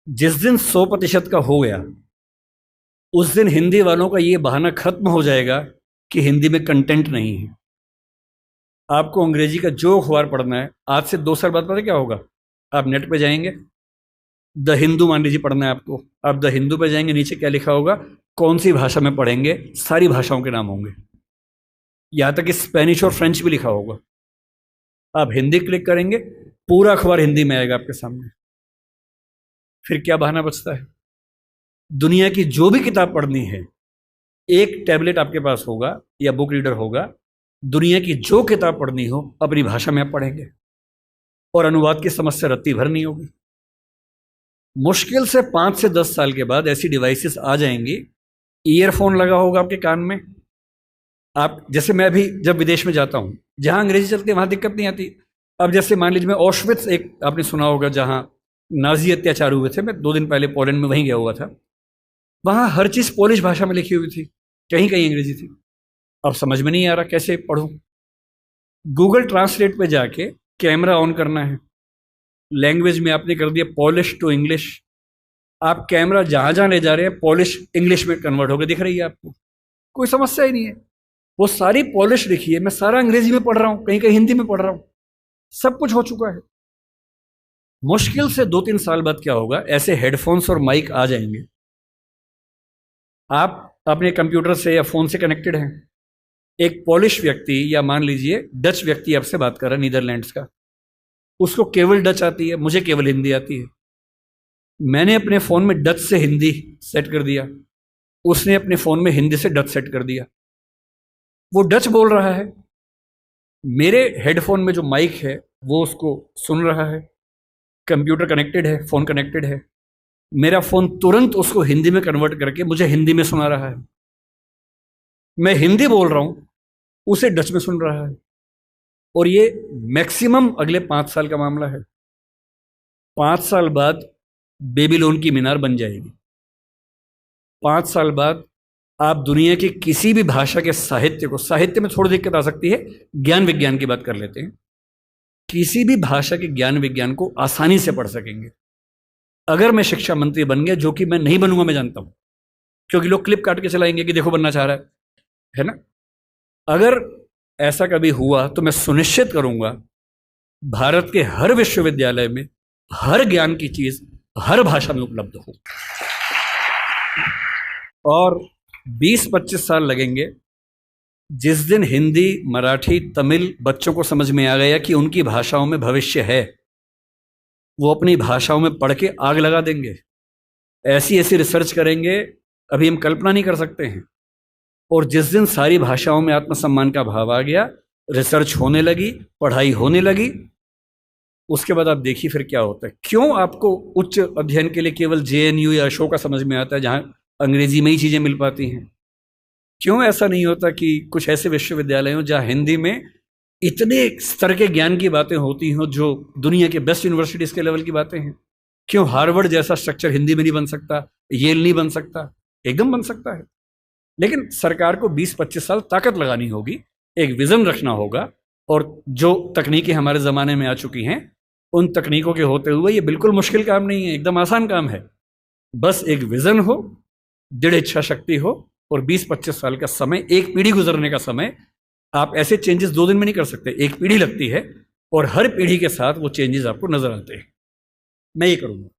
जिस दिन 100% का हो गया, उस दिन हिंदी वालों का ये बहाना खत्म हो जाएगा कि हिंदी में कंटेंट नहीं है। आपको अंग्रेजी का जो अखबार पढ़ना है, आज से 2 साल बाद पता क्या होगा? आप नेट पे जाएंगे, द हिंदू मान लीजिए पढ़ना है आपको, आप द हिंदू पे जाएंगे, नीचे क्या लिखा होगा, कौन सी भाषा में पढ़ेंगे, सारी भाषाओं के नाम होंगे, यहाँ तक कि स्पेनिश और फ्रेंच भी लिखा होगा। आप हिंदी क्लिक करेंगे, पूरा अखबार हिंदी में आएगा आपके सामने। फिर क्या बहाना बचता है? दुनिया की जो भी किताब पढ़नी है, एक टैबलेट आपके पास होगा या बुक रीडर होगा, दुनिया की जो किताब पढ़नी हो अपनी भाषा में आप पढ़ेंगे। और अनुवाद की समस्या रत्ती भर नहीं होगी। मुश्किल से 5 से 10 साल के बाद ऐसी डिवाइसेस आ जाएंगी, ईयरफोन लगा होगा आपके कान में, आप जैसे मैं भी जब विदेश में जाता हूँ, जहाँ अंग्रेजी चलती है वहाँ दिक्कत नहीं आती। अब जैसे मान लीजिए मैं ऑशविट्स, एक आपने सुना होगा जहाँ नाजी अत्याचार हुए थे, मैं 2 दिन पहले पोलैंड में वहीं गया हुआ था, वहाँ हर चीज़ पोलिश भाषा में लिखी हुई थी, कहीं कहीं अंग्रेजी थी। अब समझ में नहीं आ रहा कैसे पढ़ूँ। गूगल ट्रांसलेट पे जाके कैमरा ऑन करना है, लैंग्वेज में आपने कर दिया पॉलिश टू इंग्लिश, आप कैमरा जहाँ जहाँ ले जा रहे हैं पॉलिश इंग्लिश में कन्वर्ट होकर दिख रही है आपको, कोई समस्या ही नहीं है। वो सारी पॉलिश लिखी है, मैं सारा अंग्रेजी में पढ़ रहा हूँ, कहीं कहीं हिंदी में पढ़ रहा हूँ, सब कुछ हो चुका है। मुश्किल से 2-3 साल बाद क्या होगा, ऐसे हेडफोन्स और माइक आ जाएंगे, आप अपने कंप्यूटर से या फ़ोन से कनेक्टेड हैं, एक पॉलिश व्यक्ति या मान लीजिए डच व्यक्ति आपसे बात कर रहा है नीदरलैंड्स का, उसको केवल डच आती है, मुझे केवल हिंदी आती है। मैंने अपने फ़ोन में डच से हिंदी सेट कर दिया, उसने अपने फ़ोन में हिंदी से डच सेट कर दिया, वो डच बोल रहा है, मेरे हेडफोन में जो माइक है वो उसको सुन रहा है, कंप्यूटर कनेक्टेड है, फ़ोन कनेक्टेड है, मेरा फ़ोन तुरंत उसको हिंदी में कन्वर्ट करके मुझे हिंदी में सुना रहा है। मैं हिंदी बोल रहा हूँ, उसे डच में सुन रहा है। और ये मैक्सिमम अगले 5 साल का मामला है। 5 साल बाद बेबीलोन की मीनार बन जाएगी। 5 साल बाद आप दुनिया की किसी भी भाषा के साहित्य को, साहित्य में थोड़ी दिक्कत आ सकती है, ज्ञान विज्ञान की बात कर लेते हैं, किसी भी भाषा के ज्ञान विज्ञान को आसानी से पढ़ सकेंगे। अगर मैं शिक्षा मंत्री बन गया, जो कि मैं नहीं बनूंगा, मैं जानता हूं, क्योंकि लोग क्लिप काट के चलाएंगे कि देखो बनना चाह रहा है ना। अगर ऐसा कभी हुआ तो मैं सुनिश्चित करूंगा भारत के हर विश्वविद्यालय में हर ज्ञान की चीज हर भाषा में उपलब्ध हो। और 20-25 साल लगेंगे, जिस दिन हिंदी, मराठी, तमिल बच्चों को समझ में आ गया कि उनकी भाषाओं में भविष्य है, वो अपनी भाषाओं में पढ़ के आग लगा देंगे, ऐसी ऐसी रिसर्च करेंगे अभी हम कल्पना नहीं कर सकते हैं। और जिस दिन सारी भाषाओं में आत्मसम्मान का भाव आ गया, रिसर्च होने लगी, पढ़ाई होने लगी, उसके बाद आप देखिए फिर क्या होता है। क्यों आपको उच्च अध्ययन के लिए केवल JNU या अशोका समझ में आता है, जहाँ अंग्रेजी में ही चीज़ें मिल पाती हैं? क्यों ऐसा नहीं होता कि कुछ ऐसे विश्वविद्यालय हों जहाँ हिंदी में इतने स्तर के ज्ञान की बातें होती हों जो दुनिया के बेस्ट यूनिवर्सिटीज़ के लेवल की बातें हैं? क्यों हार्वर्ड जैसा स्ट्रक्चर हिंदी में नहीं बन सकता, येल नहीं बन सकता? एकदम बन सकता है। लेकिन सरकार को 20-25 साल ताकत लगानी होगी, एक विज़न रखना होगा, और जो तकनीकें हमारे ज़माने में आ चुकी हैं उन तकनीकों के होते हुए ये बिल्कुल मुश्किल काम नहीं है, एकदम आसान काम है। बस एक विज़न हो, दृढ़ इच्छा शक्ति हो, और 20-25 साल का समय, एक पीढ़ी गुजरने का समय। आप ऐसे चेंजेस 2 दिन में नहीं कर सकते, एक पीढ़ी लगती है, और हर पीढ़ी के साथ वो चेंजेस आपको नजर आते हैं। मैं ये करूँगा।